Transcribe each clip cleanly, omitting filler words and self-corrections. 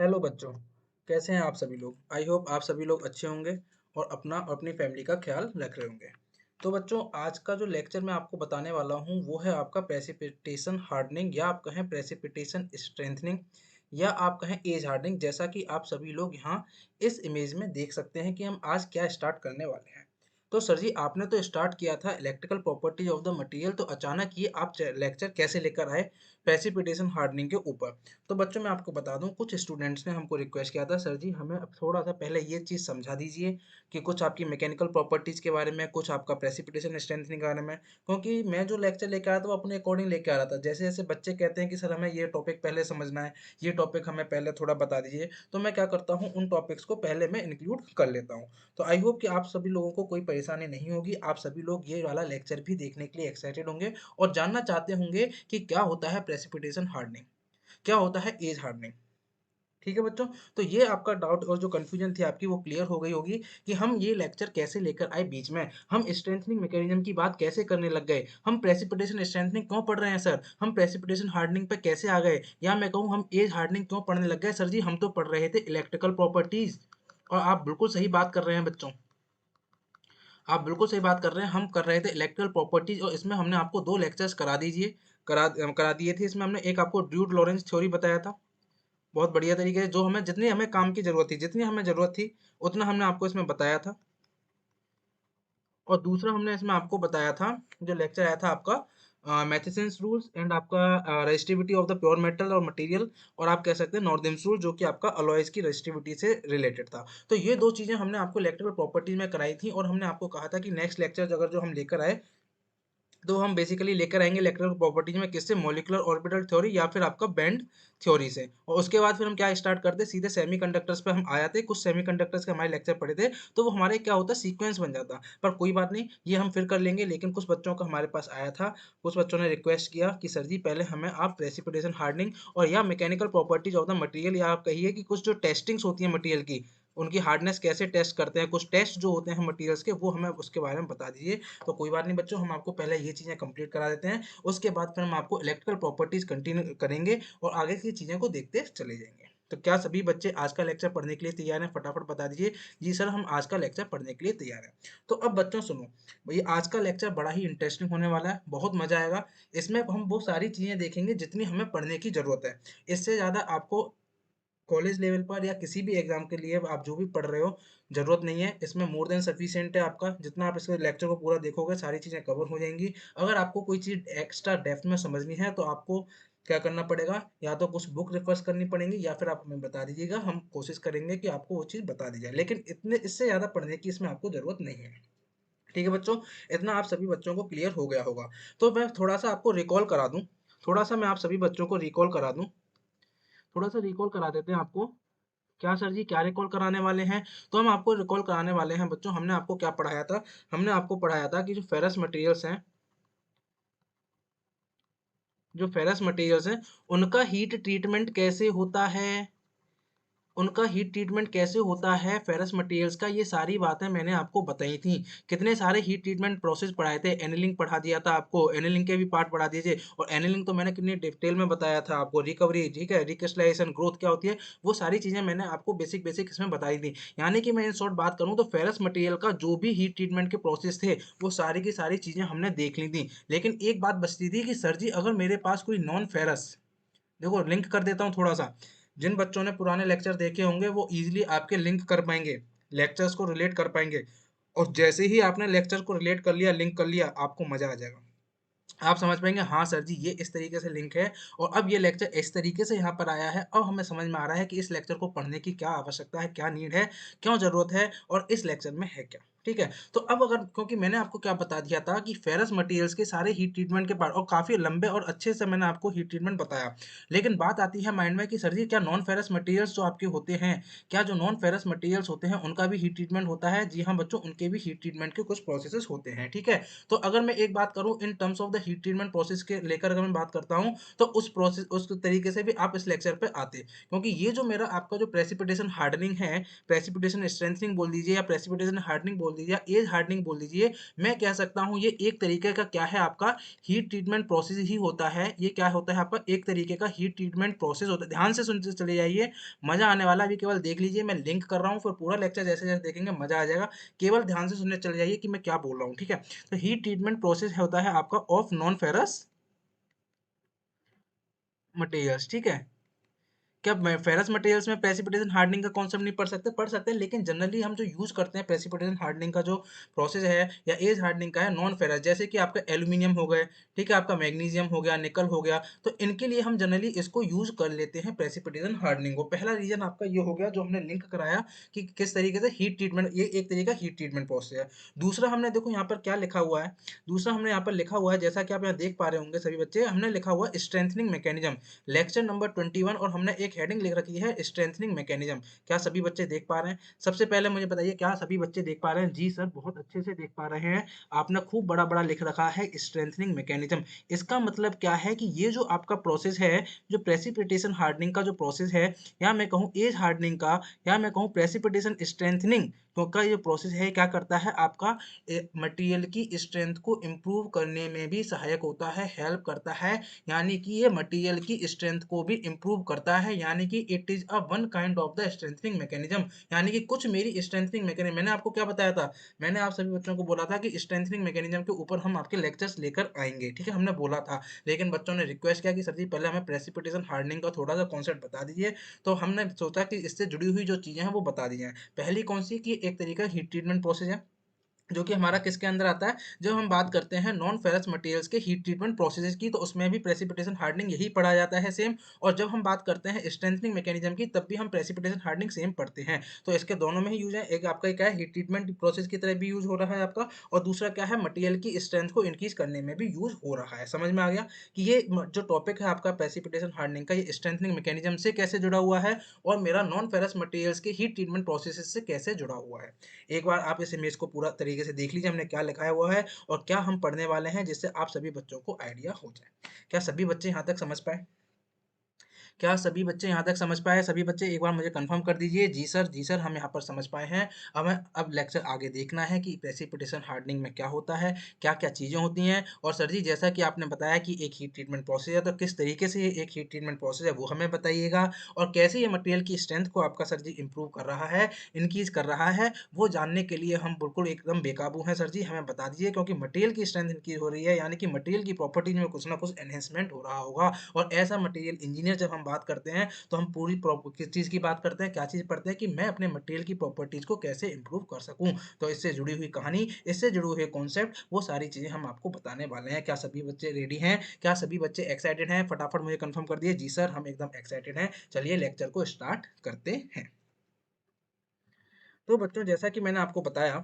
Hello बच्चों, कैसे हैं आप सभी लोग? आई होप आप सभी लोग अच्छे होंगे और अपना और अपनी फैमिली का ख्याल रख रहे होंगे। तो बच्चों, आज का जो लेक्चर मैं आपको बताने वाला हूँ वो है आपका प्रेसिपिटेशन हार्डनिंग, या आप कहें प्रेसिपिटेशन स्ट्रेंथनिंग, या आप कहें एज हार्डनिंग। जैसा कि आप सभी लोग यहाँ इस इमेज में देख सकते हैं कि हम आज क्या स्टार्ट करने वाले हैं। तो सर जी, आपने तो स्टार्ट किया था electrical properties of the material, तो अचानक ये आप लेक्चर कैसे लेकर आए प्रेसिपिटेशन हार्डनिंग के ऊपर? तो बच्चों, मैं आपको बता दूं, कुछ स्टूडेंट्स ने हमको रिक्वेस्ट किया था, सर जी हमें अब थोड़ा सा पहले ये चीज़ समझा दीजिए कि कुछ आपकी मैकेनिकल प्रॉपर्टीज के बारे में, कुछ आपका प्रेसिपिटेशन स्ट्रेंथनिंग के बारे में। क्योंकि मैं जो लेक्चर लेके आया था वो अपने अकॉर्डिंग लेके आ रहा था। जैसे जैसे बच्चे कहते हैं कि सर हमें ये टॉपिक पहले समझना है, ये टॉपिक हमें पहले थोड़ा बता दीजिए, तो मैं क्या करता हूँ, उन टॉपिक्स को पहले मैं इंक्लूड कर लेता हूँ। तो आई होप कि आप सभी लोगों को कोई परेशानी नहीं होगी, आप सभी लोग ये वाला लेक्चर भी देखने के लिए एक्साइटेड होंगे और जानना चाहते होंगे कि क्या होता है प्रेसिपिटेशन हार्डनिंग, क्या होता है एज हार्डनिंग। ठीक है बच्चों, तो ये आपका डाउट और जो कंफ्यूजन थी आपकी वो क्लियर हो गई होगी कि हम ये लेक्चर कैसे लेकर आए बीच में, हम स्ट्रेंथनिंग मैकेनिज्म की बात कैसे करने लग गए, हम प्रेसिपिटेशन स्ट्रेंथनिंग क्यों पढ़ रहे हैं सर, हम प्रेसिपिटेशन हार्डनिंग पे कैसे आ गए, या मैं कहूँ हम एज हार्डनिंग क्यों पढ़ने लग गए। सर जी, हम तो पढ़ रहे थे इलेक्ट्रिकल प्रॉपर्टीज। और आप बिल्कुल सही बात कर रहे हैं बच्चों, आप बिल्कुल सही बात कर रहे हैं, हम कर रहे थे इलेक्ट्रिकल प्रॉपर्टीज, और इसमें हमने आपको दो लेक्चर्स करा दीजिए करा दिए थे। इसमें हमने एक आपको ड्यूड लॉरेंस थ्योरी बताया था बहुत बढ़िया तरीके से, जो हमें जितनी हमें काम की जरूरत थी, जितनी हमें जरूरत थी उतना हमने आपको इसमें बताया था। और दूसरा हमने इसमें आपको बताया था, जो लेक्चर आया था आपका मैथेसन्स रूल्स एंड आपका resistivity of the pure metal और मटेरियल, और आप कह सकते हैं नॉर्डेम्स रूल, जो कि आपका अलॉयज की रेजिस्टिविटी से रिलेटेड था। तो ये दो चीजें हमने आपको इलेक्ट्रिकल प्रॉपर्टीज में कराई थी, और हमने आपको कहा था कि नेक्स्ट लेक्चर अगर जो हम लेकर आए, तो हम बेसिकली लेकर आएंगे इलेक्ट्रिकल प्रॉपर्टीज में किससे, मॉलिक्यूलर ऑर्बिटल थ्योरी या फिर आपका बैंड थ्योरी से। और उसके बाद फिर हम क्या स्टार्ट करते, सीधे सेमीकंडक्टर्स पे हम आ जाते, कुछ सेमीकंडक्टर्स के हमारे लेक्चर पढ़े थे, तो वो हमारे क्या होता सीक्वेंस बन जाता। पर कोई बात नहीं, ये हम फिर कर लेंगे। लेकिन कुछ बच्चों का हमारे पास आया था, कुछ बच्चों ने रिक्वेस्ट किया कि सर जी पहले हमें आप प्रेसिपिटेशन हार्डनिंग और या mechanical properties of the material, या आप कहिए कि कुछ जो टेस्टिंग्स होती है मटेरियल की, उनकी हार्डनेस कैसे टेस्ट करते हैं, कुछ टेस्ट जो होते हैं मटेरियल्स के, वो हमें उसके बारे में बता दीजिए। तो कोई बात नहीं बच्चों, हम आपको पहले ये चीज़ें कंप्लीट करा देते हैं, उसके बाद फिर हम आपको इलेक्ट्रिकल प्रॉपर्टीज कंटिन्यू करेंगे और आगे की चीज़ों को देखते चले जाएंगे। तो क्या सभी बच्चे आज का लेक्चर पढ़ने के लिए तैयार हैं? फटाफट बता दीजिए, जी सर हम आज का लेक्चर पढ़ने के लिए तैयार हैं। तो अब बच्चों सुनो, ये आज का लेक्चर बड़ा ही इंटरेस्टिंग होने वाला है, बहुत मजा आएगा। इसमें हम वो सारी चीज़ें देखेंगे जितनी हमें पढ़ने की जरूरत है। इससे ज़्यादा आपको कॉलेज लेवल पर या किसी भी एग्जाम के लिए आप जो भी पढ़ रहे हो, जरूरत नहीं है। इसमें मोर देन सफिशिएंट है आपका, जितना आप इसके लेक्चर को पूरा देखोगे सारी चीज़ें कवर हो जाएंगी। अगर आपको कोई चीज़ एक्स्ट्रा डेप्थ में समझनी है तो आपको क्या करना पड़ेगा, या तो कुछ बुक रेफर्स करनी पड़ेंगी या फिर आप हमें बता दीजिएगा, हम कोशिश करेंगे कि आपको वो चीज़ बता दी जाए। लेकिन इतने इससे ज़्यादा पढ़ने की इसमें आपको ज़रूरत नहीं है। ठीक है बच्चों, इतना आप सभी बच्चों को क्लियर हो गया होगा। तो मैं थोड़ा सा आपको रिकॉल करा दूं, थोड़ा सा मैं आप सभी बच्चों को रिकॉल करा दूं, थोड़ा सा रिकॉल करा देते हैं आपको। क्या सर जी, क्या रिकॉल कराने वाले हैं? तो हम आपको रिकॉल कराने वाले हैं बच्चों, हमने आपको क्या पढ़ाया था, हमने आपको पढ़ाया था कि जो फेरस मटेरियल्स हैं उनका हीट ट्रीटमेंट कैसे होता है, उनका हीट ट्रीटमेंट कैसे होता है फेरस मटेरियल्स का, ये सारी बातें मैंने आपको बताई थी। कितने सारे हीट ट्रीटमेंट प्रोसेस पढ़ाए थे, एनीलिंग पढ़ा दिया था आपको, एनीलिंग के भी पार्ट पढ़ा दिए थे। और एनीलिंग तो मैंने कितनी डिटेल में बताया था आपको, रिकवरी, ठीक है, रिक्रिस्टलाइजेशन, ग्रोथ क्या होती है, वो सारी चीजें मैंने आपको बेसिक बेसिक इसमें बताई थी। यानी कि मैं इन शॉर्ट बात करूँ तो फेरस मटेरियल का जो भी हीट ट्रीटमेंट के प्रोसेस थे वो सारी की सारी चीजें हमने देख ली थी। लेकिन एक बात बचती थी कि सर जी अगर मेरे पास कोई नॉन फेरस, देखो लिंक कर देता हूँ थोड़ा सा, जिन बच्चों ने पुराने लेक्चर देखे होंगे वो इजीली आपके लिंक कर पाएंगे, लेक्चर्स को रिलेट कर पाएंगे। और जैसे ही आपने लेक्चर को रिलेट कर लिया, लिंक कर लिया, आपको मजा आ जाएगा। आप समझ पाएंगे, हाँ सर जी ये इस तरीके से लिंक है, और अब ये लेक्चर इस तरीके से यहाँ पर आया है, अब हमें समझ में आ रहा है कि इस लेक्चर को पढ़ने की क्या आवश्यकता है, क्या नीड है, क्यों जरूरत है, और इस लेक्चर में है क्या। ठीक है, तो अब अगर, क्योंकि मैंने आपको क्या बता दिया था कि फेरस मटेरियल्स के सारे हीट ट्रीटमेंट के पार्ट, और काफी लंबे और अच्छे से मैंने आपको हीट ट्रीटमेंट बताया। लेकिन बात आती है माइंड में कि सर जी क्या नॉन फेरस मटेरियल्स जो आपके होते हैं, क्या जो नॉन फेरस मटेरियल्स होते हैं उनका भी हीट ट्रीटमेंट होता है? जी हाँ बच्चों, उनके भी हीट ट्रीटमेंट के कुछ प्रोसेसेस होते हैं। ठीक है, तो अगर मैं एक बात करूं in terms of the heat treatment process के लेकर अगर मैं बात करता हूं, तो उस प्रोसेस उस तरीके से भी आप इस लेक्चर पे आते, क्योंकि ये जो मेरा आपका जो प्रेसिपिटेशन हार्डनिंग है, प्रेसिपिटेशन स्ट्रेंथनिंग बोल दीजिए या प्रेसिपिटेशन हार्डनिंग बोल बोल दीजिए या एज हार्डनिंग बोल दीजिए, मैं कह सकता हूँ ये एक तरीके का क्या है आपका हीट ट्रीटमेंट प्रोसेस ही होता है। ये क्या होता है आपका एक तरीके का हीट ट्रीटमेंट प्रोसेस होता है। ध्यान से सुनते चले जाइए, मजा आने वाला है। अभी केवल देख लीजिए, मैं लिंक कर रहा हूँ, फिर पूरा लेक्चर जैसे जैसे देखेंगे मजा आ जाएगा। केवल ध्यान से सुनने चले जाइए कि मैं क्या बोल रहा हूँ, ठीक है। तो हीट ट्रीटमेंट प्रोसेस होता है आपका ऑफ नॉन फेरस मटेरियल्स, ठीक है। क्या फेरस मटेरियल्स में प्रेसिपिटेशन हार्डनिंग का कॉन्सेप्ट नहीं पढ़ सकते, लेकिन जनरली हम जो यूज करते हैं प्रेसिपिटेशन हार्डनिंग का जो प्रोसेस है या एज हार्डनिंग का है नॉन फेरस, जैसे कि आपका एल्यूमिनियम हो गए, ठीक है, आपका मैग्नीशियम हो गया, निकल हो गया, तो इनके लिए हम जनरली इसको यूज कर लेते हैं प्रेसिपिटेशन हार्डनिंग को। पहला रीजन आपका ये हो गया जो हमने लिंक कराया कि किस तरीके से हीट ट्रीटमेंट, ये एक तरीका हीट ट्रीटमेंट प्रोसेस है। दूसरा हमने देखो यहाँ पर क्या लिखा हुआ है, दूसरा हमने यहाँ पर लिखा हुआ है, जैसा कि आप यहाँ देख पा रहे होंगे सभी बच्चे, हमने लिखा हुआ स्ट्रेंथनिंग मैकेनिज्म, लेक्चर नंबर 21, और हमने एक हेडिंग लिख रखी है स्ट्रेंथनिंग मैकेनिज्म। क्या सभी बच्चे देख पा रहे हैं? सबसे पहले मुझे बताइए क्या सभी बच्चे देख पा रहे हैं? जी सर, बहुत अच्छे से देख पा रहे हैं। आपने खूब बड़ा बड़ा लिख रखा है स्ट्रेंथनिंग मैकेनिज्म। इसका मतलब क्या है कि ये जो आपका प्रोसेस है, जो प्रेसिपिटेशन हार्डनिंग का जो प्रोसेस है, या मैं कहूँ एज हार्डनिंग का, या मैं कहूँ प्रेसिपिटेशन स्ट्रेंथनिंग का ये प्रोसेस है, क्या करता है आपका मटेरियल की स्ट्रेंथ को इम्प्रूव करने में भी सहायक होता है, हेल्प करता है। यानी कि ये मटेरियल की स्ट्रेंथ को भी इम्प्रूव करता है, यानी कि it is a one kind of the strengthening mechanism. यानी कि कुछ मेरी स्ट्रेंथनिंग मैकेनिज्म, मैंने आपको क्या बताया था, मैंने आप सभी बच्चों को बोला था कि स्ट्रेंथनिंग मैकेनिज्म के ऊपर हम आपके लेक्चर्स लेकर आएंगे, ठीक है, हमने बोला था। लेकिन बच्चों ने रिक्वेस्ट किया कि सर जी पहले हमें प्रेसिपिटेशन हार्डनिंग का थोड़ा सा कॉन्सेप्ट बता दीजिए, तो हमने सोचा कि इससे जुड़ी हुई जो चीजें हैं वो बता दी जाएं। पहली कौन सी कि एक तरीका हीट ट्रीटमेंट प्रोसेस है, जो कि हमारा किसके अंदर आता है, जब हम बात करते हैं नॉन फेरस मटेरियल्स के हीट ट्रीटमेंट प्रोसेसेस की, तो उसमें भी प्रेसिपिटेशन हार्डनिंग यही पढ़ा जाता है सेम। और जब हम बात करते हैं स्ट्रेंथनिंग मैकेनिज्म की, तब भी हम प्रेसिपिटेशन हार्डनिंग सेम पढ़ते हैं। तो इसके दोनों में ही यूज है, एक आपका क्या है हीट ट्रीटमेंट प्रोसेस की तरह भी यूज हो रहा है आपका, और दूसरा क्या है मटेरियल की स्ट्रेंथ को इंक्रीज करने में भी यूज हो रहा है। समझ में आ गया कि ये जो टॉपिक है आपका प्रेसिपिटेशन हार्डनिंग का, ये स्ट्रेंथनिंग मैकेनिज्म से कैसे जुड़ा हुआ है, और मेरा नॉन फेरस मटेरियल्स के हीट ट्रीटमेंट प्रोसेस से कैसे जुड़ा हुआ है। एक बार आप इस इमेज को पूरा तरीके से देख लीजिए, हमने क्या लिखा है वो है और क्या हम पढ़ने वाले हैं, जिससे आप सभी बच्चों को आइडिया हो जाए। क्या सभी बच्चे यहाँ तक समझ पाए? क्या सभी बच्चे यहाँ तक समझ पाए? सभी बच्चे एक बार मुझे कंफर्म कर दीजिए, जी सर हम यहाँ पर समझ पाए हैं। हमें अब लेक्चर आगे देखना है कि प्रेसिपिटेशन हार्डनिंग में क्या होता है, क्या क्या चीज़ें होती हैं, और सर जी जैसा कि आपने बताया कि एक हीट ट्रीटमेंट प्रोसेस है, तो किस तरीके से ये एक हीट ट्रीटमेंट प्रोसेस है वो हमें बताइएगा, और कैसे ये मटेरियल की स्ट्रेंथ को आपका सर जी इंप्रूव कर रहा है, इंक्रीज कर रहा है, वो जानने के लिए हम बिल्कुल एकदम बेकाबू हैं। सर जी हमें बता दीजिए, क्योंकि मटेरियल की स्ट्रेंथ इंक्रीज हो रही है, यानी कि मटेरियल की प्रॉपर्टीज में कुछ ना कुछ एनहेंसमेंट हो रहा होगा। और ऐसा मटेरियल इंजीनियर जब हम बात करते हैं, तो हम पूरी किस चीज़ की बात करते हैं, क्या चीज़ पढ़ते हैं कि मैं अपने मटेरियल की प्रॉपर्टीज को कैसे इंप्रूव कर सकूं। तो इससे जुड़ी हुई कहानी, इससे जुड़े हुए कॉन्सेप्ट, वो सारी चीज़ें हम आपको बताने वाले हैं। क्या सभी बच्चे रेडी हैं? क्या सभी बच्चे एक्साइटेड हैं? फटाफट मुझे कंफर्म कर दिए। जी सर हम एकदम एक्साइटेड हैं। चलिए लेक्चर को स्टार्ट करते हैं। तो बच्चों जैसा कि मैंने आपको बताया,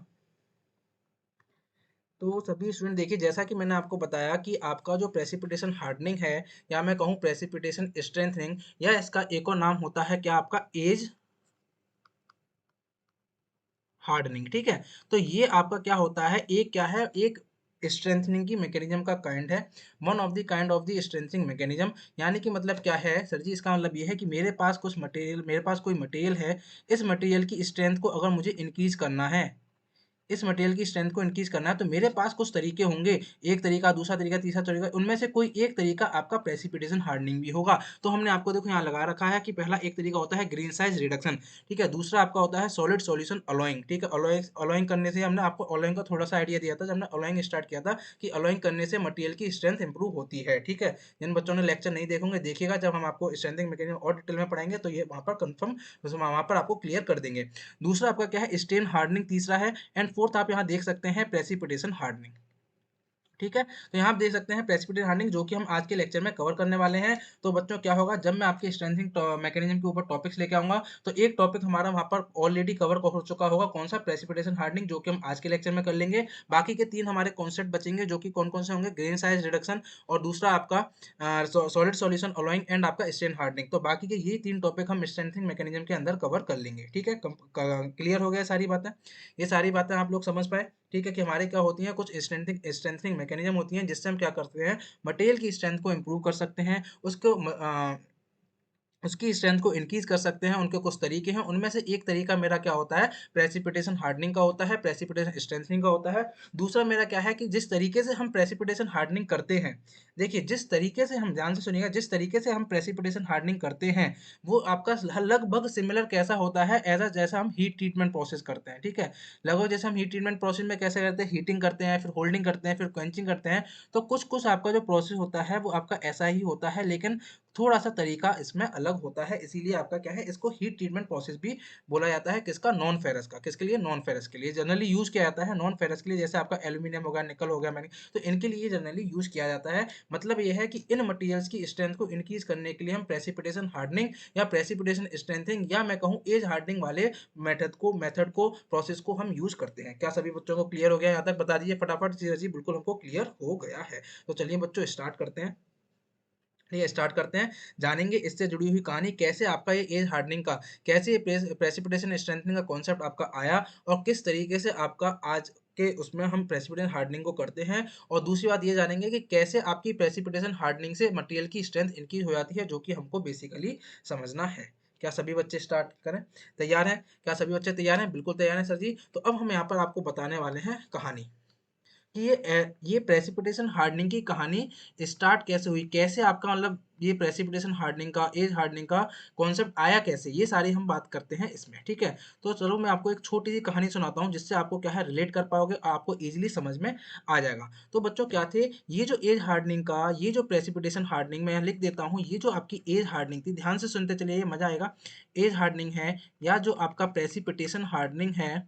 तो सभी स्टूडेंट देखिए, जैसा कि मैंने आपको बताया कि आपका जो प्रेसिपिटेशन हार्डनिंग है, या मैं कहूँ प्रेसिपिटेशन स्ट्रेंथनिंग, या इसका एक और नाम होता है क्या आपका एज हार्डनिंग, ठीक है। तो ये आपका क्या होता है, एक क्या है, एक स्ट्रेंथनिंग की मैकेनिज्म का काइंड है, one of the kind of the strengthening mechanism. यानी कि मतलब क्या है सर जी, इसका मतलब ये है कि मेरे पास कुछ मटेरियल, मेरे पास कोई मटेरियल है, इस मटेरियल की स्ट्रेंथ को अगर मुझे इंक्रीज करना है, इस मटेरियल की स्ट्रेंथ को इंक्रीज करना है, तो मेरे पास कुछ तरीके होंगे, एक तरीका, दूसरा तरीका, तीसरा तरीका, उनमें से कोई एक तरीका आपका प्रेसिपिटेशन हार्डनिंग भी होगा। तो हमने आपको देखो यहाँ लगा रखा है कि पहला एक तरीका होता है ग्रेन साइज रिडक्शन, ठीक है, दूसरा आपका होता है सॉलिड सॉल्यूशन अलोइंग, ठीक है। अलोइंग करने से हमने आपको अलोइंग का थोड़ा सा आइडिया दिया था जब हमने अलोइंग स्टार्ट किया था, कि अलोइंग करने से मटेरियल की स्ट्रेंथ इंप्रूव होती है, ठीक है। जिन बच्चों ने लेक्चर नहीं देखोगे देखिएगा, जब हम आपको स्ट्रेंथिंग मैकेनिज्म और डिटेल में पढ़ाएंगे तो ये वहाँ पर कंफर्म, वहाँ पर आपको क्लियर कर देंगे। दूसरा आपका क्या है स्टेन हार्डनिंग, तीसरा है, एंड फोर्थ आप यहाँ देख सकते हैं प्रेसिपिटेशन हार्डनिंग, ठीक है। तो यहाँ आप देख सकते हैं प्रेसिपिटेशन हार्डनिंग, जो कि हम आज के लेक्चर में कवर करने वाले हैं। तो बच्चों क्या होगा, जब मैं आपके स्ट्रेंथिंग मैकेनिज्म के ऊपर टॉपिक्स लेके आऊंगा, तो एक टॉपिक हमारा वहाँ पर ऑलरेडी कवर हो चुका होगा, कौन सा, प्रेसिपिटेशन हार्डनिंग, जो कि हम आज के लेक्चर में कर लेंगे। बाकी के तीन हमारे कॉन्सेप्ट बचेंगे, जो कि कौन कौन से होंगे, ग्रेन साइज रिडक्शन, और दूसरा आपका सॉलिड सॉल्यूशन अलोइंग, एंड आपका स्टेन हार्डनिंग। तो बाकी के ये तीन टॉपिक हम स्ट्रेंथिंग मैकेनिज्म के अंदर कवर कर लेंगे, ठीक है। क्लियर हो गया सारी बातें? ये सारी बातें आप लोग समझ पाए, ठीक है, कि हमारे क्या होती हैं, कुछ स्ट्रेंथनिंग मैकेनिज्म होती हैं, जिससे हम क्या करते हैं, मटेरियल की स्ट्रेंथ को इंप्रूव कर सकते हैं, उसको उसकी स्ट्रेंथ को इंक्रीज कर सकते हैं। उनके कुछ तरीके हैं, उनमें से एक तरीका मेरा क्या होता है, प्रेसिपिटेशन हार्डनिंग का होता है, प्रेसिपिटेशन स्ट्रेंथनिंग का होता है। दूसरा मेरा क्या है कि जिस तरीके से हम प्रेसिपिटेशन हार्डनिंग करते हैं, देखिए जिस तरीके से हम, ध्यान से सुनिएगा, जिस तरीके से हम प्रेसिपिटेशन हार्डनिंग करते हैं वो आपका लगभग सिमिलर कैसा होता है, ऐसा जैसा हम हीट ट्रीटमेंट प्रोसेस करते हैं। ठीक है, लगभग जैसे हम हीट ट्रीटमेंट प्रोसेस में कैसे करते हैं, हीटिंग करते हैं, फिर होल्डिंग करते हैं, फिर क्वेंचिंग करते हैं। तो कुछ कुछ आपका जो प्रोसेस होता है वो आपका ऐसा ही होता है, लेकिन थोड़ा सा तरीका इसमें अलग होता है। इसीलिए आपका क्या है, इसको हीट ट्रीटमेंट प्रोसेस भी बोला जाता है। किसका, नॉन फेरस का। किसके लिए, नॉन फेरस के लिए जनरली यूज किया जाता है। नॉन फेरस के लिए जैसे आपका एल्यूमिनियम हो गया, निकल हो गया, मैंने, तो इनके लिए जनरली यूज किया जाता है। मतलब ये है कि इन मटेरियल्स की स्ट्रेंथ को इंक्रीज करने के लिए हम प्रेसिपिटेशन हार्डनिंग या प्रेसिपिटेशन स्ट्रेंथिंग या मैं कहूँ एज हार्डनिंग वाले मेथड को प्रोसेस को हम यूज करते हैं। क्या सभी बच्चों को क्लियर हो गया? यहाँ तक बता दीजिए फटाफट। जी बिल्कुल हमको क्लियर हो गया है। तो चलिए बच्चों स्टार्ट करते हैं। ये स्टार्ट करते हैं, जानेंगे इससे जुड़ी हुई कहानी, कैसे आपका ये एज हार्डनिंग का, कैसे ये प्रेसिपिटेशन स्ट्रेंथनिंग का कॉन्सेप्ट आपका आया और किस तरीके से आपका आज के उसमें हम प्रेसिपिटेशन हार्डनिंग को करते हैं। और दूसरी बात ये जानेंगे कि कैसे आपकी प्रेसिपिटेशन हार्डनिंग से मटेरियल की स्ट्रेंथ इंक्रीज हो जाती है, जो कि हमको बेसिकली समझना है। क्या सभी बच्चे स्टार्ट करें? तैयार हैं? क्या सभी बच्चे तैयार हैं? बिल्कुल तैयार हैं सर जी। तो अब हम यहाँ पर आपको बताने वाले हैं कहानी कि ये प्रेसिपिटेशन हार्डनिंग की कहानी स्टार्ट कैसे हुई, कैसे आपका मतलब ये प्रेसिपिटेशन हार्डनिंग का, एज हार्डनिंग का कॉन्सेप्ट आया कैसे, ये सारी हम बात करते हैं इसमें। ठीक है, तो चलो मैं आपको एक छोटी सी कहानी सुनाता हूँ जिससे आपको क्या है, रिलेट कर पाओगे, आपको इजीली समझ में आ जाएगा। तो बच्चों क्या थे ये जो एज हार्डनिंग का, ये जो प्रेसिपिटेशन हार्डनिंग, मैं यहाँ लिख देता हूँ, ये जो आपकी एज हार्डनिंग थी, ध्यान से सुनते चलिए, ये मजा आएगा। एज हार्डनिंग है या जो आपका प्रेसिपिटेशन हार्डनिंग है,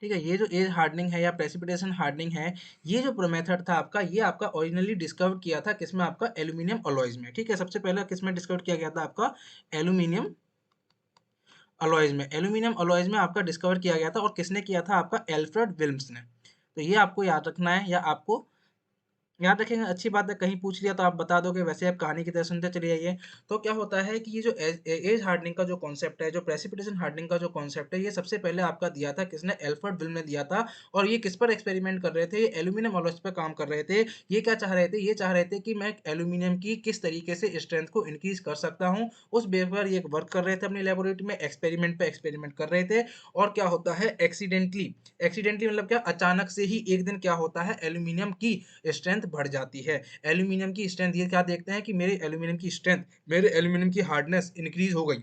ठीक है, ये जो एज हार्डनिंग है या प्रेसिपिटेशन हार्डनिंग है, ये जो मेथड था आपका, ये आपका ओरिजिनली डिस्कवर किया था किसमें, आपका एल्यूमिनियम अलॉयज में। ठीक है, सबसे पहले किसमें डिस्कवर किया गया था, आपका एल्यूमिनियम अलॉयज में। एल्यूमिनियम अलॉयज में आपका डिस्कवर किया गया था, और किसने किया था, आपका एल्फ्रेड विल्म्स ने। तो ये आपको याद रखना है, या आपको याद रखेंगे, अच्छी बात है। कहीं पूछ लिया तो आप बता दोगे, वैसे आप कहानी की तरह सुनते चले जाइए। तो क्या होता है कि ये जो एज हार्डनिंग का जो कॉन्सेप्ट है, जो प्रेसिपिटेशन हार्डनिंग का जो कॉन्सेप्ट है, ये सबसे पहले आपका दिया था किसने, एल्फ्रेड विल्म ने दिया था। और ये किस पर एक्सपेरिमेंट कर रहे थे, ये एल्यूमिनियम अलॉयज पर काम कर रहे थे। ये क्या चाह रहे थे, ये चाह रहे थे कि मैं एल्यूमिनियम की किस तरीके से स्ट्रेंथ को इंक्रीज कर सकता हूँ। उस बेस पर ये वर्क कर रहे थे अपनी लेबोरेटरी में, एक्सपेरिमेंट पे एक्सपेरिमेंट कर रहे थे। और क्या होता है, एक्सीडेंटली, एक्सीडेंटली मतलब क्या, अचानक से ही एक दिन क्या होता है, एल्यूमिनियम की स्ट्रेंथ बढ़ जाती है। एल्यूमिनियम की स्ट्रेंथ, ये क्या देखते हैं कि मेरे एल्यूमिनियम की स्ट्रेंथ, मेरे एल्यूमिनियम की हार्डनेस इंक्रीज हो गई,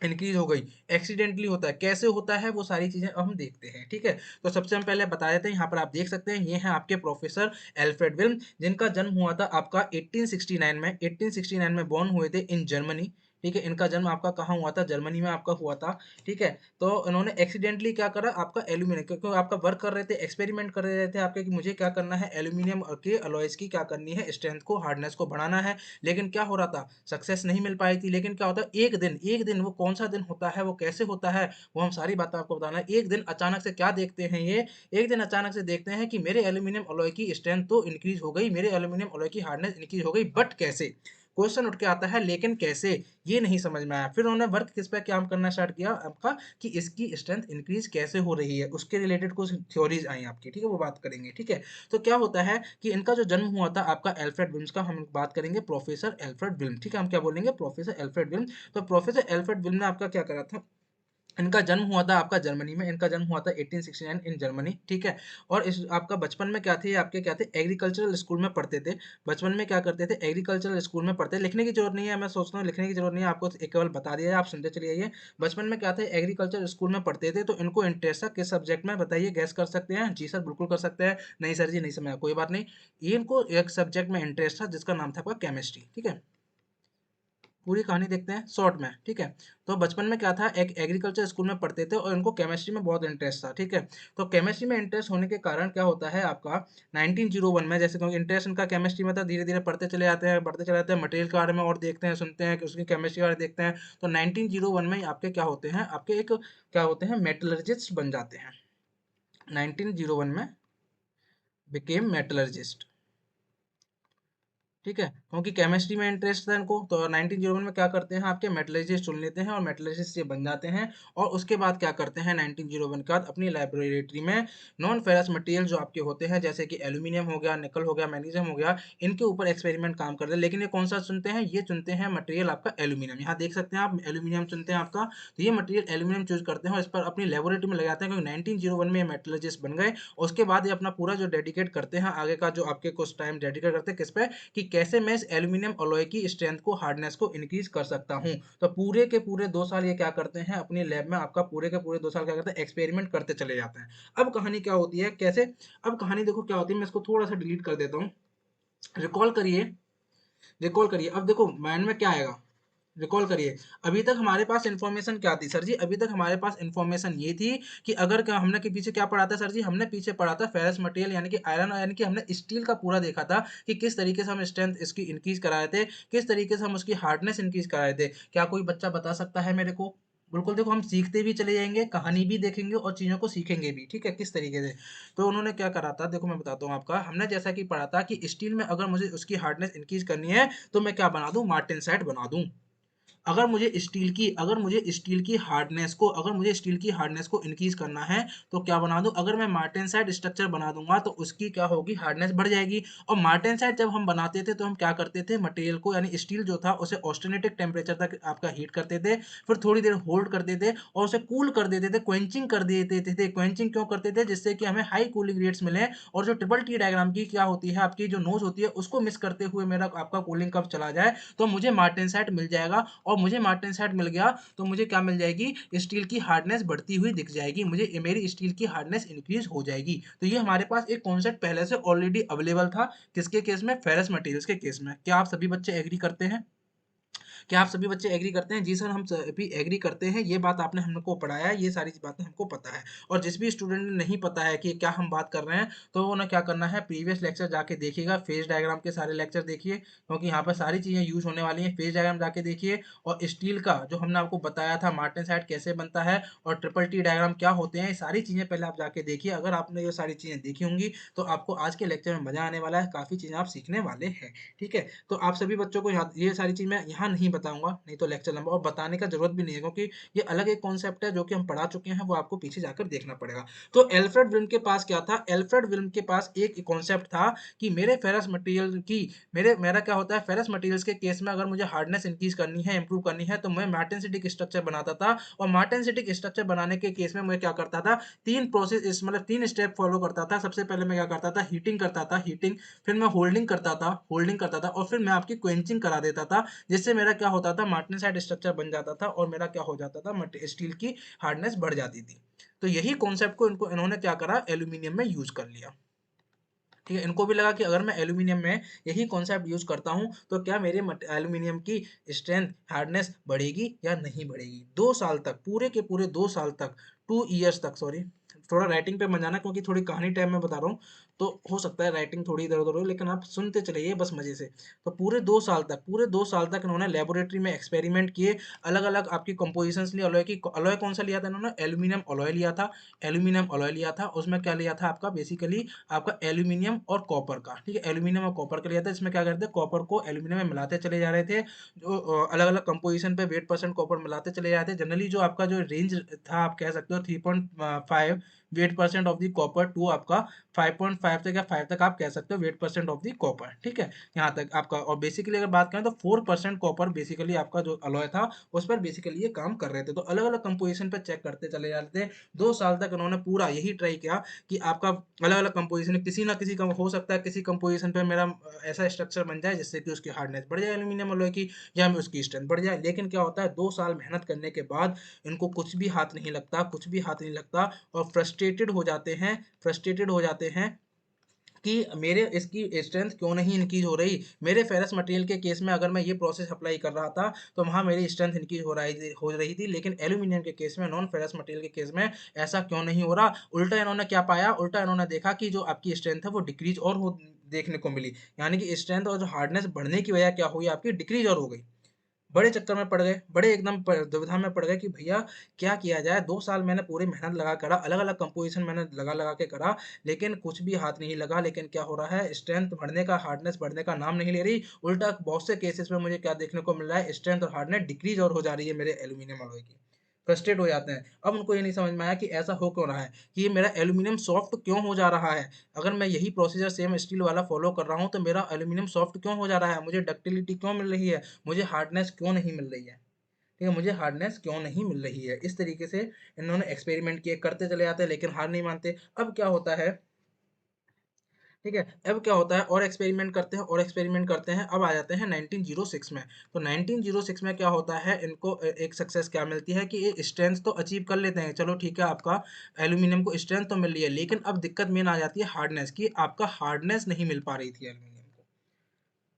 इंक्रीज हो गई। एक्सीडेंटली होता है, कैसे होता है, वो सारी चीजें अब हम देखते हैं। ठीक है, तो सबसे हम पहले बता देते हैं, यहाँ पर आप देख सकते हैं, ये हैं आपके प्रोफेसर एल्फ्रेड विल्म, जिनका जन्म हुआ था आपका 1869 में, 1869 में बॉर्न हुए थे इन जर्मनी। ठीक है, इनका जन्म आपका कहाँ हुआ था, जर्मनी में आपका हुआ था। ठीक है, तो इन्होंने एक्सीडेंटली क्या करा, आपका एल्यूमिनियम, क्योंकि आपका वर्क कर रहे थे, एक्सपेरिमेंट कर रहे थे आपके, कि मुझे क्या करना है, एल्यूमिनियम के अलॉयज की क्या करनी है, स्ट्रेंथ को, हार्डनेस को बढ़ाना है। लेकिन क्या हो रहा था, सक्सेस नहीं मिल पाई थी। लेकिन क्या होता है, एक दिन, वो कौन सा दिन होता है, वो कैसे होता है, वो हम सारी बातें आपको बताना है। एक दिन अचानक से क्या देखते हैं ये, एक दिन अचानक से देखते हैं कि मेरे एल्यूमिनियम अलॉय की स्ट्रेंथ तो इंक्रीज हो गई, मेरे एल्यूमिनियम अलॉय की हार्डनेस इंक्रीज हो गई, बट कैसे, क्वेश्चन उठ के आता है, लेकिन कैसे, ये नहीं समझ में आया। फिर उन्होंने वर्क किस पे काम करना स्टार्ट किया आपका, कि इसकी स्ट्रेंथ इंक्रीज कैसे हो रही है, उसके रिलेटेड कुछ थ्योरीज आई आपकी। ठीक है, वो बात करेंगे। ठीक है, तो क्या होता है कि इनका जो जन्म हुआ था आपका एल्फ्रेड विल्म्स का, हम बात करेंगे प्रोफेसर एल्फ्रेड विल्म। ठीक है, हम क्या बोलेंगे, प्रोफेसर एल्फ्रेड विल्म। तो प्रोफेसर एल्फ्रेड विल्म ने आपका क्या करा था, इनका जन्म हुआ था आपका जर्मनी में, इनका जन्म हुआ था 1869 इन जर्मनी। ठीक है, और इस आपका बचपन में क्या थे, आपके क्या थे, एग्रीकल्चरल स्कूल में पढ़ते थे। बचपन में क्या करते थे, एग्रीकल्चरल स्कूल में पढ़ते, लिखने की जरूरत नहीं है, मैं सोचता हूँ लिखने की जरूरत नहीं है, आपको एक केवल बता दिया जाए, आप सुनते चलिए आइए। बचपन में क्या थे, एग्रीकल्चर स्कूल में पढ़ते थे, तो इनको इंटरेस्ट था किस सब्जेक्ट में, बताइए, गैस कर सकते हैं? जी सर, बिल्कुल कर सकते हैं। नहीं सर जी, नहीं समझा, कोई बात नहीं। ये इनको एक सब्जेक्ट में इंटरेस्ट था जिसका नाम था आपका केमिस्ट्री। ठीक है, पूरी कहानी देखते हैं शॉर्ट में। ठीक है, तो बचपन में क्या था, एक एग्रीकल्चर स्कूल में पढ़ते थे और इनको केमिस्ट्री में बहुत इंटरेस्ट था। ठीक है, तो केमिस्ट्री में इंटरेस्ट होने के कारण क्या होता है आपका, 1901 में, जैसे क्योंकि इंटरेस्ट इनका केमिस्ट्री में था, धीरे धीरे पढ़ते चले जाते हैं, बढ़ते चले जाते हैं, मटेरियल के बारे में और देखते हैं, सुनते हैं कि उसकी केमिस्ट्री के बारे में देखते हैं। तो 1901 में आपके क्या होते हैं, आपके एक क्या होते हैं, मेटलर्जिस्ट बन जाते हैं। 1901 में बिकेम मेटलर्जिस्ट। ठीक है, क्योंकि केमिस्ट्री में इंटरेस्ट था इनको, तो 1901 में क्या करते हैं, आपके मेटलर्जिस्ट चुन लेते हैं और मेटलर्जिस्ट से बन जाते हैं। और उसके बाद क्या करते हैं 1901 के बाद अपनी लेबोरेटरी में नॉन फेरस मटेरियल जो आपके होते हैं, जैसे कि एल्यूमिनियम हो गया, निकल हो गया, मैग्नीशियम हो गया, इनके ऊपर एक्सपेरिमेंट काम करते हैं। लेकिन ये कौन सा चुनते हैं, ये चुनते हैं मटेरियल आपका एल्यूमिनियम। यहाँ देख सकते हैं आप एल्यूमिनियम चुनते हैं आपका, तो ये मटेरियल एल्यूमिनियम चूज करते हैं और इस पर अपनी लेबोरेटरी में लगाते हैं, क्योंकि 1901 में ये मेटलर्जिस्ट बन गए। उसके बाद ये अपना पूरा जो डेडिकेट करते हैं आगे का, जो आपके कुछ टाइम डेडिकेट करते हैं किस पे, कि कैसे मैं इस एल्यूमिनियम अलॉय की स्ट्रेंथ को, हार्डनेस को इंक्रीज कर सकता हूं। तो पूरे के पूरे 2 साल ये क्या करते हैं अपनी लैब में, आपका पूरे के पूरे 2 साल क्या करते हैं, एक्सपेरिमेंट करते चले जाते हैं। अब कहानी क्या होती है, कैसे, अब कहानी देखो क्या होती है, मैं इसको थोड़ा सा डिलीट कर देता हूँ। रिकॉल करिए, रिकॉल करिए, अब देखो माइंड में क्या आएगा, रिकॉल करिए। अभी तक हमारे पास इंफॉर्मेशन क्या थी सर जी, अभी तक हमारे पास इंफॉर्मेशन ये थी कि अगर क्या हमने के पीछे क्या पढ़ा था सर जी, हमने पीछे पढ़ा था फेरस मटेरियल यानी कि आयरन, यानी कि हमने स्टील का पूरा देखा था कि किस तरीके से हम स्ट्रेंथ इसकी इंक्रीज कराए थे, किस तरीके से हम उसकी हार्डनेस इंक्रीज कराए थे। क्या कोई बच्चा बता सकता है मेरे को? बिल्कुल, देखो हम सीखते भी चले जाएंगे, कहानी भी देखेंगे और चीज़ों को सीखेंगे भी, ठीक है, किस तरीके से। तो उन्होंने क्या करा था, देखो मैं बताता हूँ आपका, हमने जैसा कि पढ़ा था कि स्टील में अगर मुझे उसकी हार्डनेस इंक्रीज करनी है तो मैं क्या बना दूं, मार्टेनसाइट बना दूं। अगर मुझे स्टील की हार्डनेस को इंक्रीज करना है तो क्या बना दूं, अगर मैं मार्टेनसाइट स्ट्रक्चर बना दूंगा तो उसकी क्या होगी, हार्डनेस बढ़ जाएगी। और मार्टेनसाइट जब हम बनाते थे तो हम क्या करते थे, मटेरियल को यानी स्टील जो था उसे ऑस्टेनेटिक टेम्परेचर तक आपका हीट करते थे, फिर थोड़ी देर होल्ड करते थे और उसे कूल कर देते थे, क्वेंचिंग कर देते थे। क्वेंचिंग क्यों करते थे, जिससे कि हमें हाई कूलिंग रेट्स मिले। और जो ट्रिपल टी डायग्राम की क्या होती है, आपकी जो नोज होती है उसको मिस करते हुए मेरा आपका कूलिंग कब चला जाए तो मुझे मार्टेनसाइट मिल जाएगा। और मुझे मार्टेनसाइट मिल गया तो मुझे क्या मिल जाएगी, स्टील की हार्डनेस बढ़ती हुई दिख जाएगी, मुझे मेरी स्टील की हार्डनेस इंक्रीज हो जाएगी। तो ये हमारे पास एक कॉन्सेप्ट पहले से ऑलरेडी अवेलेबल था, किसके केस में, फेरस मटेरियल्स के केस में। क्या आप सभी बच्चे एग्री करते हैं? क्या आप सभी बच्चे एग्री करते हैं? जी सर, हम सभी एग्री करते हैं, ये बात आपने हमको पढ़ाया है, ये सारी बातें हमको पता है। और जिस भी स्टूडेंट ने नहीं पता है कि क्या हम बात कर रहे हैं, तो उन्हें क्या करना है, प्रीवियस लेक्चर जाके देखिएगा, फेज डायग्राम के सारे लेक्चर देखिए, क्योंकि यहाँ पर सारी चीज़ें यूज होने वाली हैं। फेज डायग्राम जाके देखिए, और स्टील का जो हमने आपको बताया था मार्टेनसाइट कैसे बनता है और ट्रिपल टी डायग्राम क्या होते हैं, ये सारी चीज़ें पहले आप जाके देखिए। अगर आपने ये सारी चीज़ें देखी होंगी तो आपको आज के लेक्चर में मजा आने वाला है, काफ़ी चीज़ें आप सीखने वाले हैं। ठीक है, तो आप सभी बच्चों को ये सारी चीज़ मैं यहाँ नहीं बताऊंगा, नहीं तो लेक्चर लंबा, और बताने का जरूरत भी नहीं है, क्योंकि ये अलग एक कॉन्सेप्ट है जो कि हम पढ़ा चुके हैं, वो आपको पीछे जाकर देखना पड़ेगा। तो एल्फ्रेड विल्म के पास क्या था, एल्फ्रेड विल्म के पास एक कॉन्सेप्ट था कि मेरे फेरस मटेरियल की, मेरा क्या होता है, फेरस मटेरियल्स के केस में अगर मुझे हार्डनेस इंक्रीज करनी है, इंप्रूव करनी है, तो मैं मार्टेनसिटिक स्ट्रक्चर बनाता था। और मार्टेनसिटिक स्ट्रक्चर बनाने के केस में मैं क्या करता था, तीन प्रोसेस, मतलब तीन स्टेप फॉलो करता था। सबसे पहले मैं क्या करता था, हीटिंग करता था, हीटिंग, फिर मैं होल्डिंग करता था और फिर मैं आपकी क्वेंचिंग करा देता था, जिससे मेरा क्या होता था, मार्टेनसाइट स्ट्रक्चर बन जाता था और मेरा क्या हो जाता था, स्टील की हार्डनेस बढ़ जाती थी। तो यही कॉन्सेप्ट को इन्होंने क्या करा, एल्यूमिनियम में यूज कर लिया। ठीक है, इनको भी लगा कि अगर मैं एल्यूमिनियम में यही कॉन्सेप्ट यूज करता हूं तो क्या मेरे एल्यूमिनियम की स्ट्रेंथ, हार्डनेस बढ़ेगी या नहीं बढ़ेगी। 2 साल तक, पूरे के पूरे 2 साल तक, 2 ईयर्स तक, सॉरी, थोड़ा राइटिंग पे मत जाना क्योंकि थोड़ी कहानी टाइम में बता रहा हूँ, तो हो सकता है राइटिंग थोड़ी इधर उधर हो, लेकिन आप सुनते चलिए बस मजे से। तो पूरे 2 साल तक इन्होंने लेबोरेटरी में एक्सपेरिमेंट किए, अलग अलग आपकी कंपोजिशंस ली अलॉय की। अलॉय कौन सा लिया था इन्होंने, एल्यूमिनियम अलॉय लिया था। एल्यूमिनियम अलॉय लिया था, उसमें क्या लिया था आपका, बेसिकली आपका एल्यूमिनियम और कॉपर का, ठीक है, एल्यूमिनियम और कॉपर का लिया था। इसमें क्या करते, कॉपर को एल्यूमिनियम में मिलाते चले जा रहे थे, जो अलग अलग कंपोजिशन पे वेट परसेंट कॉपर मिलाते चले जाते थे। जनरली जो आपका जो रेंज था, आप कह सकते हो 3.5 wait percent of the copper two आपका 5.5 तक या 5 तक आप कह सकते हो wait percent of the copper, ठीक है, यहाँ तक आपका। और बेसिकली अगर बात करें तो 4% कॉपर बेसिकली आपका जो अलॉय था उस पर बेसिकली ये काम कर रहे थे। तो अलग अलग कंपोजिशन पे चेक करते चले जाते थे। 2 साल तक उन्होंने पूरा यही ट्राई किया कि आपका अलग अलग कंपोजिशन, किसी ना किसी का हो सकता है, किसी कंपोजिशन पे मेरा ऐसा स्ट्रक्चर बन जाए जिससे कि उसकी हार्डनेस बढ़ जाए एल्यूमिनियम अलॉय की, या में उसकी स्ट्रेंथ बढ़ जाए। लेकिन क्या होता है, 2 साल मेहनत करने के बाद इनको कुछ भी हाथ नहीं लगता, कुछ भी हाथ नहीं लगता, और फ्रस्ट्रेटेड हो जाते हैं कि मेरे इसकी स्ट्रेंथ क्यों नहीं इंक्रीज हो रही। मेरे फेरस मटेरियल के केस में अगर मैं ये प्रोसेस अप्लाई कर रहा था तो वहाँ मेरी स्ट्रेंथ इंक्रीज हो रही थी, लेकिन एल्यूमिनियम के केस में, नॉन फेरस मटेरियल के केस में ऐसा क्यों नहीं हो रहा। उल्टा इन्होंने क्या पाया, उल्टा इन्होंने देखा कि जो आपकी स्ट्रेंथ है वो डिक्रीज और हो देखने को मिली, यानी कि स्ट्रेंथ और जो हार्डनेस बढ़ने की वजह क्या हुई, आपकी डिक्रीज और हो गई। बड़े चक्कर में पड़ गए, बड़े एकदम दुविधा में पड़ गए कि भैया क्या किया जाए। 2 साल मैंने पूरी मेहनत लगा करा, अलग अलग कंपोजिशन मैंने लगा लगा के करा, लेकिन कुछ भी हाथ नहीं लगा। लेकिन क्या हो रहा है, स्ट्रेंथ बढ़ने का, हार्डनेस बढ़ने का नाम नहीं ले रही। उल्टा बहुत से केसेस में मुझे क्या देखने को मिल रहा है, स्ट्रेंथ और हार्डनेस डिक्रीज और हो जा रही है मेरे एल्यूमिनियम अलॉय की। फ्रस्ट्रेट हो जाते हैं। अब उनको ये नहीं समझ में आया कि ऐसा हो क्यों रहा है, कि ये मेरा एल्यूमिनियम सॉफ्ट क्यों हो जा रहा है। अगर मैं यही प्रोसीजर सेम स्टील वाला फॉलो कर रहा हूँ तो मेरा एल्यूमिनियम सॉफ्ट क्यों हो जा रहा है, मुझे डक्टिलिटी क्यों मिल रही है, मुझे हार्डनेस क्यों नहीं मिल रही है। ठीक है, मुझे हार्डनेस क्यों नहीं मिल रही है। इस तरीके से इन्होंने एक्सपेरिमेंट किए, करते चले जाते हैं लेकिन हार नहीं मानते। अब क्या होता है, ठीक है, अब क्या होता है, और एक्सपेरिमेंट करते हैं और एक्सपेरिमेंट करते हैं। अब आ जाते हैं 1906 में। तो 1906 में क्या होता है, इनको एक सक्सेस क्या मिलती है कि ये स्ट्रेंथ तो अचीव कर लेते हैं। चलो ठीक है, आपका एल्यूमिनियम को स्ट्रेंथ तो मिल रही है, लेकिन अब दिक्कत मेन आ जाती है हार्डनेस की। आपका हार्डनेस नहीं मिल पा रही थी एल्यूमिनियम को।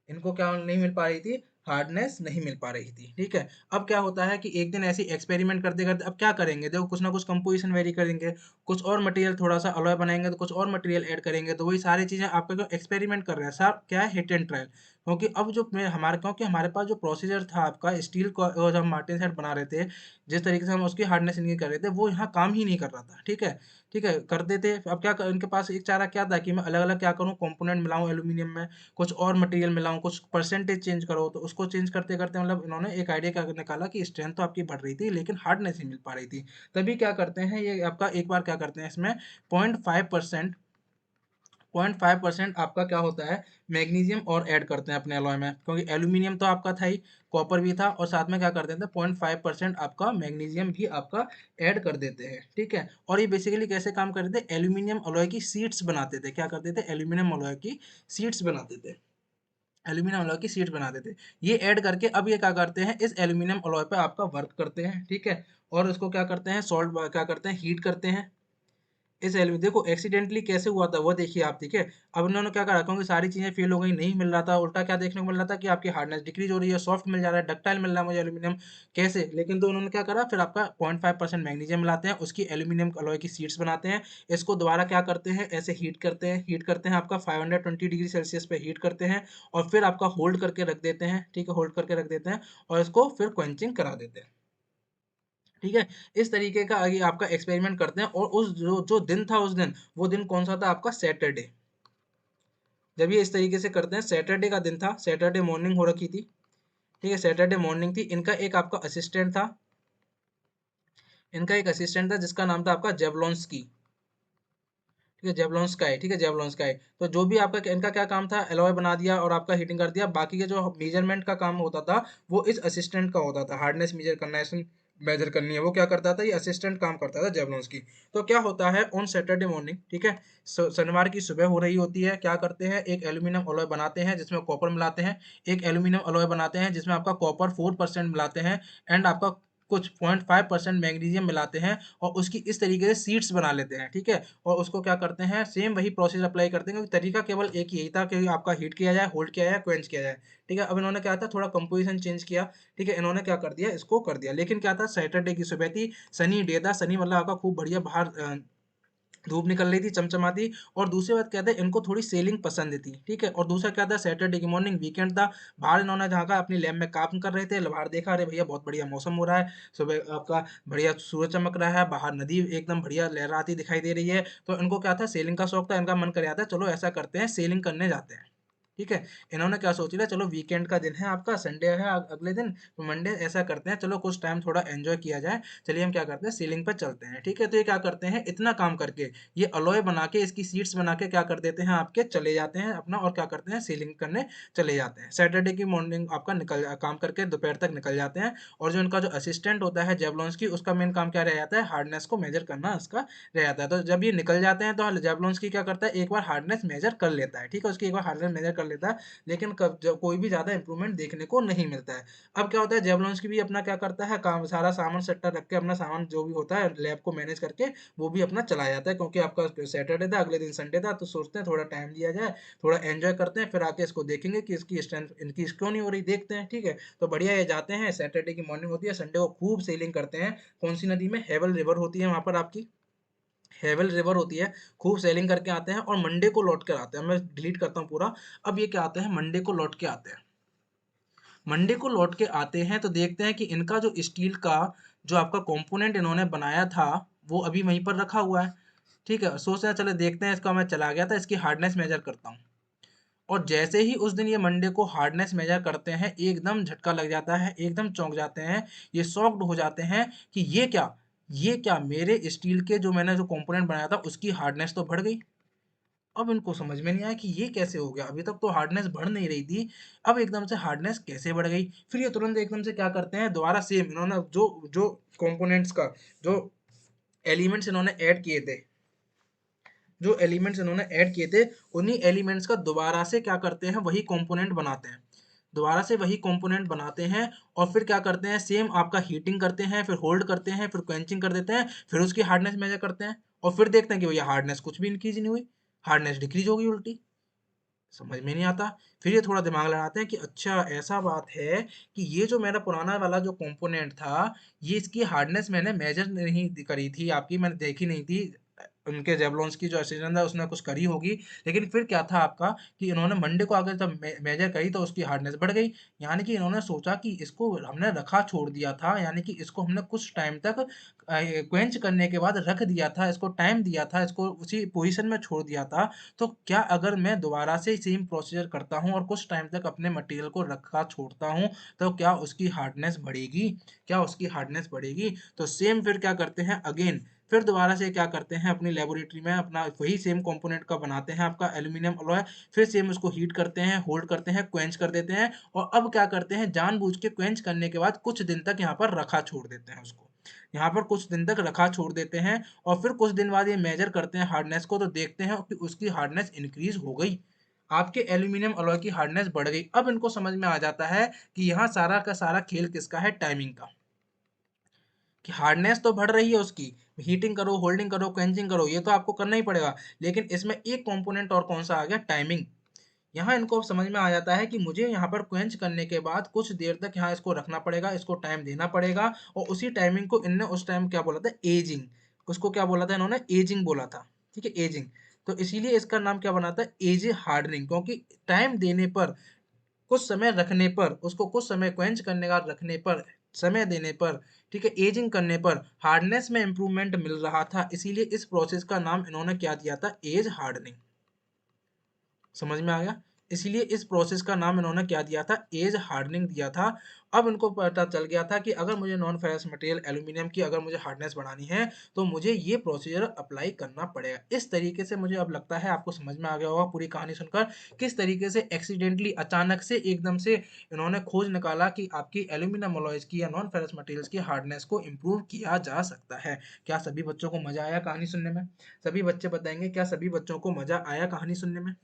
इनको क्या नहीं मिल पा रही थी, हार्डनेस नहीं मिल पा रही थी। ठीक है, अब क्या होता है कि एक दिन ऐसे एक्सपेरिमेंट करते करते अब क्या करेंगे, देखो कुछ ना कुछ कंपोजिशन वेरी करेंगे, कुछ और मटेरियल थोड़ा सा अलॉय बनाएंगे तो कुछ और मटेरियल ऐड करेंगे, तो वही सारी चीजें आपका जो एक्सपेरिमेंट कर रहे हैं साहब, क्या है, हिट एंड ट्रायल। क्योंकि अब जो हमारे, क्योंकि हमारे पास जो प्रोसीजर था आपका स्टील को, और जब हम मार्टिन सेट बना रहे थे, जिस तरीके से हम उसकी हार्डनेस इनकी कर रहे थे, वो यहाँ काम ही नहीं कर रहा था। ठीक है, ठीक है, करते थे। अब क्या इनके पास एक चारा क्या था कि मैं अलग अलग क्या करूँ, कंपोनेंट मिलाऊं एल्यूमिनियम में, कुछ और मटेरियल मिलाऊं, कुछ परसेंटेज चेंज करो। तो उसको चेंज करते करते मतलब इन्होंने एक आइडिया क्या निकाला कि स्ट्रेंथ तो आपकी बढ़ रही थी लेकिन हार्डनेस ही मिल पा रही थी। तभी क्या करते हैं, ये आपका एक बार क्या करते हैं इसमें 0.5%, 0.5% आपका क्या होता है, मैग्नीशियम और ऐड करते हैं अपने अलॉय में, क्योंकि एल्यूमिनियम तो आपका था ही, कॉपर भी था, और साथ में क्या कर देते हैं 0.5% आपका मैग्नीशियम भी आपका ऐड कर देते हैं। ठीक है, और ये बेसिकली कैसे काम करते थे, एल्यूमिनियम अलॉय की शीट्स बनाते थे। क्या करते थे, एल्यूमिनियम अलॉय की शीट्स बनाते थे, एल्यूमिनियम अलॉय की शीट बनाते थे। ये ऐड करके अब ये क्या करते हैं, इस एल्यूमिनियम अलॉय पे आपका वर्क करते हैं। ठीक है, और उसको क्या करते हैं, सॉल्ट क्या करते हैं, हीट करते हैं। इस एलिमेंट देखो एक्सीडेंटली कैसे हुआ था वो देखिए आप। ठीक है, अब इन्होंने क्या करा, क्योंकि सारी चीजें फेल हो गई, नहीं मिल रहा था, उल्टा क्या देखने को मिल रहा था कि आपकी हार्डनेस डिक्रीज हो रही है, सॉफ्ट मिल जा रहा है, डक्टाइल मिल रहा है मुझे एल्यूमिनियम। कैसे, लेकिन तो उन्होंने क्या करा, फिर आपका 0.5% मैग्नीशियम मिलाते हैं, उसकी एल्यूमिनियम अलॉय की शीट्स बनाते हैं। इसको दोबारा क्या करते हैं, ऐसे हीट करते हैं, हीट करते हैं आपका 520 डिग्री सेल्सियस पे हीट करते हैं, और फिर आपका होल्ड करके रख देते हैं। ठीक है, होल्ड करके रख देते हैं, और इसको फिर क्वेंचिंग करा देते हैं। ठीक है, इस तरीके का आगे आपका एक्सपेरिमेंट करते हैं। और उस जो जो दिन था, उस दिन, वो दिन कौन सा था आपका, सैटरडे। जब ये इस तरीके से करते हैं, सैटरडे का दिन था, सैटरडे मॉर्निंग हो रखी थी। ठीक है, सैटरडे मॉर्निंग थी। इनका एक आपका असिस्टेंट था, इनका एक असिस्टेंट था जिसका नाम था आपका जेवलॉन्स्की। ठीक है, जेवलॉन्स्काई, ठीक है, जेवलॉन्स्काई। तो जो भी आपका इनका क्या काम था, एलॉय बना दिया और आपका हीटिंग कर दिया। बाकी के जो मेजरमेंट का काम होता था वो इस असिस्टेंट का होता था, हार्डनेस मेजर करना है, मेजर करनी है, वो क्या करता था, ये असिस्टेंट काम करता था जेवलॉन्स्की। तो क्या होता है ऑन सैटरडे मॉर्निंग, ठीक है, शनिवार की सुबह हो रही होती है, क्या करते हैं, एक एल्यूमिनियम अलॉय बनाते हैं जिसमें कॉपर मिलाते हैं, एक एल्यूमिनियम अलॉय बनाते हैं जिसमें आपका कॉपर 4% मिलाते हैं, एंड आपका कुछ 0.5% मैग्नीशियम मिलाते हैं, और उसकी इस तरीके से सीट्स बना लेते हैं। ठीक है, और उसको क्या करते हैं, सेम वही प्रोसेस अप्लाई करते हैं, क्योंकि तरीका केवल एक ही यही था कि आपका हीट किया जाए, होल्ड किया जाए, क्वेंच किया जाए। ठीक है, अब इन्होंने क्या था, थोड़ा कंपोजिशन चेंज किया। ठीक है, इन्होंने क्या कर दिया, इसको कर दिया। लेकिन क्या था, सैटरडे की सुबह थी, सनी डे था, सनी मतलब आपका खूब बढ़िया बाहर धूप निकल रही थी चमचमाती। और दूसरी बात क्या था, इनको थोड़ी सेलिंग पसंद थी। ठीक है, और दूसरा क्या था, सैटरडे की मॉर्निंग, वीकेंड था, बाहर इन्होंने जहाँ का अपनी लैब में काम कर रहे थे, बाहर देखा, अरे भैया बहुत बढ़िया मौसम हो रहा है, सुबह आपका बढ़िया सूरज चमक रहा है, बाहर नदी एकदम बढ़िया लहराती दिखाई दे रही है। तो इनको क्या था, सेलिंग का शौक था, इनका मन कर रहा था, चलो ऐसा करते हैं, सेलिंग करने जाते हैं। ठीक है, इन्होंने क्या सोच लिया, चलो वीकेंड का दिन है आपका, संडे है अगले दिन, तो मंडे ऐसा करते हैं, चलो कुछ टाइम थोड़ा एंजॉय किया जाए, चलिए हम क्या करते हैं, सीलिंग पर चलते हैं। ठीक है, तो ये क्या करते हैं, इतना काम करके, ये अलॉय बना के, इसकी सीट्स बना के क्या कर देते हैं, आपके चले जाते हैं अपना, और क्या करते हैं, सीलिंग करने चले जाते हैं। सैटरडे की मॉर्निंग आपका निकल काम करके दोपहर तक निकल जाते हैं। और जो इनका जो असिस्टेंट होता है जेवलॉन्स की, उसका मेन काम क्या रह जाता है, हार्डनेस को मेजर करना उसका रह जाता है। तो जब ये निकल जाते हैं तो जेवलॉन्स की क्या करता है, एक बार हार्डनेस मेजर कर लेता है। ठीक है, उसकी एक बार हार्डनेस मेजर कर लेता है, लेकिन कोई भी ज्यादा इंप्रूवमेंट देखने को नहीं मिलता है। अब क्या होता है, जेवलॉन्स की भी अपना क्या करता है काम, सारा सामान सट्टा रख के, अपना सामान जो भी होता है लैब को मैनेज करके वो भी अपना चला जाता है, क्योंकि आपका सैटरडे था, अगले दिन संडे था, तो सोचते हैं थोड़ा टाइम दिया जाए, थोड़ा एंजॉय करते हैं, फिर आके इसको देखेंगे कि इसकी स्ट्रेंथ इनकी क्यों नहीं हो रही, देखते हैं। ठीक है, तो बढ़िया, ये जाते हैं, सैटरडे की मॉर्निंग होती है, संडे को खूब सेलिंग करते हैं। कौन सी नदी में, हेवल रिवर होती है वहां पर आपकी, हेवल रिवर होती है, खूब सेलिंग करके आते हैं, और मंडे को लौट कर आते हैं। मैं डिलीट करता हूँ पूरा। अब ये क्या आते हैं, मंडे को लौट के आते हैं। मंडे को लौट के आते हैं तो देखते हैं कि इनका जो स्टील का जो आपका कंपोनेंट इन्होंने बनाया था वो अभी वहीं पर रखा हुआ है। ठीक है, सोच रहे हैं चलो देखते हैं, इसका मैं चला गया था, इसकी हार्डनेस मेजर करता हूँ। और जैसे ही उस दिन ये मंडे को हार्डनेस मेजर करते हैं, एकदम झटका लग जाता है, एकदम चौंक जाते हैं, ये शॉक्ड हो जाते हैं कि ये क्या मेरे स्टील के जो मैंने जो कंपोनेंट बनाया था उसकी हार्डनेस तो बढ़ गई। अब इनको समझ में नहीं आया कि ये कैसे हो गया, अभी तक तो हार्डनेस बढ़ नहीं रही थी, अब एकदम से हार्डनेस कैसे बढ़ गई। फिर ये तुरंत एकदम से क्या करते हैं, दोबारा सेम इन्होंने जो जो कंपोनेंट्स का जो एलिमेंट्स इन्होंने ऐड किए थे, जो एलिमेंट्स इन्होंने ऐड किए थे, उन्हीं एलिमेंट्स का दोबारा से क्या करते हैं, वही कंपोनेंट बनाते हैं। दोबारा से वही कंपोनेंट बनाते हैं और फिर क्या करते हैं, सेम आपका हीटिंग करते हैं, फिर होल्ड करते हैं, फिर क्वेंचिंग कर देते हैं, फिर उसकी हार्डनेस मेजर करते हैं और फिर देखते हैं कि भैया हार्डनेस कुछ भी इंक्रीज नहीं हुई, हार्डनेस डिक्रीज होगी उल्टी। समझ में नहीं आता। फिर ये थोड़ा दिमाग लड़ाते हैं कि अच्छा ऐसा बात है कि ये जो मेरा पुराना वाला जो कंपोनेंट था, ये इसकी हार्डनेस मैंने मेजर नहीं करी थी, आपकी मैंने देखी नहीं थी, उनके जेवलॉन्स की जो असिस्टेंट था उसने कुछ करी होगी। लेकिन फिर क्या था आपका कि इन्होंने मंडे को आकर जब मेजर करी तो उसकी हार्डनेस बढ़ गई। यानी कि इन्होंने सोचा कि इसको हमने रखा छोड़ दिया था, यानी कि इसको हमने कुछ टाइम तक क्वेंच करने के बाद रख दिया था, इसको टाइम दिया था, इसको उसी पोजीशन में छोड़ दिया था। तो क्या अगर मैं दोबारा से सेम प्रोसीजर करता हूँ और कुछ टाइम तक अपने मटेरियल को रखा छोड़ता हूँ, तो क्या उसकी हार्डनेस बढ़ेगी, क्या उसकी हार्डनेस बढ़ेगी। तो सेम फिर क्या करते हैं अगेन, फिर दोबारा से क्या करते हैं, अपनी लेबोरेटरी में अपना वही सेम कंपोनेंट का बनाते हैं आपका एल्यूमिनियम अलॉय, फिर सेम उसको हीट करते हैं, होल्ड करते हैं, क्वेंच कर देते हैं और अब क्या करते हैं, जानबूझ के क्वेंच करने के बाद कुछ दिन तक यहाँ पर रखा छोड़ देते हैं उसको, यहाँ पर कुछ दिन तक रखा छोड़ देते हैं और फिर कुछ दिन बाद ये मेजर करते हैं हार्डनेस को, तो देखते हैं कि उसकी हार्डनेस इंक्रीज हो गई, आपके एल्यूमिनियम अलॉय की हार्डनेस बढ़ गई। अब इनको समझ में आ जाता है कि यहाँ सारा का सारा खेल किसका है, टाइमिंग का, कि हार्डनेस तो बढ़ रही है उसकी, हीटिंग करो, होल्डिंग करो, क्वेंचिंग करो, ये तो आपको करना ही पड़ेगा, लेकिन इसमें एक कंपोनेंट और कौन सा आ गया, टाइमिंग। यहाँ इनको समझ में आ जाता है कि मुझे यहाँ पर क्वेंच करने के बाद कुछ देर तक यहाँ इसको रखना पड़ेगा, इसको टाइम देना पड़ेगा और उसी टाइमिंग को इनने उस टाइम क्या बोला था, एजिंग, उसको क्या बोला था इन्होंने, एजिंग बोला था। ठीक है, एजिंग। तो इसीलिए इसका नाम क्या बना था, एज हार्डनिंग, क्योंकि टाइम देने पर, कुछ समय रखने पर, उसको कुछ समय क्वेंच करने का रखने पर, समय देने पर, ठीक है, एजिंग करने पर हार्डनेस में इंप्रूवमेंट मिल रहा था, इसीलिए इस प्रोसेस का नाम इन्होंने क्या दिया था, एज हार्डनिंग। समझ में आ गया, इसलिए इस प्रोसेस का नाम इन्होंने क्या दिया था, एज हार्डनिंग दिया था। अब इनको पता चल गया था कि अगर मुझे नॉन फेरस मटेरियल एल्यूमिनियम की अगर मुझे हार्डनेस बढ़ानी है तो मुझे ये प्रोसीजर अप्लाई करना पड़ेगा। इस तरीके से मुझे अब लगता है आपको समझ में आ गया होगा पूरी कहानी सुनकर, किस तरीके से एक्सीडेंटली अचानक से एकदम से इन्होंने खोज निकाला कि आपकी एल्यूमिनियम अलॉयज की या नॉन फेरस मटेरियल्स की हार्डनेस को इम्प्रूव किया जा सकता है। क्या सभी बच्चों को मजा आया कहानी सुनने में? सभी बच्चे बताएंगे क्या सभी बच्चों को मजा आया कहानी सुनने में?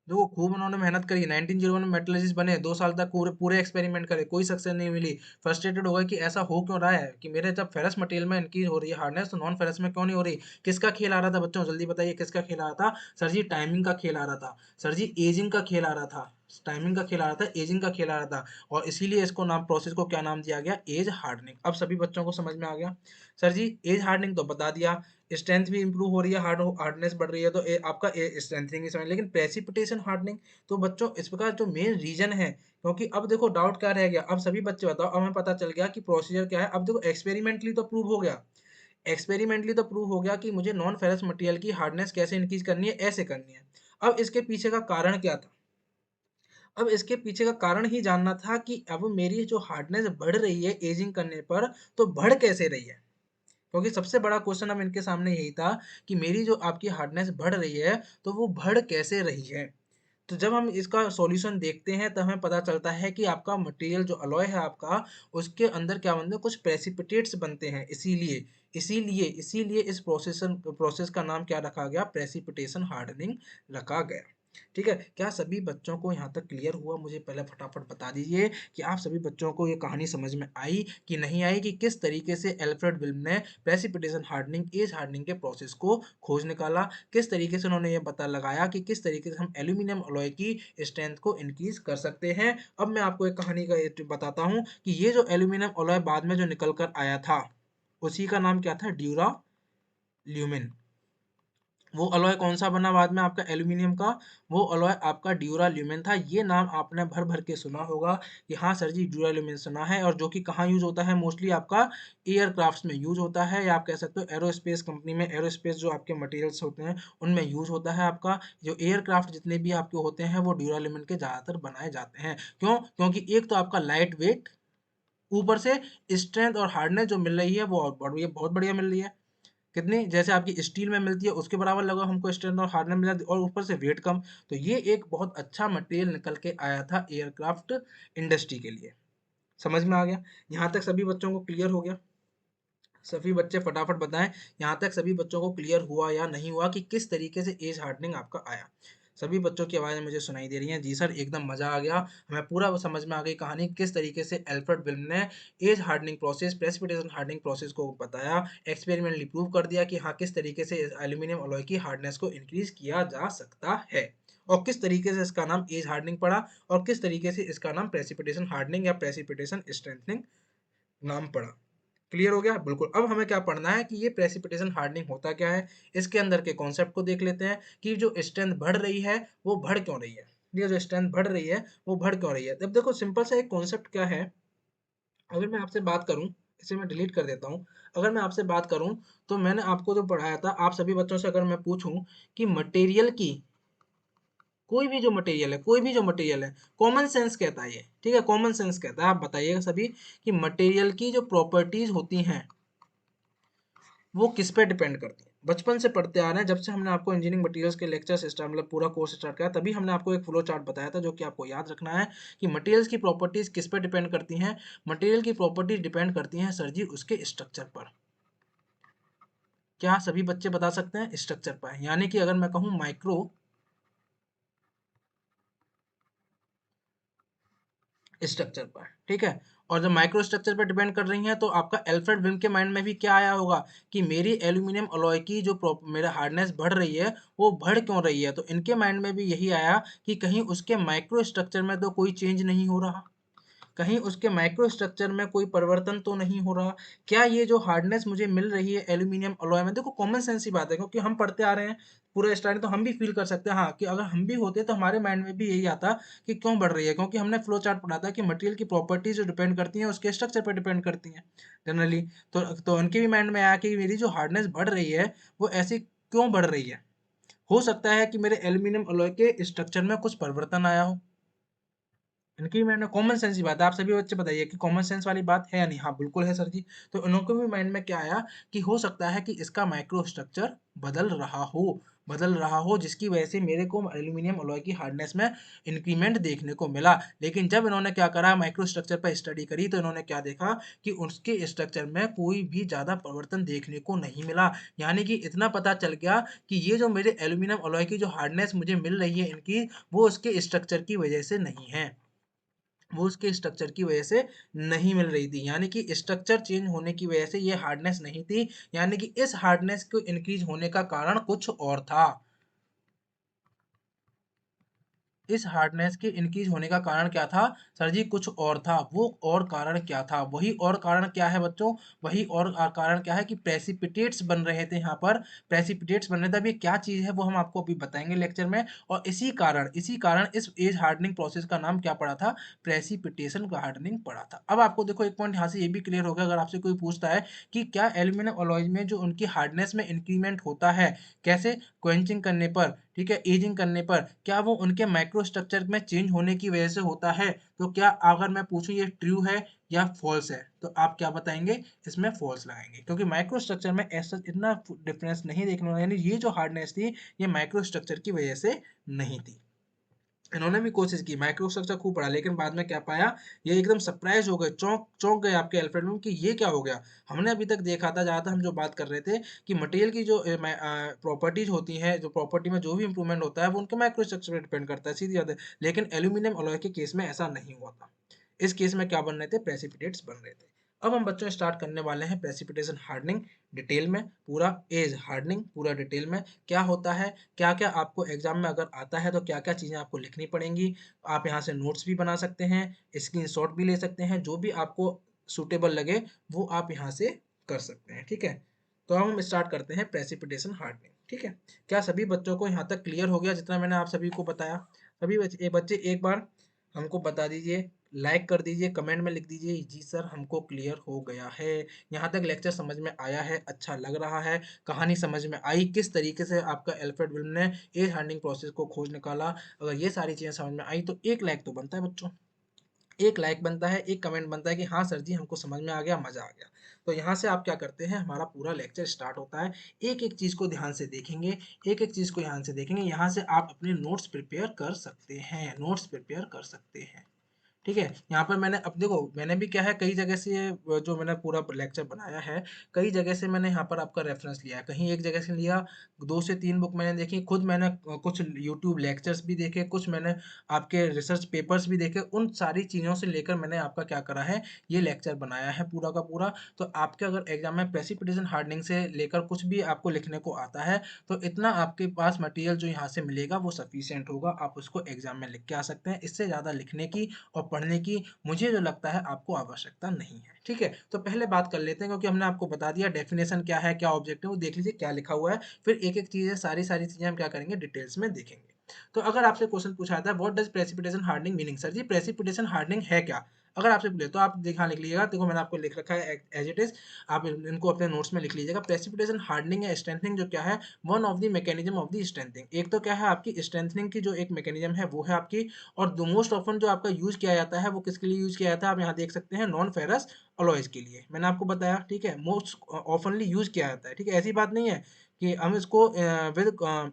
देखो खूब उन्होंने मेहनत करी, 1901 में मेटलर्जिस्ट बने, 2 साल तक पूरे पूरे एक्सपेरिमेंट करे, कोई सक्सेस नहीं मिली। फ्रस्ट्रेटेड हो गए कि ऐसा हो क्यों रहा है कि मेरे जब फेरस मटेरियल में इनकी हो रही है हार्डनेस तो नॉन फेरस में क्यों नहीं हो रही। किसका खेल आ रहा था बच्चों, जल्दी बताइए किसका खेल आ रहा था? सर जी टाइमिंग का खेल आ रहा था, सर जी एजिंग का खेल आ रहा था, टाइमिंग का खेल आ रहा था, एजिंग का खेल आ रहा था। और इसीलिए इसको नाम, प्रोसेस को क्या नाम दिया गया, एज हार्डनिंग। अब सभी बच्चों को समझ में आ गया। सर जी एज हार्डनिंग तो बता दिया, स्ट्रेंथ भी इंप्रूव हो रही है, हार्डनेस बढ़ रही है, तो आपका स्ट्रेंथनिंग ही समझ, लेकिन प्रेसिपिटेशन हार्डनिंग, तो बच्चों इसका जो मेन रीजन है, क्योंकि अब देखो डाउट क्या रह गया, अब सभी बच्चे बताओ, अब हमें पता चल गया कि प्रोसीजर क्या है। अब देखो एक्सपेरिमेंटली तो प्रूव हो गया, एक्सपेरिमेंटली तो प्रूव हो गया कि मुझे नॉन फेरस मटेरियल की हार्डनेस कैसे इंक्रीज करनी है, ऐसे करनी है। अब इसके पीछे का कारण क्या था, अब इसके पीछे का कारण ही जानना था कि अब मेरी जो हार्डनेस बढ़ रही है एजिंग करने पर, तो बढ़ कैसे रही है, क्योंकि सबसे बड़ा क्वेश्चन अब इनके सामने यही था कि मेरी जो आपकी हार्डनेस बढ़ रही है तो वो बढ़ कैसे रही है। तो जब हम इसका सॉल्यूशन देखते हैं तब हमें पता चलता है कि आपका मटेरियल जो अलॉय है आपका, उसके अंदर क्या बनते हैं, कुछ प्रेसिपिटेट्स बनते हैं, इसीलिए इसीलिए इसीलिए इस प्रोसेस का नाम क्या रखा गया, प्रेसिपिटेशन हार्डनिंग रखा गया। ठीक है, क्या सभी बच्चों को यहाँ तक क्लियर हुआ? मुझे पहले फटाफट बता दीजिए कि आप सभी बच्चों को ये कहानी समझ में आई कि नहीं आई, कि किस तरीके से एल्फ्रेड विल्म ने प्रेसिपिटेशन हार्डनिंग, एज हार्डनिंग के प्रोसेस को खोज निकाला, किस तरीके से उन्होंने ये पता लगाया कि किस तरीके से हम एल्यूमिनियम अलॉय की स्ट्रेंथ को इंक्रीज कर सकते हैं। अब मैं आपको एक कहानी का एक बताता हूँ कि ये जो एल्यूमिनियम अलॉय बाद में जो निकल कर आया था, उसी का नाम क्या था, ड्यूरा ल्यूमिन। वो अलॉय कौन सा बना बाद में आपका एल्यूमिनियम का, वो अलॉय आपका ड्यूराल्यूमिन था। ये नाम आपने भर भर के सुना होगा कि हाँ सर जी ड्यूराल्यूमिन सुना है, और जो कि कहाँ यूज होता है, मोस्टली आपका एयरक्राफ्ट्स में यूज होता है, या आप कह सकते हो एरोस्पेस कंपनी में, एरोस्पेस जो आपके मटेरियल्स होते हैं उनमें यूज होता है। आपका जो एयरक्राफ्ट जितने भी आपके होते हैं वो ड्यूराल्यूमिन के ज़्यादातर बनाए जाते हैं। क्यों? क्योंकि एक तो आपका लाइट वेट, ऊपर से स्ट्रेंथ और हार्डनेस जो मिल रही है वो बहुत बढ़िया मिल रही है। कितनी, जैसे आपकी स्टील में मिलती है उसके बराबर लगा हमको स्ट्रेंथ और हार्डनेस मिला, और ऊपर से वेट कम। तो ये एक बहुत अच्छा मटेरियल निकल के आया था एयरक्राफ्ट इंडस्ट्री के लिए। समझ में आ गया? यहाँ तक सभी बच्चों को क्लियर हो गया? सभी बच्चे फटाफट बताएं, यहाँ तक सभी बच्चों को क्लियर हुआ या नहीं हुआ कि किस तरीके से एज हार्डनिंग आपका आया? सभी बच्चों की आवाज़ें मुझे सुनाई दे रही हैं। जी सर, एकदम मज़ा आ गया, हमें पूरा वो समझ में आ गई कहानी किस तरीके से एल्फ्रेड विल्म ने as hardening process, precipitation hardening process को बताया, एक्सपेरिमेंटली प्रूव कर दिया कि हाँ किस तरीके से एल्यूमिनियम अलॉय की हार्डनेस को इंक्रीज किया जा सकता है, और किस तरीके से इसका नाम एज हार्डनिंग पड़ा, और किस तरीके से इसका नाम प्रेसिपिटेशन हार्डनिंग या प्रेसिपिटेशन स्ट्रेंथनिंग नाम पड़ा। क्लियर हो गया? बिल्कुल। अब हमें क्या पढ़ना है कि ये प्रेसिपिटेशन हार्डनिंग होता क्या है, इसके अंदर के कॉन्सेप्ट को देख लेते हैं कि जो स्ट्रेंथ बढ़ रही है वो बढ़ क्यों रही है। ये जो स्ट्रेंथ बढ़ रही है वो बढ़ क्यों रही है? अब देखो सिंपल सा एक कॉन्सेप्ट क्या है, अगर मैं आपसे बात करूं, इसे मैं डिलीट कर देता हूं। अगर मैं आपसे बात करूं तो मैंने आपको जो पढ़ाया था, आप सभी बच्चों से अगर मैं पूछूं कि मटेरियल की, कोई भी जो मटेरियल है, कॉमन सेंस कहता है ये, ठीक है, कॉमन सेंस कहता है, आप बताइएगा सभी कि मटेरियल की जो प्रॉपर्टीज होती हैं वो किस पे डिपेंड करती है। बचपन से पढ़ते आ रहे हैं, जब से हमने आपको इंजीनियरिंग मटेरियल्स के लेक्चर्स स्टार्ट, मतलब पूरा कोर्स स्टार्ट किया, तभी हमने आपको एक फ्लो चार्ट बताया था जो कि आपको याद रखना है कि मटेरियल्स की प्रॉपर्टीज किस पे डिपेंड करती हैं। मटेरियल की प्रॉपर्टीज डिपेंड करती हैं सर जी उसके स्ट्रक्चर पर। क्या सभी बच्चे बता सकते हैं? स्ट्रक्चर पर, यानी कि अगर मैं कहूँ माइक्रो स्ट्रक्चर पर, ठीक है, और जब माइक्रो स्ट्रक्चर पर डिपेंड कर रही हैं तो आपका एल्फ्रेड विल्म के माइंड में भी क्या आया होगा कि मेरी एल्यूमिनियम अलॉय की जो मेरा हार्डनेस बढ़ रही है वो बढ़ क्यों रही है, तो इनके माइंड में भी यही आया कि कहीं उसके माइक्रो स्ट्रक्चर में तो कोई चेंज नहीं हो रहा, कहीं उसके माइक्रो स्ट्रक्चर में कोई परिवर्तन तो नहीं हो रहा। क्या ये जो हार्डनेस मुझे मिल रही है एल्यूमिनियम अलॉय में, देखो कॉमन सेंस ही बात है, क्योंकि हम पढ़ते आ रहे हैं पूरा स्टार्टिंग, तो हम भी फील कर सकते हैं हाँ कि अगर हम भी होते तो हमारे माइंड में भी यही आता कि क्यों बढ़ रही है, क्योंकि हमने फ्लो चार्ट पढ़ा था कि मटेरियल की प्रॉपर्टीज जो डिपेंड करती हैं उसके स्ट्रक्चर पर डिपेंड करती हैं जनरली। तो उनके भी माइंड में आया कि मेरी जो हार्डनेस बढ़ रही है वो ऐसी क्यों बढ़ रही है, हो सकता है कि मेरे एल्यूमिनियम अलॉय के स्ट्रक्चर में कुछ परिवर्तन आया हो। इनकी मैंने कॉमन सेंस की बात है, आप सभी बच्चे बताइए कि कॉमन सेंस वाली बात है या नहीं? हाँ बिल्कुल है सर जी। तो इनको भी माइंड में क्या आया कि हो सकता है कि इसका माइक्रो स्ट्रक्चर बदल रहा हो जिसकी वजह से मेरे को एल्यूमिनियम अलॉय की हार्डनेस में इंक्रीमेंट देखने को मिला। लेकिन जब इन्होंने क्या करा, माइक्रो स्ट्रक्चर पर स्टडी करी, तो इन्होंने क्या देखा कि उसके स्ट्रक्चर में कोई भी ज़्यादा परिवर्तन देखने को नहीं मिला। यानी कि इतना पता चल गया कि ये जो मेरे एल्यूमिनियम अलॉय की जो हार्डनेस मुझे मिल रही है इनकी, वो उसके स्ट्रक्चर की वजह से नहीं है, वो उसके स्ट्रक्चर की वजह से नहीं मिल रही थी। यानी कि स्ट्रक्चर चेंज होने की वजह से ये हार्डनेस नहीं थी, यानी कि इस हार्डनेस को इंक्रीज होने का कारण कुछ और था। इस हार्डनेस के इंक्रीज होने का कारण क्या था सर जी? कुछ और था। वो और कारण क्या था? वही और कारण क्या है बच्चों? वही और कारण क्या है कि प्रेसिपिटेट्स बन रहे थे यहाँ पर, प्रेसिपिटेट्स बन रहे थे। अब ये क्या चीज़ है वो हम आपको अभी बताएंगे लेक्चर में, और इसी कारण इस एज हार्डनिंग प्रोसेस का नाम क्या पड़ा था? प्रेसिपिटेशन हार्डनिंग पड़ा था। अब आपको देखो एक पॉइंट यहाँ से ये भी क्लियर होगा, अगर आपसे कोई पूछता है कि क्या एल्यूमिनियम अलॉयज में जो उनकी हार्डनेस में इंक्रीमेंट होता है, कैसे? क्वेंचिंग करने पर, ठीक है, एजिंग करने पर, क्या वो उनके माइक्रो स्ट्रक्चर में चेंज होने की वजह से होता है? तो क्या अगर मैं पूछूं ये ट्रू है या फॉल्स है, तो आप क्या बताएंगे? इसमें फॉल्स लगाएंगे, क्योंकि माइक्रो स्ट्रक्चर में ऐसा इतना डिफरेंस नहीं देखने को, यानी ये जो हार्डनेस थी ये माइक्रो स्ट्रक्चर की वजह से नहीं थी। इन्होंने भी कोशिश की, माइक्रो स्ट्रक्चर खूब पढ़ा, लेकिन बाद में क्या पाया, ये एकदम सरप्राइज हो गए, चौंक चौंक गए आपके एल्फ्रेड में कि ये क्या हो गया। हमने अभी तक देखा था, ज़्यादातर हम जो बात कर रहे थे कि मटेरियल की जो प्रॉपर्टीज होती हैं, जो प्रॉपर्टी में जो भी इंप्रूवमेंट होता है वो उनके माइक्रो स्ट्रक्चर पर डिपेंड करता है, सीधी बात है। लेकिन एल्यूमिनियम अलॉय के केस में ऐसा नहीं हुआ था। इस केस में क्या बन रहे थे? प्रेसिपिटेट्स बन रहे थे। अब हम बच्चों स्टार्ट करने वाले हैं प्रेसिपिटेशन हार्डनिंग डिटेल में, पूरा एज हार्डनिंग पूरा डिटेल में क्या होता है, क्या क्या आपको एग्जाम में अगर आता है तो क्या क्या चीज़ें आपको लिखनी पड़ेंगी। आप यहाँ से नोट्स भी बना सकते हैं, स्क्रीनशॉट भी ले सकते हैं, जो भी आपको सूटेबल लगे वो आप यहाँ से कर सकते हैं, ठीक है। तो अब हम स्टार्ट करते हैं प्रेसिपिटेशन हार्डनिंग। ठीक है, क्या सभी बच्चों को यहाँ तक क्लियर हो गया जितना मैंने आप सभी को बताया? सभी बच्चे एक बार हमको बता दीजिए, लाइक कर दीजिए, कमेंट में लिख दीजिए जी सर हमको क्लियर हो गया है, यहाँ तक लेक्चर समझ में आया है, अच्छा लग रहा है, कहानी समझ में आई, किस तरीके से आपका अल्फ्रेड विल्म ने एज हार्डनिंग प्रोसेस को खोज निकाला। अगर ये सारी चीज़ें समझ में आई तो एक लाइक तो बनता है बच्चों, एक लाइक बनता है, एक कमेंट बनता है कि हाँ सर जी हमको समझ में आ गया, मजा आ गया। तो यहाँ से आप क्या करते हैं, हमारा पूरा लेक्चर स्टार्ट होता है, एक एक चीज को ध्यान से देखेंगे, एक एक चीज को ध्यान से देखेंगे, यहाँ से आप अपने नोट्स प्रिपेयर कर सकते हैं, नोट्स प्रिपेयर कर सकते हैं। ठीक है, यहाँ पर मैंने अब देखो मैंने भी क्या है कई जगह से जो मैंने पूरा लेक्चर बनाया है, कई जगह से मैंने यहाँ पर आपका रेफरेंस लिया है, कहीं एक जगह से लिया, 2 से 3 बुक मैंने देखी, खुद मैंने कुछ यूट्यूब लेक्चर्स भी देखे, कुछ मैंने आपके रिसर्च पेपर्स भी देखे, उन सारी चीज़ों से लेकर मैंने आपका क्या करा है, ये लेक्चर बनाया है पूरा का पूरा। तो आपके अगर एग्जाम में प्रेसिपिटेशन हार्डनिंग से लेकर कुछ भी आपको लिखने को आता है तो इतना आपके पास मटेरियल जो यहाँ से मिलेगा वो सफिशियंट होगा, आप उसको एग्जाम में लिख के आ सकते हैं, इससे ज़्यादा लिखने की और पढ़ने की मुझे जो लगता है आपको आवश्यकता नहीं है। ठीक है, तो पहले बात कर लेते हैं क्योंकि हमने आपको बता दिया डेफिनेशन क्या है, क्या ऑब्जेक्टिव, वो देख लीजिए क्या लिखा हुआ है, फिर एक एक चीज़ें सारी सारी चीज़ें हम क्या करेंगे डिटेल्स में देखेंगे। तो अगर आपसे क्वेश्चन पूछा जाता है what does precipitation hardening meaning, sir ji precipitation hardening है क्या, अगर आपसे पूछे तो आप यहाँ लिख लीजिएगा, देखो मैंने आपको लिख रखा है एज इट इज, आप इनको अपने नोट्स में लिख लीजिएगा। प्रेसिपिटेशन हार्डनिंग या स्ट्रेंथनिंग जो क्या है, one of the mechanism of the strengthening, एक तो क्या है आपकी स्ट्रेंथनिंग की जो एक मैकेनिज्म है वो है आपकी, और मोस्ट ऑफन जो आपका यूज किया जाता है वो किसके लिए यूज किया जाता है, आप यहाँ देख सकते हैं नॉन फेरस अलॉयज के लिए, मैंने आपको बताया। ठीक है, मोस्ट ऑफनली यूज किया जाता है। ठीक है, ऐसी बात नहीं है कि हम इसको विद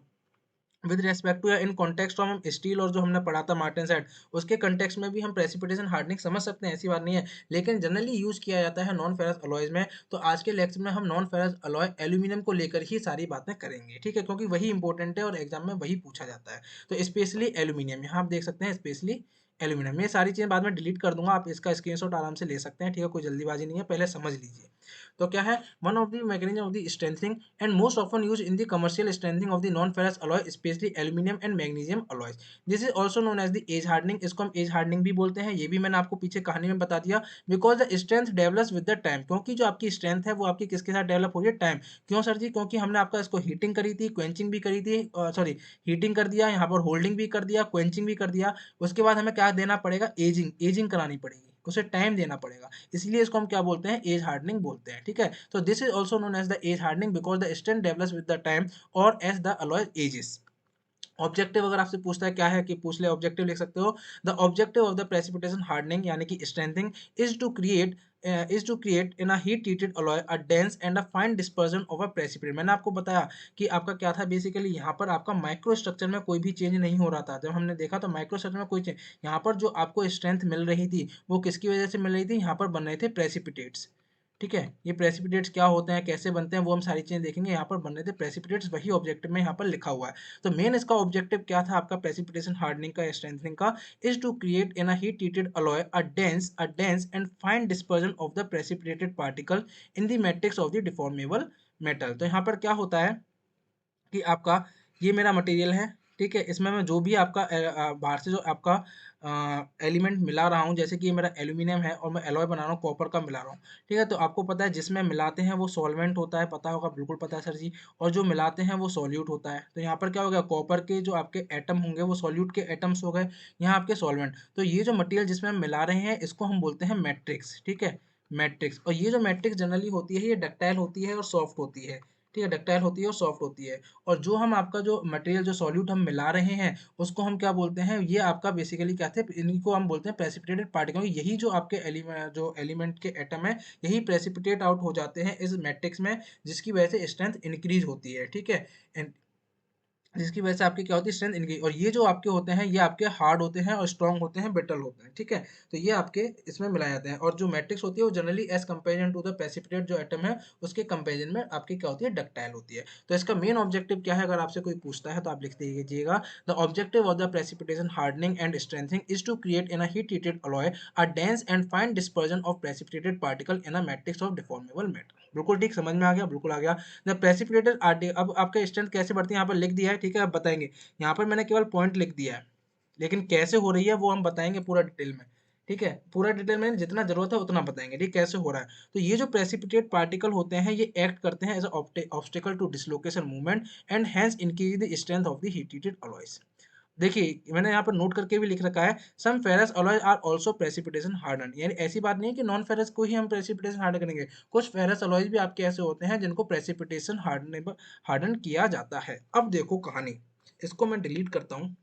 विद रेस्पेक्ट टू या इन कॉन्टेक्स्ट हम स्टील और जो हमने पढ़ा था मार्टिन साइड उसके कॉन्टेक्स्ट में भी हम प्रेसिपिटेशन हार्डनिंग समझ सकते हैं, ऐसी बात नहीं है, लेकिन जनरली यूज किया जाता है नॉन फेरस अलॉयज में। तो आज के लेक्चर में हम नॉन फेरस अलॉय एल्यूमिनियम को लेकर ही सारी बातें करेंगे। ठीक है, क्योंकि वही इंपॉर्टेंट है और एग्जाम में वही पूछा जाता है। तो स्पेशली एल्यूमिनियम, यहाँ आप देख सकते हैं स्पेशली एल्यूमिनियम, ये सारी चीजें बाद में डिलीट कर दूंगा, आप इसका स्क्रीनशॉट आराम से ले सकते हैं। ठीक है, कोई जल्दीबाजी नहीं है, पहले समझ लीजिए। तो क्या है, one of the mechanism of the strengthening and most often use in the commercial strengthening of the non ferrous alloy specially aluminium and magnesium alloys, this is also known as the age hardening, इसको हम as hardening भी बोलते हैं, ये भी मैंने आपको पीछे कहानी में बता दिया। Because the strength develops with the time, क्योंकि जो आपकी स्ट्रेंथ है वो आपकी किसके साथ डेवलप हो रही है, टाइम। क्यों सर जी, क्योंकि हमने आपका इसको हीटिंग करी थी, क्वेंचिंग भी करी थी, सॉरी हीटिंग कर दिया, यहाँ पर होल्डिंग भी कर दिया, क्वेंचिंग भी कर दिया, उसके बाद हमें क्या देना पड़ेगा, एजिंग, एजिंग करानी पड़ेगी, उसे टाइम देना पड़ेगा, इसलिए इसको हम क्या बोलते हैं, एज हार्डनिंग बोलते हैं। ठीक है, तो this is also known as the age hardening because the strength develops with the time और as the alloy ages. Objective अगर आपसे पूछता है क्या है कि पूछ ले, ऑब्जेक्टिव लिख सकते हो, the objective of the precipitation hardening यानी कि strengthening is to create in a heat treated alloy a dense and a fine dispersion of a precipitate. मैंने आपको बताया कि आपका क्या था बेसिकली, यहाँ पर आपका माइक्रो स्ट्रक्चर में कोई भी चेंज नहीं हो रहा था, जब हमने देखा तो माइक्रो स्ट्रक्चर में कोई चेंज, यहाँ पर जो आपको स्ट्रेंथ मिल रही थी वो किसकी वजह से मिल रही थी, यहाँ पर बन रहे थे प्रेसिपिटेट्स। ठीक है, ये प्रेसिपिटेट्स क्या होते हैं, कैसे बनते हैं, वो हम सारी चीजें देखेंगे। यहाँ पर बन रहे थे प्रेसिपिटेट्स, वही ऑब्जेक्टिव में यहाँ पर लिखा हुआ है। तो मेन इसका ऑब्जेक्टिव क्या था आपका प्रेसिपिटेशन हार्डनिंग का, स्ट्रेंथनिंग का, is to create in a heat treated alloy a dense and fine dispersion of the precipitated particle in the matrix of the deformable metal. तो यहाँ पर क्या होता है कि आपका ये मेरा मटेरियल है, ठीक है, इसमें मैं जो भी आपका बाहर से जो आपका एलिमेंट मिला रहा हूँ, जैसे कि ये मेरा एल्यूमिनियम है और मैं एलॉय बना रहा हूँ, कॉपर का मिला रहा हूँ। ठीक है, तो आपको पता है जिसमें मिलाते हैं वो सॉल्वेंट होता है, पता होगा, बिल्कुल पता है सर जी, और जो मिलाते हैं वो सॉल्यूट होता है। तो यहाँ पर क्या हो गया, कॉपर के जो आपके एटम होंगे वो सॉल्यूट के एटम्स हो गए, यहाँ आपके सॉल्वेंट। तो ये जो मटेरियल जिसमें हम मिला रहे हैं इसको हम बोलते हैं मैट्रिक्स। ठीक है, मैट्रिक्स, और ये जो मैट्रिक्स जनरली होती है ये डक्टाइल होती है और सॉफ्ट होती है। ठीक है, डक्टाइल होती है और सॉफ्ट होती है। और जो हम आपका जो मटेरियल जो सॉल्यूट हम मिला रहे हैं उसको हम क्या बोलते हैं, ये आपका बेसिकली क्या थे, इनको हम बोलते हैं प्रेसिपिटेटेड पार्टिकल। यही जो आपके एलिमेंट के एटम है यही प्रेसिपिटेट आउट हो जाते हैं इस मैट्रिक्स में, जिसकी वजह से स्ट्रेंथ इंक्रीज होती है। ठीक है, जिसकी वजह से आपकी क्या होती है, स्ट्रेंथ इनकी, और ये जो आपके होते हैं ये आपके हार्ड होते हैं और स्ट्रॉन्ग होते हैं, ब्रिटल होते हैं। ठीक है, तो ये आपके इसमें मिलाए जाते हैं, और जो मैट्रिक्स होती है वो generally as comparison to the precipitate जो एटम है उसके कंपेरिजन में आपकी क्या होती है, डक्टाइल होती है। तो इसका मेन ऑब्जेक्टिव क्या है, अगर आपसे कोई पूछता है तो आप लिख दीजिएगा, the objective of the precipitation hardening and strengthening is to create in a heat treated alloy a dense and fine dispersion of precipitated particle in a matrix of deformable metal. बिल्कुल ठीक, समझ में आ गया, बिल्कुल आ गया। द प्रेसिपिटेटेड आर, अब आपका strength कैसे बढ़ती है यहाँ पर लिख दिया है। ठीक है, अब बताएंगे, यहाँ पर मैंने केवल पॉइंट लिख दिया है, लेकिन कैसे हो रही है वो हम बताएंगे पूरा डिटेल में। ठीक है, पूरा डिटेल में जितना जरूरत है उतना बताएंगे, ठीक कैसे हो रहा है। तो ये जो प्रेसिपिटेट पार्टिकल होते हैं ये एक्ट करते हैं as obstacle to dislocation movement and hence increase the strength of the heat treated alloys. देखिए मैंने यहाँ पर नोट करके भी लिख रखा है, some ferrous alloys are also precipitation harden, यानी ऐसी बात नहीं है कि नॉन फेरस को ही हम प्रेसिपिटेशन हार्डन करेंगे, कुछ फेरस अलॉयज भी आपके ऐसे होते हैं जिनको प्रेसिपिटेशन हार्डन किया जाता है। अब देखो कहानी, इसको मैं डिलीट करता हूँ,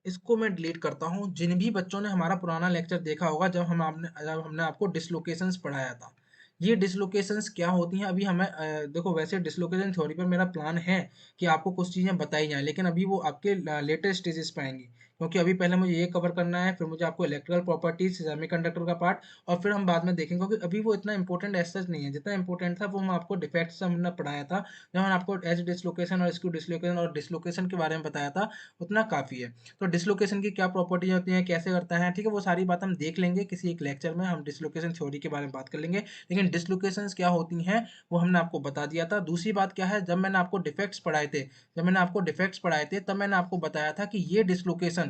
इसको मैं डिलीट करता हूँ। जिन भी बच्चों ने हमारा पुराना लेक्चर देखा होगा जब हमने आपको डिसलोकेशंस पढ़ाया था, ये डिसलोकेशंस क्या होती हैं अभी हमें देखो वैसे डिसलोकेशन थ्योरी पर मेरा प्लान है कि आपको कुछ चीज़ें बताई जाएं, लेकिन अभी वो आपके लेटेस्ट स्टेजेस पे आएंगी, क्योंकि अभी पहले मुझे ये कवर करना है, फिर मुझे आपको इलेक्ट्रिकल प्रॉपर्टीज सेमीकंडक्टर का पार्ट, और फिर हम बाद में देखेंगे, क्योंकि अभी वो इतना इंपॉर्टेंट एज सच नहीं है, जितना इंपॉर्टेंट था वो हम आपको डिफेक्ट्स हमने पढ़ाया था, जब हमने आपको एज डिसलोकेशन और स्क्यू डिसलोकेशन और डिसलोकेशन के बारे में बताया था, उतना काफ़ी है। तो डिसलोकेशन की क्या प्रॉपर्टी होती है, कैसे करता है, ठीक है, वो सारी बात हम देख लेंगे किसी एक लेक्चर में, हम डिसलोकेशन थ्योरी के बारे में बात कर लेंगे। लेकिन डिसलोकेशंस क्या होती हैं वो हमने आपको बता दिया था। दूसरी बात क्या है, जब मैंने आपको डिफेक्ट्स पढ़ाए थे, तब मैंने आपको बताया था कि ये डिसलोकेशन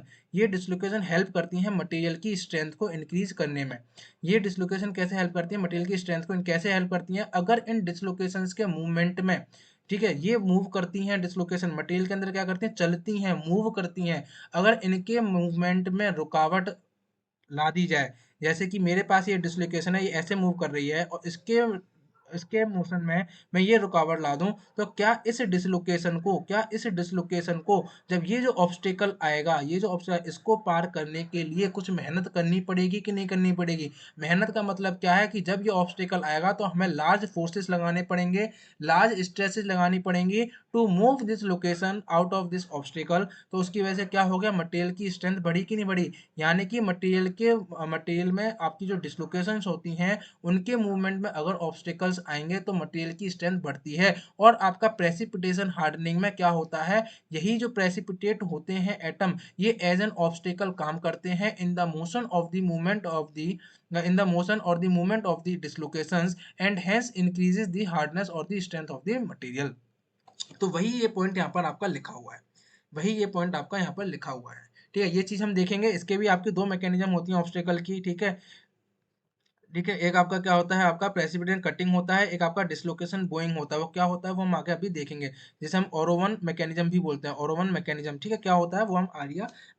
हेल्प करती हैं मटेरियल की स्ट्रेंथ को इंक्रीज करने में। ये डिसलोकेशन कैसे हेल्प करती है मटेरियल की स्ट्रेंथ को, कैसे हेल्प करती हैं, अगर इन डिसलोकेशंस के मूवमेंट में, ठीक है, ये मूव करती हैं, डिसलोकेशन मटेरियल के अंदर क्या करती हैं, चलती हैं, मूव करती हैं, अगर इनके मूवमेंट में रुकावट ला दी जाए, जैसे कि मेरे पास ये डिसलोकेशन है, ये ऐसे मूव कर रही है और इसके इसके मोशन में मैं ये रुकावट ला दूं, तो क्या इस डिसलोकेशन को जब ये जो ऑब्स्टेकल आएगा, ये जो ऑब्स्टेकल, इसको पार करने के लिए कुछ मेहनत करनी पड़ेगी कि नहीं करनी पड़ेगी। मेहनत का मतलब क्या है कि जब ये ऑब्स्टेकल आएगा तो हमें लार्ज फोर्सेस लगाने पड़ेंगे, लार्ज स्ट्रेसेस लगानी पड़ेंगी to move dislocation out of this obstacle. तो उसकी वजह से क्या हो गया, मटेरियल की स्ट्रेंथ बढ़ी कि नहीं बढ़ी, यानी कि मटेरियल में आपकी जो डिसलोकेशंस होती हैं उनके मूवमेंट में अगर ऑब्स्टेकल्स आएंगे तो मटेरियल की स्ट्रेंथ बढ़ती है। और आपका प्रेसिपिटेशन हार्डनिंग में क्या होता है, यही जो प्रेसिपिटेट होते हैं एटम, ये एज एन ऑब्स्टेकल काम करते हैं in the motion of the movement of the in the motion और the movement of the dislocations and hence increases the hardness और the strength of the material. तो वही ये पॉइंट यहाँ पर आपका लिखा हुआ है, वही ये पॉइंट आपका यहाँ पर लिखा हुआ है। ठीक है, ये चीज हम देखेंगे, इसके भी आपकी दो मैकेनिज्म होती हैं ऑब्स्टेकल की, ठीक है। ठीक है, एक आपका क्या होता है, आपका प्रेसिपिटेट कटिंग होता है, एक आपका डिसलोकेशन बोइंग होता है, वो क्या होता है वो हम आगे अभी देखेंगे, जिसे हम ओरोवन मैकेनिज्म भी बोलते हैं, ओरोवन मैकेनिज्म, ठीक है, क्या होता है वो हम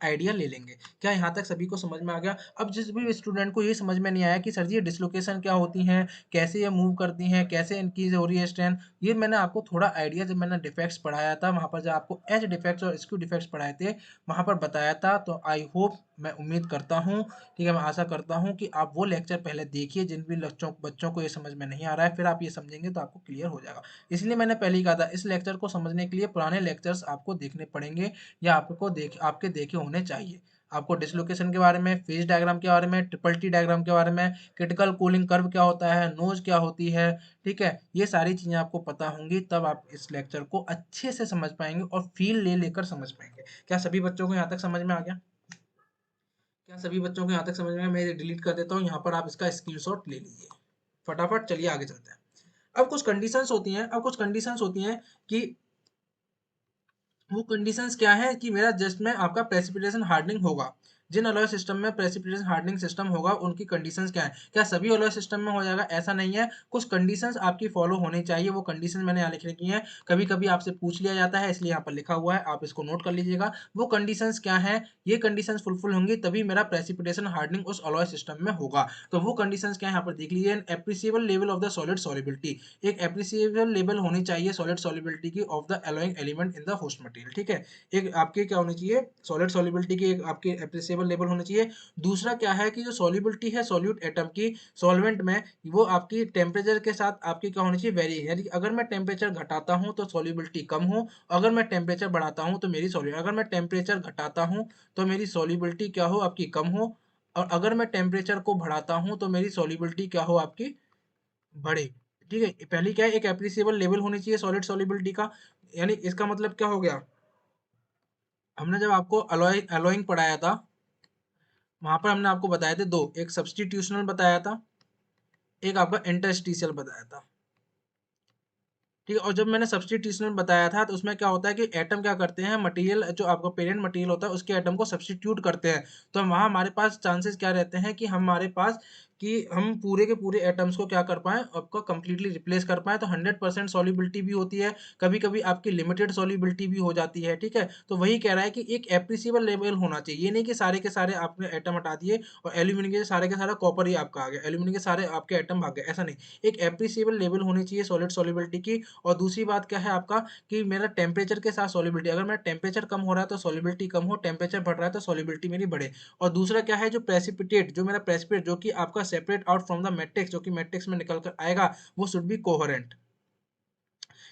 आइडिया ले लेंगे। क्या यहाँ तक सभी को समझ में आ गया। अब जिस भी स्टूडेंट को ये समझ में नहीं आया कि सर जी ये डिसलोकेशन क्या होती हैं, कैसे ये मूव करती हैं, कैसे इनकी हो रही है स्ट्रेंथ, ये मैंने आपको थोड़ा आइडिया जब मैंने डिफेक्ट्स पढ़ाया था वहाँ पर, जब आपको एच डिफेक्ट्स और स्क्यू डिफेक्ट्स पढ़ाए थे वहाँ पर बताया था। तो आई होप, मैं उम्मीद करता हूँ, ठीक है, मैं आशा करता हूँ कि आप वो लेक्चर पहले देखिए, जिन भी बच्चों को ये समझ में नहीं आ रहा है, फिर आप ये समझेंगे तो आपको क्लियर हो जाएगा। इसलिए मैंने पहले ही कहा था, इस लेक्चर को समझने के लिए पुराने लेक्चर्स आपको देखने पड़ेंगे, या आपके देखे होने चाहिए। आपको डिसलोकेशन के बारे में, फेज डायग्राम के बारे में, ट्रिपल टी डायग्राम के बारे में, क्रिटिकल कूलिंग कर्व क्या होता है, नोज क्या होती है, ठीक है, ये सारी चीजें आपको पता होंगी, तब आप इस लेक्चर को अच्छे से समझ पाएंगे और फील ले लेकर समझ पाएंगे। क्या सभी बच्चों को यहाँ तक समझ में आ गया? क्या सभी बच्चों को यहाँ तक समझ में आया? मैं डिलीट कर देता हूँ, यहाँ पर आप इसका स्क्रीनशॉट ले लीजिए फटाफट। चलिए आगे चलते हैं। अब कुछ कंडीशंस होती हैं कि वो कंडीशंस क्या है कि मेरा जस्ट में आपका प्रेसिपिटेशन हार्डनिंग होगा, जिन अलॉय सिस्टम में प्रेसिपिटेशन हार्डनिंग सिस्टम होगा उनकी कंडीशंस क्या है, क्या सभी अलॉय सिस्टम में हो जाएगा, ऐसा नहीं है, कुछ कंडीशंस आपकी फॉलो होनी चाहिए। वो कंडीशंस मैंने यहाँ लिख रखी है, कभी कभी आपसे पूछ लिया जाता है, इसलिए यहाँ पर लिखा हुआ है, आप इसको नोट कर लीजिएगा। वो कंडीशंस क्या है, ये कंडीशंस फुलफिल होंगी तभी मेरा प्रेसिपिटेशन हार्डनिंग उस अलॉय सिस्टम में होगा। तो वो कंडीशंस क्या है यहाँ पर देख लीजिए, an appreciable level of the solid solubility, एक एप्रिसिएबल लेवल होनी चाहिए सॉलिड सॉलिबिलिटी की of the alloying element in the host material, ठीक है। एक आपके क्या होनी चाहिए, सॉलिड सॉल्युबिलिटी की एक आपके एप्रिसिएबल लेवल होनी चाहिए। दूसरा क्या है कि जो सॉल्युबिलिटी है सॉल्यूट एटम की सॉल्वेंट में, वो आपकी टेम्परेचर के साथ आपकी क्या होनी चाहिए, वेरी, यानी कि अगर मैं टेम्परेचर घटाता हूं तो सॉल्युबिलिटी कम हो, अगर मैं टेम्परेचर बढ़ाता हूं तो मेरी सॉल्यू अगर मैं टेम्परेचर घटाता हूं तो मेरी सॉल्युबिलिटी क्या हो, आपकी कम हो, और अगर मैं टेम्परेचर को बढ़ाता हूं तो मेरी सॉल्युबिलिटी क्या हो, आपकी बढ़े। ठीक है, पहली क्या है, एक एप्रिसिएबल लेवल होनी चाहिए सॉलिड सॉल्युबिलिटी का, यानी इसका मतलब क्या हो गया, हमने जब आपको अलोइंग पढ़ाया था वहां पर हमने आपको बताए थे दो, एक सब्स्टिट्यूशनल बताया था, एक आपका इंटरस्टिशियल बताया था। ठीक है। और जब मैंने सब्स्टिट्यूशन बताया था तो उसमें क्या होता है कि एटम क्या करते हैं, मटेरियल जो आपका पेरेंट मटेरियल होता है उसके एटम को सब्स्टिट्यूट करते हैं। तो वहाँ हमारे पास चांसेस क्या रहते हैं कि हमारे पास कि हम पूरे के पूरे एटम्स को क्या कर पाएँ, आपको कंप्लीटली रिप्लेस कर पाएँ। तो 100% सॉल्युबिलिटी भी होती है, कभी-कभी आपकी लिमिटेड सॉल्युबिलिटी भी हो जाती है, ठीक है। तो वही कह रहा है कि एक एप्रिसिएबल लेवल होना चाहिए, ये नहीं कि सारे के सारे आपने एटम हटा दिए और एल्यूमीनियम के सारे का सारा कॉपर ही आपका आ गया, एल्यूमीनियम के सारे आपके एटम भाग गए, ऐसा नहीं। एक एप्रिसिएबल लेवल होनी चाहिए सॉलिड सॉल्युबिलिटी की। और दूसरी बात क्या है आपका कि मेरा टेम्परेचर के साथ सॉल्युबिलिटी, अगर मेरा टेम्परेचर कम हो रहा है तो सॉल्युबिलिटी कम हो, टेम्परेचर बढ़ रहा है तो सॉल्युबिलिटी मेरी बढ़े। और दूसरा क्या है, जो प्रेसिपिटेट, जो मेरा प्रेसिपिटेट जो कि आपका separate out from the matrix, जो कि मैट्रिक्स में निकल कर आएगा, वो शुड बी कोहेरेंट।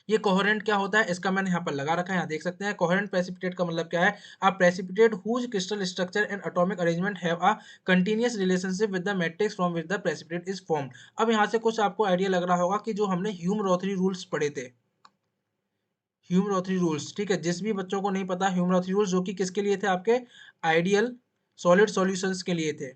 ये कोहेरेंट क्या होता है इसका मैंने यहाँ पर लगा रखा है, यहाँ देख सकते हैं। कोहेरेंट प्रेसिपिटेट का मतलब क्या है, a precipitate whose crystal structure and atomic arrangement have a continuous relationship with the matrix from which the precipitate is formed. अब यहाँ से कुछ आपको आइडिया लग रहा होगा कि जो हमने ह्यूम-रोथरी रूल्स पढ़े थे, ह्यूम-रोथरी रूल्स, ठीक है। जिस भी बच्चों को नहीं पता ह्यूम-रोथरी रूल्स, जो कि किसके लिए थे, आपके आइडियल सॉलिड सॉल्यूशंस के लिए थे,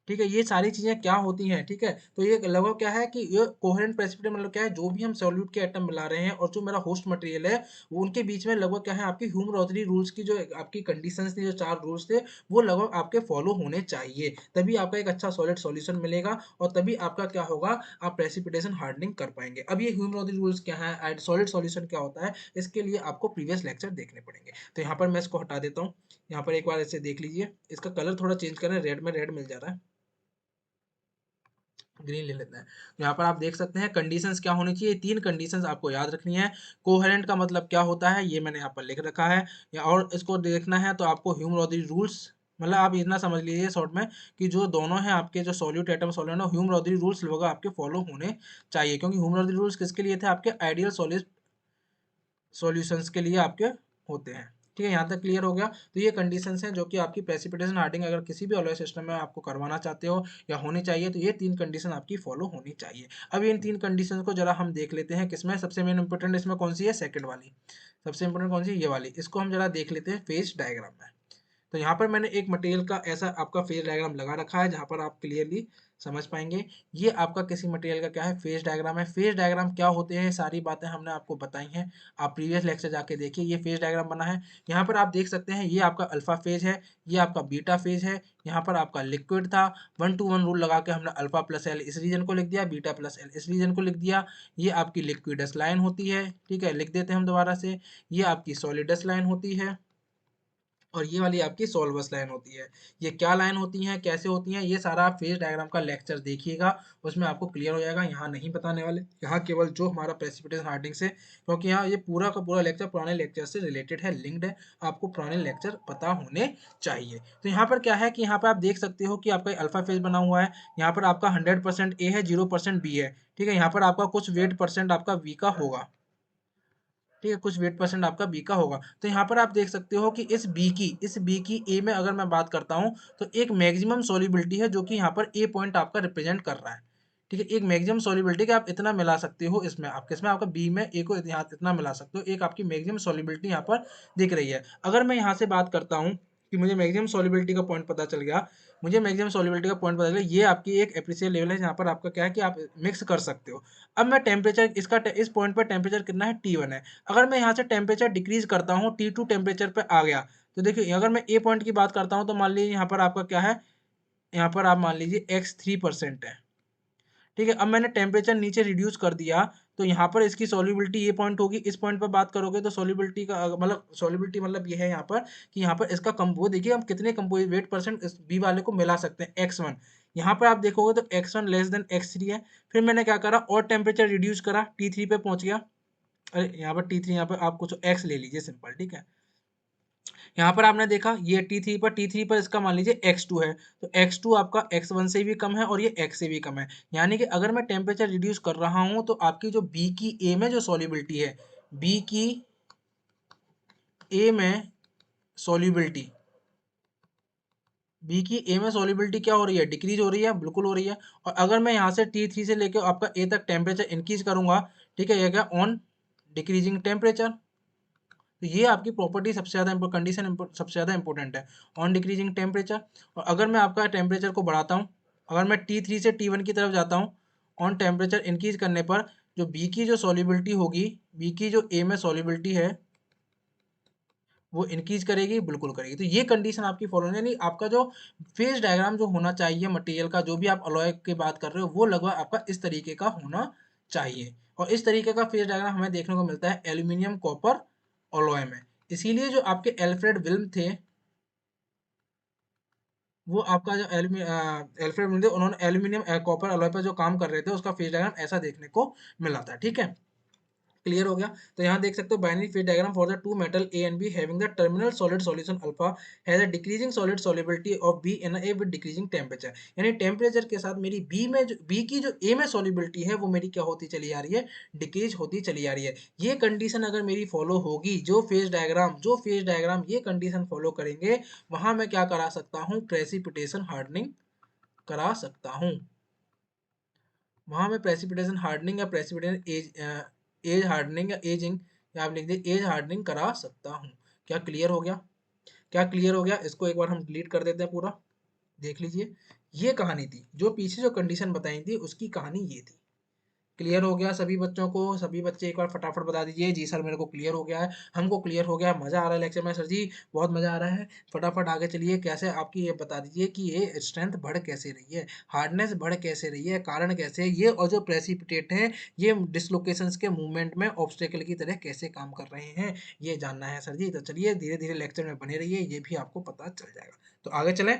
ठीक है। ये सारी चीजें क्या होती हैं, ठीक है। तो ये लगभग क्या है कि ये कोहेरेंट प्रेसिपिटेट मतलब क्या है, जो भी हम सॉल्यूट के एटम मिला रहे हैं और जो मेरा होस्ट मटेरियल है, वो उनके बीच में लगभग क्या है, आपकी ह्यूम रोथरी रूल्स की जो आपकी कंडीशंस थी, जो 4 रूल्स थे, वो लगभग आपके फॉलो होने चाहिए। तभी आपका एक अच्छा सॉलिड सॉल्यूशन मिलेगा और तभी आपका क्या होगा, आप प्रेसिपिटेशन हार्डनिंग कर पाएंगे। अब ये ह्यूम रोथरी रूल्स क्या है, सॉलिड सॉल्यूशन क्या होता है, इसके लिए आपको प्रीवियस लेक्चर देखने पड़ेंगे। तो यहाँ पर मैं इसको हटा देता हूँ। यहाँ पर एक बार ऐसे देख लीजिए, इसका कलर थोड़ा चेंज करें, रेड में रेड मिल जा रहा है, ग्रीन ले लेते हैं। तो यहाँ पर आप देख सकते हैं कंडीशंस क्या होनी चाहिए, 3 कंडीशंस आपको याद रखनी है। कोहेरेंट का मतलब क्या होता है, ये मैंने यहाँ पर लिख रखा है। या और इसको देखना है तो आपको ह्यूम-रोथरी रूल्स, मतलब आप इतना समझ लीजिए शॉर्ट में कि जो दोनों हैं आपके, जो सॉल्यूट एटम सॉल्वेंट है, ह्यूम-रोथरी रूल्स लोग आपके फॉलो होने चाहिए। क्योंकि ह्यूम-रोथरी रूल्स किसके लिए थे, आपके आइडियल सॉलिड सॉल्यूशंस के लिए आपके होते हैं, ठीक है। यहाँ तक क्लियर हो गया। तो ये कंडीशंस हैं जो कि आपकी प्रेसिपिटेशन हार्डनिंग अगर किसी भी अलॉय सिस्टम में आपको करवाना चाहते हो या होनी चाहिए, तो ये 3 कंडीशन आपकी फॉलो होनी चाहिए। अब इन 3 कंडीशन को जरा हम देख लेते हैं, किसमें सबसे मेन इंपॉर्टेंट इसमें कौन सी है, सेकंड वाली। सबसे इंपॉर्टेंट कौन सी, ये वाली। इसको हम जरा देख लेते हैं फेज डायग्राम में। तो यहाँ पर मैंने एक मटेरियल का ऐसा आपका फेज डायग्राम लगा रखा है, जहाँ पर आप क्लियरली समझ पाएंगे। ये आपका किसी मटेरियल का क्या है, फेज डायग्राम है। फेज डायग्राम क्या होते हैं, सारी बातें हमने आपको बताई हैं, आप प्रीवियस लेक्चर जाके देखिए। ये फेज डायग्राम बना है, यहाँ पर आप देख सकते हैं, ये आपका अल्फा फेज है, ये आपका बीटा फेज है। यहाँ पर आपका लिक्विड था, 1 to 1 रूल लगा के हमने अल्फा प्लस एल इस रीजन को लिख दिया, बीटा प्लस एल इस रीजन को लिख दिया। ये आपकी लिक्विडस लाइन होती है, ठीक है, लिख देते हैं हम दोबारा से। ये आपकी सॉलिडस लाइन होती है और ये वाली आपकी सोल्वस लाइन होती है। ये क्या लाइन होती हैं, कैसे होती हैं, ये सारा आप फेज डायग्राम का लेक्चर देखिएगा, उसमें आपको क्लियर हो जाएगा। यहाँ नहीं बताने वाले, यहाँ केवल जो हमारा प्रेसिपिटेशन हार्डनिंग से, क्योंकि यहाँ ये पूरा का पूरा लेक्चर पुराने लेक्चर से रिलेटेड है, लिंक्ड है, आपको पुराने लेक्चर पता होने चाहिए। तो यहाँ पर क्या है कि यहाँ पर आप देख सकते हो कि आपका अल्फा फेज बना हुआ है। यहाँ पर आपका 100% ए है, 0% बी है, ठीक है। यहाँ पर आपका कुछ वेट परसेंट आपका वी का होगा, ठीक है, कुछ वेट परसेंट आपका बी का होगा। तो यहाँ पर आप देख सकते हो कि इस बी की ए में अगर मैं बात करता हूँ तो एक मैक्सिमम सॉल्युबिलिटी है, जो कि यहाँ पर ए पॉइंट आपका रिप्रेजेंट कर रहा है, ठीक है। एक मैक्सिमम सॉल्युबिलिटी कि आप इतना मिला सकते हो इसमें, आप किसमें, आपका बी में ए को यहाँ इतना मिला सकते हो, एक आपकी मैक्सिमम सॉल्युबिलिटी यहाँ पर दिख रही है। अगर मैं यहाँ से बात करता हूँ कि मुझे मैक्सिमम सॉल्युबिलिटी का पॉइंट पता चल गया, मुझे मैक्सिमम सॉल्युबिलिटी का पॉइंट पता चला, ये आपकी एक एप्रिसिएबल लेवल है, जहाँ पर आपका क्या है कि आप मिक्स कर सकते हो। अब मैं टेम्परेचर इस पॉइंट पर टेम्परेचर कितना है, T1 है। अगर मैं यहाँ से टेम्परेचर डिक्रीज करता हूँ, T2 टेम्परेचर पे आ गया, तो देखिए अगर मैं ए पॉइंट की बात करता हूँ तो मान लीजिए यहाँ पर आपका क्या है, यहाँ पर आप मान लीजिए x3% है, ठीक है। अब मैंने टेम्परेचर नीचे रिड्यूस कर दिया, तो यहाँ पर इसकी सॉल्युबिलिटी ये पॉइंट होगी। इस पॉइंट पर बात करोगे तो सॉल्युबिलिटी का मतलब सॉल्युबिलिटी मतलब ये है यहाँ पर कि यहाँ पर इसका वो देखिए हम कितने कंपोजिट वेट परसेंट इस बी वाले को मिला सकते हैं, x1। यहाँ पर आप देखोगे तो x1 लेस देन x3 है। फिर मैंने क्या करा, और टेम्परेचर रिड्यूस करा, T3 पे पहुंच गया। अरे यहाँ पर T3, यहाँ पर आप कुछ x ले लीजिए सिंपल, ठीक है। यहाँ पर आपने देखा ये T3 पर इसका मान लीजिए x2 है, तो x2 आपका x1 से भी कम है और ये x से भी कम है। यानी कि अगर मैं टेम्परेचर रिड्यूस कर रहा हूँ तो आपकी जो बी की ए में जो सॉल्युबिलिटी है, बी की ए में सॉल्युबिलिटी बी की ए में सॉल्युबिलिटी क्या हो रही है, डिक्रीज हो रही है, बिल्कुल हो रही है। और अगर मैं यहाँ से T3 से लेकर आपका ए तक टेम्परेचर इंक्रीज करूंगा, ठीक है, ये क्या, ऑन डिक्रीजिंग टेम्परेचर। तो ये आपकी प्रॉपर्टी सबसे ज़्यादा कंडीशन सबसे ज़्यादा इंपॉर्टेंट है, ऑन डिक्रीजिंग टेम्परेचर। और अगर मैं आपका टेम्परेचर को बढ़ाता हूँ, अगर मैं T3 से T1 की तरफ जाता हूँ, ऑन टेम्परेचर इंक्रीज करने पर जो बी की जो सॉल्युबिलिटी होगी, बी की जो ए में सॉल्युबिलिटी है वो इंक्रीज करेगी, बिल्कुल करेगी। तो ये कंडीशन आपकी फॉलो यानी आपका जो फेज डायग्राम जो होना चाहिए मटेरियल का, जो भी आप अलॉय की बात कर रहे हो, वो लगभग आपका इस तरीके का होना चाहिए। और इस तरीके का फेज डायग्राम हमें देखने को मिलता है एल्यूमिनियम कॉपर अलॉय में। इसीलिए जो आपके एल्फ्रेड विल्म थे, वो आपका जो एल्फ्रेड विल्म थे, उन्होंने एल्यूमिनियम कॉपर अलॉय पर जो काम कर रहे थे उसका फेज डायग्राम ऐसा देखने को मिला था। ठीक है, क्लियर हो गया। तो यहाँ देख सकते हो binary phase diagram for the two metal A and be having the terminal solid solution alpha has a decreasing solid solubility of be in A with decreasing temperature. यानी टेम्परेचर के साथ मेरी बी की जो ए में सॉल्युबिलिटी है वो मेरी क्या होती चली आ रही है, डिक्रीज होती चली आ रही है। ये कंडीशन अगर मेरी फॉलो होगी, जो फेज डायग्राम ये कंडीशन फॉलो करेंगे, वहां मैं क्या करा सकता हूँ, प्रेसिपिटेशन हार्डनिंग करा सकता हूँ। वहां मैं प्रेसिपिटेशन हार्डनिंग या प्रेसिपिटेशन एज हार्डनिंग या एजिंग, या आप लिख दीजिए एज हार्डनिंग करा सकता हूँ। क्या क्लियर हो गया? क्या क्लियर हो गया? इसको एक बार हम डिलीट कर देते हैं पूरा। देख लीजिए, ये कहानी थी, जो पीछे जो कंडीशन बताई थी उसकी कहानी ये थी। क्लियर हो गया सभी बच्चों को? सभी बच्चे एक बार फटाफट बता दीजिए, जी सर मेरे को क्लियर हो गया है, हमको क्लियर हो गया है, मजा आ रहा है लेक्चर में सर जी, बहुत मजा आ रहा है। फटाफट आगे चलिए, कैसे आपकी ये बता दीजिए कि ये स्ट्रेंथ बढ़ कैसे रही है, हार्डनेस बढ़ कैसे रही है, कारण कैसे है ये, और जो प्रेसिपिटेट है ये डिसलोकेशंस के मूवमेंट में ऑब्स्टेकल की तरह कैसे काम कर रहे हैं, ये जानना है सर जी। तो चलिए धीरे धीरे लेक्चर में बने रहिए, ये भी आपको पता चल जाएगा। तो आगे चलें,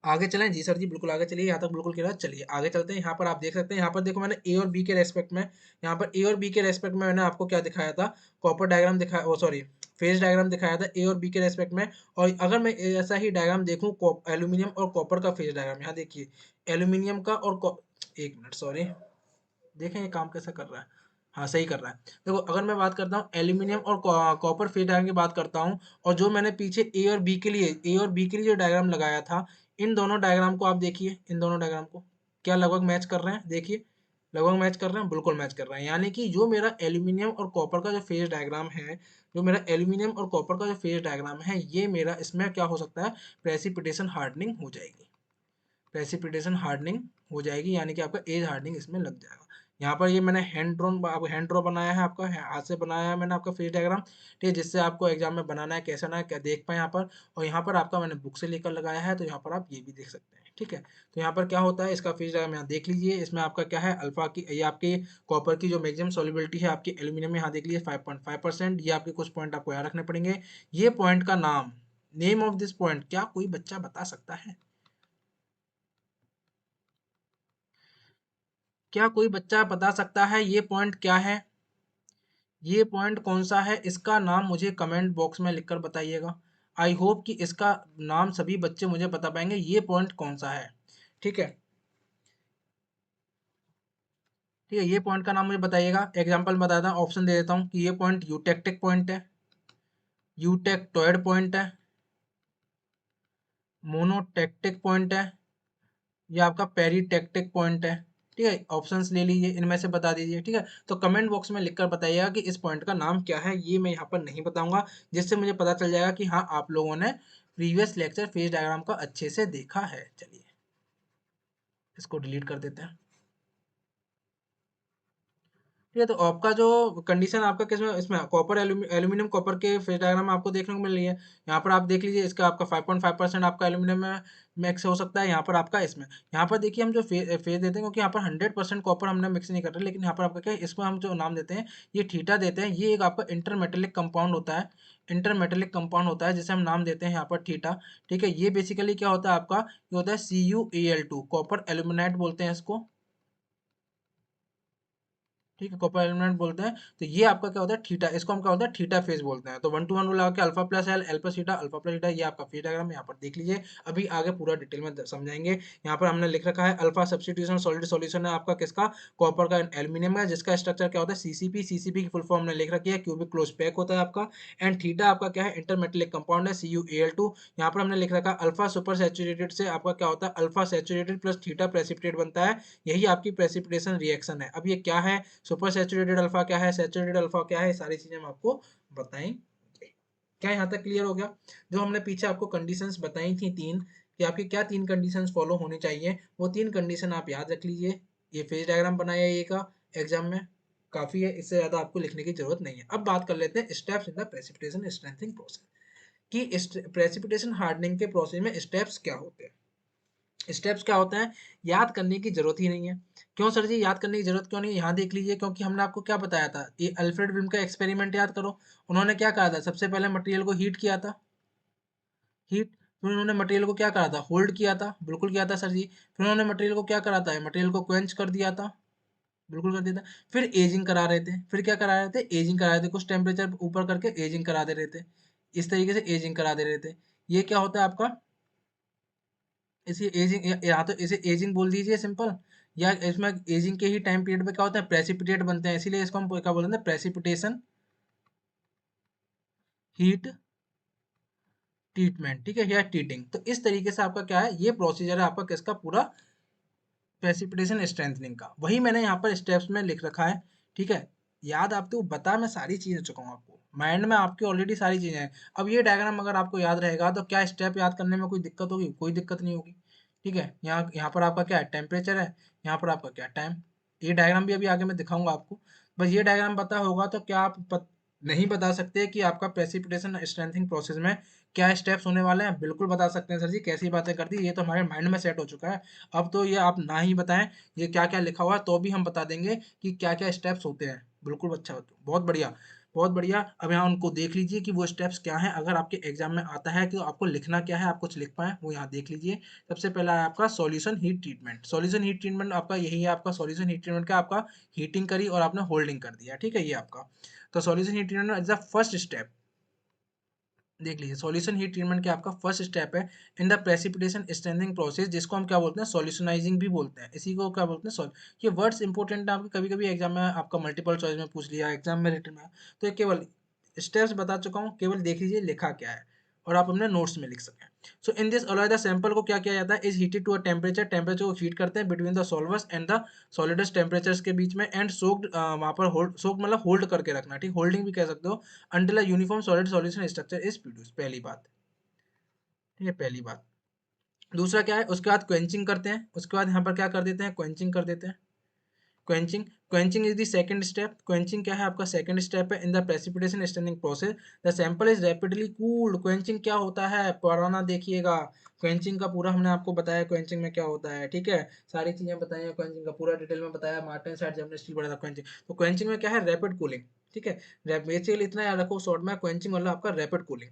आगे चलें, जी सर जी बिल्कुल आगे चलिए, यहाँ तक बिल्कुल क्लियर है। चलिए आगे चलते हैं। यहाँ पर आप देख सकते हैं, यहाँ पर देखो मैंने ए और बी के रेस्पेक्ट में, यहाँ पर ए और बी के रेस्पेक्ट में मैंने आपको क्या दिखाया था, कॉपर डायग्राम दिखाया, ओ सॉरी फेज डायग्राम दिखाया था ए और बी के रेस्पेक्ट में। और अगर मैं ऐसा ही डायग्राम देखूँ एल्यूमिनियम और कॉपर का फेज डायग्राम, यहाँ देखिए एल्यूमिनियम का और एक मिनट सॉरी, देखें ये काम कैसे कर रहा है, हाँ सही कर रहा है। देखो अगर मैं बात करता हूँ एल्यूमिनियम और कॉपर फेज डायग्राम की बात करता हूँ, और जो मैंने पीछे ए और बी के लिए जो डायग्राम लगाया था, इन दोनों डायग्राम को आप देखिए, इन दोनों डायग्राम को क्या लगभग मैच कर रहे हैं, देखिए लगभग मैच कर रहे हैं, बिल्कुल मैच कर रहे हैं। यानी कि जो मेरा एल्यूमिनियम और कॉपर का जो फेज डायग्राम है, जो मेरा एल्यूमिनियम और कॉपर का जो फेज डायग्राम है, ये मेरा इसमें क्या हो सकता है, प्रेसिपिटेशन हार्डनिंग हो जाएगी, प्रेसिपिटेशन हार्डनिंग हो जाएगी, यानी कि आपका एज हार्डनिंग इसमें लग जाएगा। यहाँ पर ये मैंने हैंड ड्रॉ बनाया है, आपका हाथ से बनाया है मैंने आपका फेस डायग्राम, ठीक है, जिससे आपको एग्जाम में बनाना है कैसे ना है क्या देख पाए यहाँ पर। और यहाँ पर आपका मैंने बुक से लेकर लगाया है, तो यहाँ पर आप ये भी देख सकते हैं। ठीक है, तो यहाँ पर क्या होता है, इसका फेस डायग्राम यहाँ देख लीजिए, इसमें आपका क्या है, अल्फा की ये आपकी कॉपर की जो मैक्सिमम सॉल्युबिलिटी है आपकी एल्यूमिनियम में, यहाँ देख लीजिए 5.5%। ये आपके कुछ पॉइंट आपको याद रखने पड़ेंगे। ये पॉइंट का नाम, नेम ऑफ दिस पॉइंट, क्या कोई बच्चा बता सकता है? क्या कोई बच्चा बता सकता है ये पॉइंट क्या है, ये पॉइंट कौन सा है? इसका नाम मुझे कमेंट बॉक्स में लिखकर बताइएगा। आई होप कि इसका नाम सभी बच्चे मुझे बता पाएंगे, ये पॉइंट कौन सा है। ठीक है, ठीक है, ये पॉइंट का नाम मुझे बताइएगा। एग्जांपल बताता हूँ, ऑप्शन दे देता हूँ कि ये पॉइंट यूटेक्टिक पॉइंट है, यूटेक्टोइड पॉइंट है, मोनोटेक्टिक पॉइंट है, या आपका पेरीटेक्टिक पॉइंट है। ठीक है, ऑप्शंस ले लीजिए, इनमें से बता दीजिए। ठीक है, तो कमेंट बॉक्स में लिखकर बताइएगा कि इस पॉइंट का नाम क्या है। ये मैं यहाँ पर नहीं बताऊंगा, जिससे मुझे पता चल जाएगा कि हाँ आप लोगों ने प्रीवियस लेक्चर फेज डायग्राम का अच्छे से देखा है। चलिए इसको डिलीट कर देते हैं। ठीक है, तो आपका जो कंडीशन आपका किसमें, इसमें कॉपर एल्यूमिनियम कॉपर के फेज डायग्राम आपको देखने को मिल रही है। यहाँ पर आप देख लीजिए, इसका आपका 5.5% आपका एल्यूमिनियम में मिक्स हो सकता है, यहाँ पर आपका इसमें, यहाँ पर देखिए हम जो फेज देते हैं, क्योंकि यहाँ पर 100% कॉपर हमने मिक्स नहीं कर रहे, लेकिन यहाँ पर आपका क्या है, इसको हम जो नाम देते हैं ये थीटा देते हैं। ये एक आपका इंटरमेटेलिक कंपाउंड होता है, इंटरमेटेलिक कंपाउंड होता है जिसे हम नाम देते हैं यहाँ पर थीटा। ठीक है, ये बेसिकली क्या होता है आपका, ये होता है CuAl2, कॉपर एल्यूमिनाइट बोलते हैं इसको। ठीक है, कॉपर एलिमेंट बोलते हैं। तो ये आपका क्या होता है, थीटा, इसको हम क्या होता है, थीटा फेज बोलते हैं। तो 1 to 1 लगा के alpha plus L, L plus theta, alpha plus theta, ये आपका फेज डायग्राम यहाँ पर देख लीजिए। अभी आगे पूरा डिटेल में समझाएंगे। यहाँ पर हमने लिख रखा है अल्फा सब्स्टिट्यूशन सॉलिड सॉल्यूशन है आपका किसका, कॉपर का एल्यूमिनियम का, जिसका स्ट्रक्चर क्या होता है, सीसीपी। सीसीपी की फुल फॉर्म हमने लिख रखी है, क्यूबिक क्लोज पैक होता है आपका। एंड थीटा आपका क्या है, इंटरमेटेलिक कंपाउंड है, CuAl2। यहाँ पर हमने लिख रखा है अल्फा सुपर सैचुरेटेड से आपका क्या होता है, alpha saturated plus theta precipitate बनता है। यही आपकी प्रेसिपिटेशन रिएक्शन है। अब ये क्या है, सुपर सैचुरेटेड अल्फा क्या है, सैचुरेटेड अल्फा क्या है, सारी चीजें हम आपको बताएंगे। क्या यहाँ तक क्लियर हो गया? जो हमने पीछे आपको कंडीशंस बताई थी तीन, कि आपकी क्या तीन कंडीशंस फॉलो होनी चाहिए, वो तीन कंडीशन आप याद रख लीजिए। ये फेज डायग्राम बनाया ए का, एग्जाम में काफ़ी है, इससे ज़्यादा आपको लिखने की जरूरत नहीं है। अब बात कर लेते हैं steps in the precipitation strengthening process, कि प्रेसिपिटेशन हार्डनिंग के प्रोसेस में स्टेप्स क्या होते हैं। स्टेप्स क्या होते हैं, याद करने की जरूरत ही नहीं है। क्यों सर जी याद करने की जरूरत क्यों नहीं है, यहाँ देख लीजिए, क्योंकि हमने आपको क्या बताया था, ये अल्फ्रेड ब्रिम का एक्सपेरिमेंट याद करो। उन्होंने क्या कहा था, सबसे पहले मटेरियल को हीट किया था, हीट, फिर उन्होंने मटेरियल को क्या करा था, होल्ड किया था, बिल्कुल किया था सर जी। फिर उन्होंने मटेरियल को क्या करा था, मटेरियल को क्वेंच कर दिया था, बिल्कुल कर दिया था। फिर एजिंग करा रहे थे, फिर क्या करा रहे थे, एजिंग करा रहे थे, कुछ टेम्परेचर ऊपर करके एजिंग करा दे रहे थे, इस तरीके से एजिंग करा दे रहे थे। ये क्या होता है आपका, इसे एजिंग, या तो इसे एजिंग बोल दीजिए सिंपल, या इसमें एजिंग के ही टाइम पीरियड पे क्या होता है, प्रेसिपिटेट बनते हैं, इसीलिए इसको हम क्या बोलते हैं, प्रेसिपिटेशन हीट ट्रीटमेंट, ठीक है, या ट्रीटिंग। तो इस तरीके से आपका क्या है, ये प्रोसीजर है आपका किसका, पूरा प्रेसिपिटेशन स्ट्रेंथनिंग का। वही मैंने यहाँ पर स्टेप्स में लिख रखा है, ठीक है। याद आपको बता, मैं सारी चीजें चुका हूँ, आपको माइंड में आपकी ऑलरेडी सारी चीजें हैं। अब ये डायग्राम अगर आपको याद रहेगा तो क्या स्टेप याद करने में कोई दिक्कत होगी, कोई दिक्कत नहीं होगी, ठीक है। यहाँ यहाँ पर आपका क्या है, टेम्परेचर है, यहाँ पर आपका क्या टाइम। ये डायग्राम भी अभी आगे मैं दिखाऊंगा आपको। बस ये डायग्राम पता होगा तो क्या आप नहीं बता सकते कि आपका प्रेसिपिटेशन स्ट्रेंथिंग प्रोसेस में क्या स्टेप्स होने वाले हैं, बिल्कुल बता सकते हैं सर जी, कैसी बातें कर दी, ये तो हमारे माइंड में सेट हो चुका है। अब तो ये आप ना ही बताएं ये क्या क्या लिखा हुआ है, तो भी हम बता देंगे कि क्या क्या स्टेप्स होते हैं, बिल्कुल। अच्छा, बहुत बढ़िया, बहुत बढ़िया। अब यहाँ उनको देख लीजिए कि वो स्टेप्स क्या हैं, अगर आपके एग्जाम में आता है कि आपको लिखना क्या है, आप कुछ लिख पाए, वो यहाँ देख लीजिए। सबसे पहला है आपका solution heat treatment. Solution heat treatment आपका यही है, आपका सॉल्यूशन हीट ट्रीटमेंट का आपका हीटिंग करी और आपने होल्डिंग कर दिया, ठीक है, ये आपका। तो solution heat treatment is the first step. देख लीजिए, सॉल्यूशन हीट ट्रीटमेंट के आपका फर्स्ट स्टेप है in the precipitation strengthening process, जिसको हम क्या बोलते हैं, सॉल्यूशनाइजिंग भी बोलते हैं, इसी को क्या बोलते हैं, ये वर्ड्स इंपॉर्टेंट है आपके, कभी कभी एग्जाम में आपका मल्टीपल चॉइस में पूछ लिया, एग्जाम में रिटन में, तो ये केवल स्टेप्स बता चुका हूँ, केवल देख लीजिए लिखा क्या है और आप अपने नोट्स में लिख सकें। So in this alloy sample को क्या किया जाता है, is heated to a temperature, temperature को हीट करते हैं between the solvus and the solidus temperatures के बीच में, एंड सोक्ड, वहाँ पर होल्ड, सोक मतलब होल्ड करके रखना, ठीक, होल्डिंग भी कह सकते हो, until a uniform solid solution structure is produce, पहली बात, ठीक है, पहली बात। दूसरा क्या है, उसके बाद क्वेंचिंग करते हैं, उसके बाद यहाँ पर क्या कर देते हैं, क्वेंचिंग कर देते हैं। Quenching, quenching is the second step. Quenching क्या है आपका, सेकंड स्टेप है in the precipitation staining process, the sample is rapidly cooled. Quenching क्या होता है, पुराना देखिएगा, क्वेंचिंग का पूरा हमने आपको बताया, क्वेंचिंग में क्या होता है, ठीक है, सारी चीजें बताई हैं, क्वेंचिंग का पूरा डिटेल में बताया, मार्टिन साइड जब स्टील बना था क्वेंचिंग। तो क्वेंचिंग में क्या है, रैपिड कूलिंग, ठीक है। बेसिकली इतना याद रखो शॉर्ट में, क्वेंचिंग मतलब आपका rapid cooling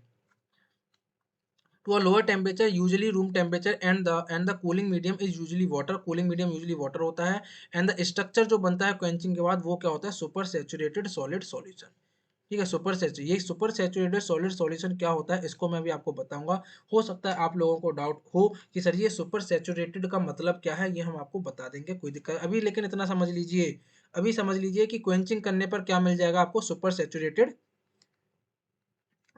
to a lower temperature, usually room temperature, and the cooling medium is usually water, cooling medium usually water होता है, and the structure जो बनता है quenching के बाद वो क्या होता है, सुपर सैचुरेटेड सॉलिड सॉल्यूशन, ठीक है। सुपर सैचुरेटेड, ये सुपर सैचुरेटेड सॉलिड सॉल्यूशन क्या होता है, इसको मैं भी आपको बताऊंगा। हो सकता है आप लोगों को डाउट हो कि सर ये सुपर सैचुरेटेड का मतलब क्या है, ये हम आपको बता देंगे, कोई दिक्कत अभी, लेकिन इतना समझ लीजिए, अभी समझ लीजिए कि क्वेंचिंग करने पर क्या मिल जाएगा आपको, सुपर सैचुरेटेड।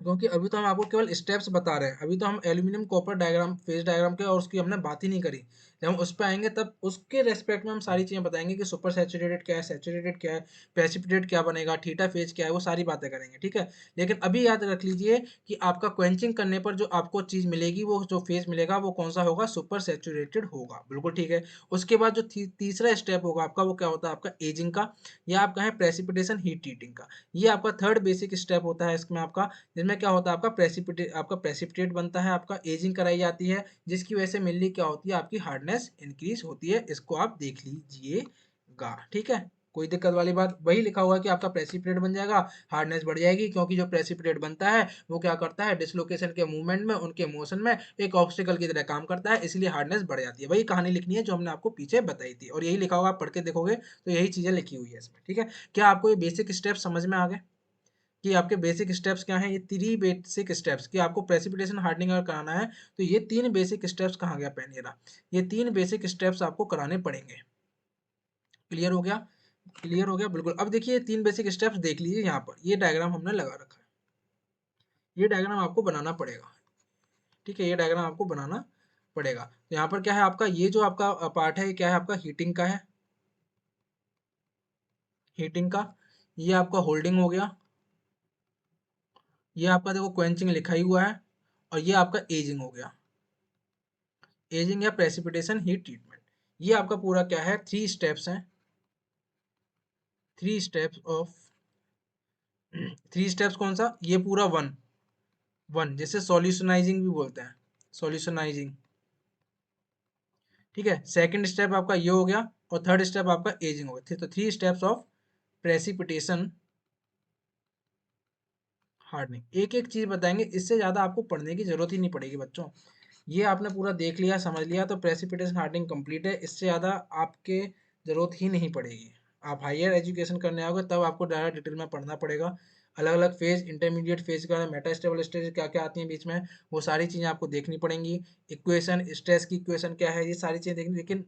क्योंकि अभी तो हम आपको केवल स्टेप्स बता रहे हैं, अभी तो हम aluminium copper diagram, phase diagram के और उसकी हमने बात ही नहीं करी। जब हम उस पर आएंगे तब उसके रेस्पेक्ट में हम सारी चीजें बताएंगे कि सुपर सैचुरेटेड क्या है, सैचुरेटेड क्या है, प्रेसिपिटेट क्या बनेगा, थीटा फेज क्या है, वो सारी बातें करेंगे, ठीक है। लेकिन अभी याद रख लीजिए कि आपका क्वेंचिंग करने पर जो आपको चीज मिलेगी, वो जो फेज मिलेगा वो कौन सा होगा, सुपर सैचुरेटेड होगा, बिल्कुल ठीक है। उसके बाद जो तीसरा स्टेप होगा आपका, वो क्या होता है आपका, एजिंग का, या आपका है प्रेसिपिटेशन हीट ट्रीटिंग का। ये आपका थर्ड बेसिक स्टेप होता है इसमें आपका, जिसमें क्या होता है आपका प्रेसिपिटेट बनता है, आपका एजिंग कराई जाती है, जिसकी वजह से मेनली क्या होती है, आपकी हार्डनेस इंक्रीज होती है, इसको आप देख लीजिएगा, ठीक है। कोई दिक्कत वाली बात, वही लिखा हुआ है कि आपका प्रेसिपिटेट बन जाएगा, हार्डनेस बढ़ जाएगी, क्योंकि जो प्रेसिपिटेट बनता है वो क्या करता है, डिसलोकेशन के मूवमेंट में, उनके मोशन में एक ऑब्स्टिकल की तरह काम करता है, इसलिए हार्डनेस बढ़ जाती है। वही कहानी लिखनी है जो हमने आपको पीछे बताई थी, और यही लिखा होगा, आप पढ़ के देखोगे तो यही चीजें लिखी हुई है इसमें, ठीक है। क्या आपको ये बेसिक स्टेप समझ में आ गए कि आपके बेसिक स्टेप्स क्या हैं, ये 3 बेसिक स्टेप्स कि आपको प्रेसिपिटेशन हार्डनिंग अगर कराना है तो ये 3 बेसिक स्टेप्स कहाँ गया पेन, ये रहा, ये 3 बेसिक स्टेप्स आपको कराने पड़ेंगे। क्लियर हो गया, क्लियर हो गया, बिल्कुल। अब देखिए 3 बेसिक स्टेप्स देख लीजिए, यहाँ पर ये डायग्राम हमने लगा रखा है, ये डायग्राम आपको बनाना पड़ेगा, ठीक है, ये डायग्राम आपको बनाना पड़ेगा। तो यहाँ पर क्या है आपका, ये जो आपका पार्ट है, ये क्या है आपका, हीटिंग का है, हीटिंग का, ये आपका होल्डिंग हो गया, ये आपका देखो क्वेंचिंग लिखा ही हुआ है, और ये आपका एजिंग हो गया, एजिंग या प्रेसिपिटेशन हीट ट्रीटमेंट। ये आपका पूरा क्या है, 3 स्टेप्स हैं, three steps of, three steps कौन सा, ये पूरा वन, वन जिसे सॉल्यूशनाइजिंग भी बोलते हैं, सॉल्यूशनाइजिंग। ठीक है, सेकंड स्टेप आपका ये हो गया, और थर्ड स्टेप आपका एजिंग हो गया। तो three steps of precipitation hardening. एक एक चीज बताएंगे, इससे ज्यादा आपको पढ़ने की जरूरत ही नहीं पड़ेगी बच्चों। ये आपने पूरा देख लिया, समझ लिया, तो प्रेसिपिटेशन हार्डनिंग कंप्लीट है। इससे ज़्यादा आपके ज़रूरत ही नहीं पड़ेगी। आप हायर एजुकेशन करने आओगे तब आपको ज़्यादा डिटेल में पढ़ना पड़ेगा। अलग अलग फेज, इंटरमीडिएट फेज का मेटा स्टेबल स्टेज क्या क्या आती हैं बीच में, वो सारी चीज़ें आपको देखनी पड़ेंगी। इक्वेशन, स्ट्रेस की इक्वेशन क्या है, ये सारी चीज़ें देखनी। लेकिन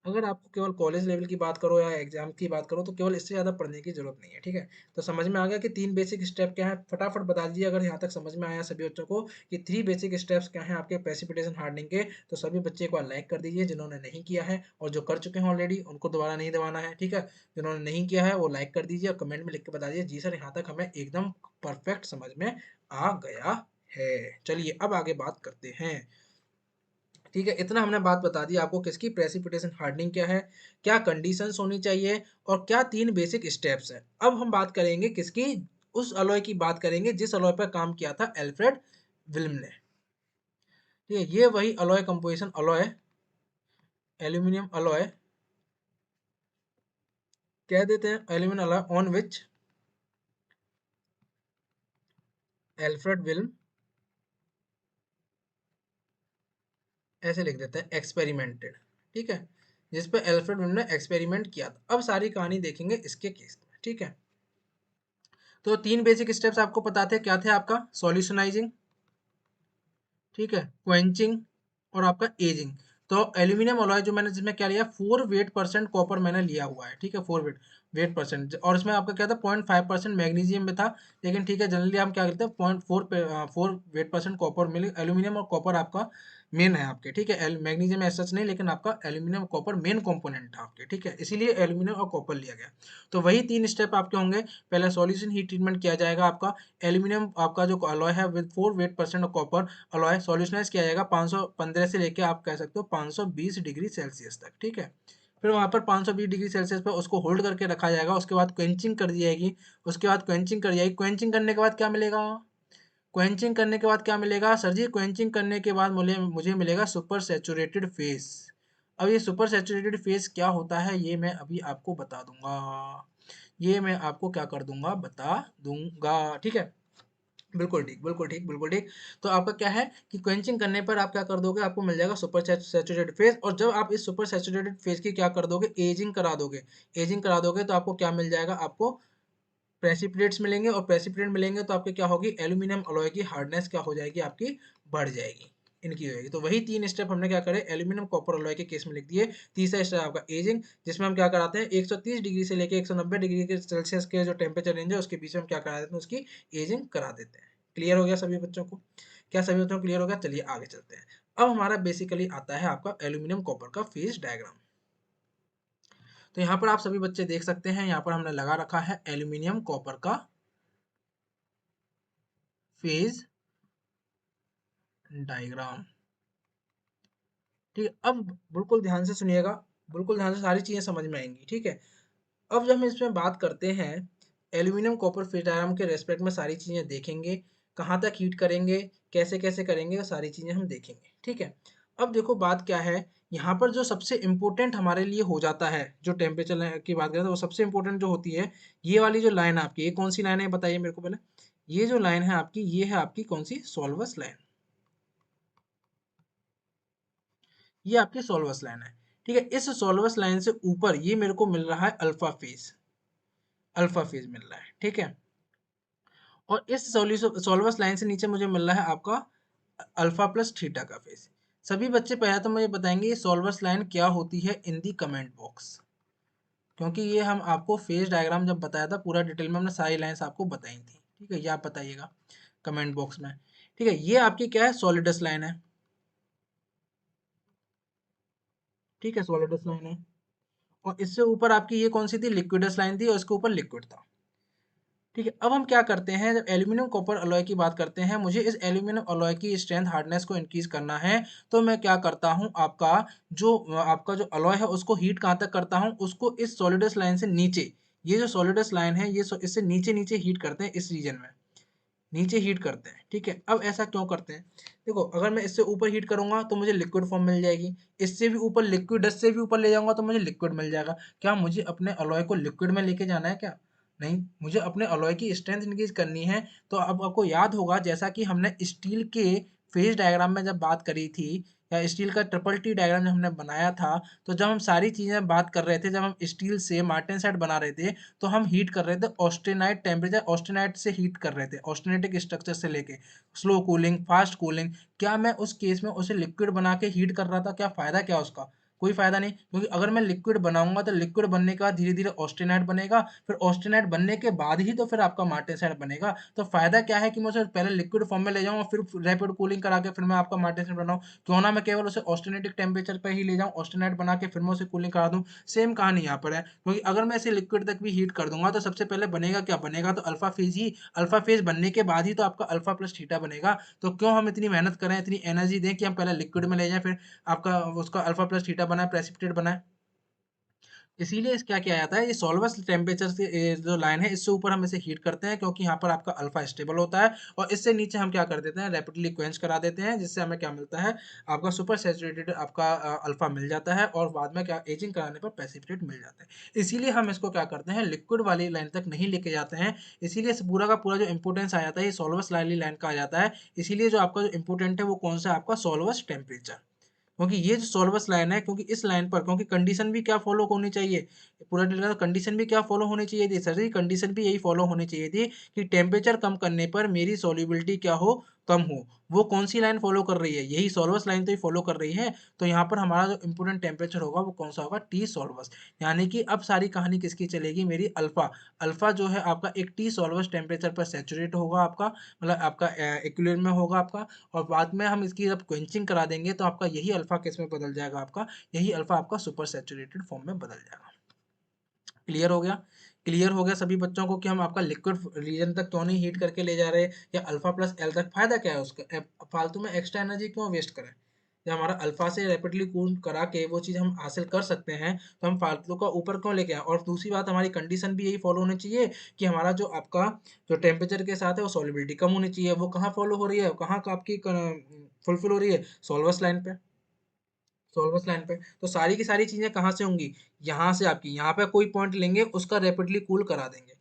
अगर आपको केवल कॉलेज लेवल की बात करो या एग्जाम की बात करो तो केवल इससे ज़्यादा पढ़ने की जरूरत नहीं है। ठीक है, तो समझ में आ गया कि तीन बेसिक स्टेप क्या है, फटाफट बता दीजिए अगर यहाँ तक समझ में आया सभी बच्चों को कि थ्री बेसिक स्टेप्स क्या हैं आपके प्रेसिपिटेशन हार्डनिंग के। तो सभी बच्चे एक बार लाइक कर दीजिए जिन्होंने नहीं किया है, और जो कर चुके हैं ऑलरेडी उनको दोबारा नहीं दबाना है। ठीक है, जिन्होंने नहीं किया है वो लाइक कर दीजिए और कमेंट में लिख के बता दीजिए जी सर यहाँ तक हमें एकदम परफेक्ट समझ में आ गया है। चलिए अब आगे बात करते हैं। ठीक है, इतना हमने बात बता दी आपको किसकी, प्रेसिपिटेशन हार्डनिंग क्या है, क्या कंडीशंस होनी चाहिए, और क्या तीन बेसिक स्टेप्स हैं। अब हम बात करेंगे किसकी, उस अलॉय की बात करेंगे जिस अलॉय पर काम किया था एल्फ्रेड विल्म ने। ठीक है, ये वही alloy composition alloy, aluminium alloy कह देते हैं, aluminium alloy on which Alfred Wilm, ऐसे लिख देते हैं एक्सपेरिमेंटेड। ठीक है, जिस पर एल्फ्रेड विल्म ने एक्सपेरिमेंट किया था। अब सारी कहानी देखेंगे इसके केस में। ठीक है, तो तीन बेसिक स्टेप्स आपको पता थे, क्या थे आपका, सॉल्यूशनाइजिंग, ठीक है, क्वेंचिंग, और आपका एजिंग। तो एल्यूमिनियम अलॉय जो मैंने जिसमें क्या लिया, 4 वेट% कॉपर मैंने लिया हुआ है। ठीक है, 4 वेट%, और इसमें आपका क्या था, 0.5% मैग्नीशियम में था। लेकिन ठीक है, जनरली हम क्या करते हैं, 0.4 वेट% कॉपर मिले, एल्यूमिनियम और कॉपर आपका मेन है आपके। ठीक है, मैग्नीशियम ऐसा सच नहीं, लेकिन आपका एल्यूमिनियम कॉपर मेन कंपोनेंट है आपके। ठीक है, इसीलिए एल्यूमिनियम और कॉपर लिया गया। तो वही तीन स्टेप आपके होंगे। पहले सॉल्यूशन हीट ट्रीटमेंट किया जाएगा आपका, एल्यूमिनियम आपका जो अलॉय है with 4 weight% of copper alloy solutionise किया जाएगा 515 से लेके आप कह सकते हो 520 डिग्री सेल्सियस तक। ठीक है, फिर वहां पर 520 डिग्री सेल्सियस पर उसको होल्ड करके रखा जाएगा। उसके बाद क्वेंचिंग कर दी जाएगी, उसके बाद क्वेंचिंग कर जाएगी। क्वेंचिंग करने के बाद क्या मिलेगा, क्वेंचिंग करने के बाद क्या मिलेगा सर जी, क्वेंचिंग करने के बाद मुझे मुझे मिलेगा सुपर सैचुरेटेड फेज। अब ये सुपर सैचुरेटेड फेज क्या होता है ये मैं अभी आपको बता दूंगा, ये मैं आपको क्या कर दूंगा, बता दूंगा। ठीक है, बिल्कुल ठीक, बिल्कुल ठीक, बिल्कुल ठीक। तो आपका क्या है कि क्वेंचिंग करने पर आप क्या कर दोगे, आपको मिल जाएगा सुपर सैचुरेटेड फेज। और जब आप इस सुपर सैचुरेटेड फेज की क्या कर दोगे, एजिंग करा दोगे, एजिंग करा दोगे तो आपको क्या मिल जाएगा, आपको प्रेसिपिटेट्स मिलेंगे। और प्रेसिपिटेट मिलेंगे तो आपके क्या होगी, एल्यूमिनियम अलॉय की हार्डनेस क्या हो जाएगी, आपकी बढ़ जाएगी, इनकी हो जाएगी। तो वही तीन स्टेप हमने क्या करे, एल्यूमिनियम कॉपर अलॉय के केस में लिख दिए। तीसरा स्टेप आपका एजिंग, जिसमें हम क्या कराते हैं, 130 डिग्री से लेकर 190 डिग्री के सेल्सियस के जो टेम्परेचर रेंज है उसके बीच में हम क्या करा देते हैं, उसकी एजिंग करा देते हैं। क्लियर हो गया सभी बच्चों को, क्या सभी बच्चों को क्लियर हो गया। चलिए आगे चलते हैं। अब हमारा बेसिकली आता है आपका एल्यूमिनियम कॉपर का फेज डायग्राम। तो यहाँ पर आप सभी बच्चे देख सकते हैं, यहाँ पर हमने लगा रखा है एल्यूमिनियम कॉपर का फेज डायग्राम। ठीक है, अब बिल्कुल ध्यान से सुनिएगा, बिल्कुल ध्यान से सारी चीजें समझ में आएंगी। ठीक है, अब जब हम इसमें बात करते हैं एल्यूमिनियम कॉपर फेज डायग्राम के रेस्पेक्ट में, सारी चीजें देखेंगे, कहाँ तक हीट करेंगे, कैसे कैसे करेंगे, वो सारी चीजें हम देखेंगे। ठीक है, अब देखो बात क्या है, यहाँ पर जो सबसे इम्पोर्टेंट हमारे लिए हो जाता है, जो टेम्परेचर की बात करें तो वो सबसे इम्पोर्टेंट जो होती है, ये वाली जो लाइन है आपकी, ये कौन सी लाइन है बताइए मेरे को पहले। ये जो लाइन है आपकी, ये है आपकी कौन सी, सोल्वस लाइन। ये आपकी सोल्वस लाइन है। ठीक है, इस सोल्वस लाइन से ऊपर ये मेरे को मिल रहा है अल्फा फेज, अल्फा फेज मिल रहा है। ठीक है, और इस सोल्वस लाइन से नीचे मुझे मिल रहा है आपका अल्फा प्लस थीटा का फेज। सभी बच्चे पहले तो मुझे बताएंगे ये सोल्वस लाइन क्या होती है इन दी कमेंट बॉक्स, क्योंकि ये हम आपको फेज डायग्राम जब बताया था पूरा डिटेल में हमने सारी लाइंस आपको बताई थी। ठीक है, ये आप बताइएगा कमेंट बॉक्स में। ठीक है, ये आपकी क्या है, सॉलिडस लाइन है। ठीक है, सॉलिडस लाइन है, और इससे ऊपर आपकी ये कौन सी थी, लिक्विडस लाइन थी, और इसके ऊपर लिक्विड था। ठीक है। अब हम क्या करते हैं, जब एल्यूमिनियम कॉपर अलॉय की बात करते हैं, मुझे इस एल्यूमिनियम अलॉय की स्ट्रेंथ हार्डनेस को इंक्रीज करना है, तो मैं क्या करता हूँ, आपका जो अलॉय है उसको हीट कहाँ तक करता हूँ, उसको इस सॉलिडस लाइन से नीचे, ये जो सॉलिडस लाइन है ये इससे नीचे नीचे हीट करते हैं, इस रीजन में नीचे हीट करते हैं। ठीक है, अब ऐसा क्यों करते हैं, देखो अगर मैं इससे ऊपर हीट करूंगा तो मुझे लिक्विड फॉर्म मिल जाएगी, इससे भी ऊपर लिक्विड, 10 से भी ऊपर ले जाऊंगा तो मुझे लिक्विड मिल जाएगा। क्या मुझे अपने अलॉय को लिक्विड में लेके जाना है क्या, नहीं, मुझे अपने अलॉय की स्ट्रेंथ इंक्रीज करनी है। तो अब आपको याद होगा, जैसा कि हमने स्टील के फेज डायग्राम में जब बात करी थी, या स्टील का ट्रिपल टी डायग्राम जब हमने बनाया था, तो जब हम सारी चीजें बात कर रहे थे, जब हम स्टील से मार्टेनसाइट बना रहे थे, तो हम हीट कर रहे थे ऑस्टेनाइट टेम्परेचर, ऑस्टेनाइट से हीट कर रहे थे, ऑस्टेनेटिक स्ट्रक्चर से लेके स्लो कूलिंग, फास्ट कूलिंग। क्या मैं उस केस में उसे लिक्विड बना के हीट कर रहा था, क्या फायदा, क्या उसका कोई फायदा नहीं, क्योंकि अगर मैं लिक्विड बनाऊंगा तो लिक्विड बनने के बाद धीरे धीरे ऑस्टेनाइट बनेगा, फिर ऑस्टेनाइट बनने के बाद ही तो फिर आपका मार्टेनसाइट बनेगा। तो फायदा क्या है कि मैं उसे पहले लिक्विड फॉर्म में ले जाऊँ, फिर रैपिड कूलिंग करा के फिर मैं आपका मार्टेनसाइट बनाऊँ। क्यों ना मैं केवल उसे ऑस्टेनेटिक टेम्परेचर पर ही ले जाऊँ, ऑस्टेनाइट बना के फिर मैं उसे कूलिंग करा दूँ। सेम कहानी यहाँ पर है, क्योंकि अगर मैं इसे लिक्विड तक भी हीट कर दूंगा तो सबसे पहले बनेगा क्या, बनेगा तो अल्फा फेज ही, अल्फा फेज बनने के बाद ही तो आपका अल्फा प्लस थीटा बनेगा। तो क्यों हम इतनी मेहनत करें, इतनी एनर्जी दें कि हम पहले लिक्विड में ले जाएं, फिर आपका उसका अल्फा प्लस थीटा बनाए, प्रेसिपिटेट बनाए। इसीलिए क्या किया जाता है, ये सॉल्वर्स टेम्परेचर से जो लाइन है इससे ऊपर हम इसे हीट करते हैं, क्योंकि यहाँ पर आपका अल्फा स्टेबल होता है, और इससे नीचे हम क्या कर देते हैं, रैपिडली क्वेंच करा देते हैं, जिससे हमें क्या मिलता है, आपका सुपर सैचुरेटेड आपका अल्फा मिल जाता है, और बाद में क्या एजिंग कराने पर प्रेसिपिटेट मिल जाता है। इसीलिए हम इसको क्या करते हैं, लिक्विड वाली लाइन तक नहीं लेके जाते हैं। इसीलिए इस पूरा का पूरा जो इंपोर्टेंस आ जाता है, ये सॉल्वर्स वाली लाइन का आ जाता है। इसीलिए जो आपका जो इंपोर्टेंट है वो कौन सा, आपका सॉल्वर्स टेम्परेचर, क्योंकि ये जो सॉल्वर्स लाइन है, क्योंकि इस लाइन पर, क्योंकि कंडीशन भी क्या फॉलो होनी चाहिए, पूरा डिटेल कंडीशन भी क्या फॉलो होनी चाहिए थी सर जी, कंडीशन भी यही फॉलो होनी चाहिए थी कि टेम्परेचर कम करने पर मेरी सॉल्युबिलिटी क्या हो, कम हो। वो कौन सी लाइन फॉलो कर रही है, यही सॉल्वर्स लाइन तो ही फॉलो कर रही है। तो यहाँ पर हमारा जो इंपोर्टेंट टेम्परेचर होगा वो कौन सा होगा, टी सॉल्वर्स। यानी कि अब सारी कहानी किसकी चलेगी, मेरी अल्फा, अल्फा जो है आपका एक टी सॉल्वर्स टेम्परेचर पर सेचुरेट होगा आपका, मतलब आपका इक्विलिब्रियम में होगा आपका, और बाद में हम इसकी जब क्वेंचिंग करा देंगे तो आपका यही अल्फा किस में बदल जाएगा, आपका यही अल्फा आपका सुपर सैचुरेटेड फॉर्म में बदल जाएगा। क्लियर हो गया, क्लियर हो गया सभी बच्चों को कि हम आपका लिक्विड रीजन तक क्यों नहीं हीट करके ले जा रहे, या अल्फा प्लस एल तक, फायदा क्या है उसका, फालतू में एक्स्ट्रा एनर्जी क्यों वेस्ट करें, जब हमारा अल्फा से रैपिडली कूल करा के वो चीज़ हम हासिल कर सकते हैं, तो हम फालतू का ऊपर क्यों लेके आए। और दूसरी बात, हमारी कंडीशन भी यही फॉलो होनी चाहिए कि हमारा जो आपका जो टेम्परेचर के साथ है वो सॉल्युबिलिटी कम होनी चाहिए। वो कहाँ फॉलो हो रही है, कहाँ का आपकी फुलफिल हो रही है, सॉल्वर्स लाइन पे, सॉल्वर्स लाइन पे। तो सारी की सारी चीजें कहाँ से होंगी, यहाँ से, आपकी यहाँ पे कोई पॉइंट लेंगे उसका रैपिडली कूल करा देंगे।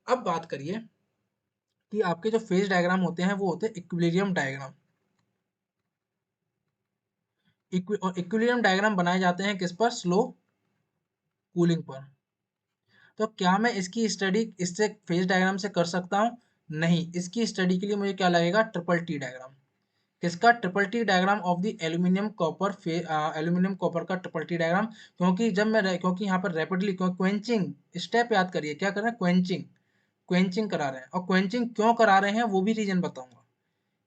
अब बात करिए कि आपके जो फेज डायग्राम होते हैं वो होते हैं इक्विलिब्रियम डायग्राम। इक्विलिब्रियम डायग्राम बनाए जाते हैं किस पर, स्लो कूलिंग पर। तो क्या मैं इसकी स्टडी इससे फेज डायग्राम से कर सकता हूँ, नहीं, इसकी स्टडी के लिए मुझे क्या लगेगा, ट्रिपल टी डायग्राम। किसका, triple T diagram of the aluminium copper, aluminium copper का ट्रिपल टी डायग्राम। क्योंकि क्योंकि यहाँ पर रैपिडली क्वेंचिंग स्टेप याद करिए, क्या कर रहे हैं, क्वेंचिंग, क्वेंचिंग करा रहे हैं, और क्वेंचिंग क्यों करा रहे हैं वो भी रीजन बताऊंगा,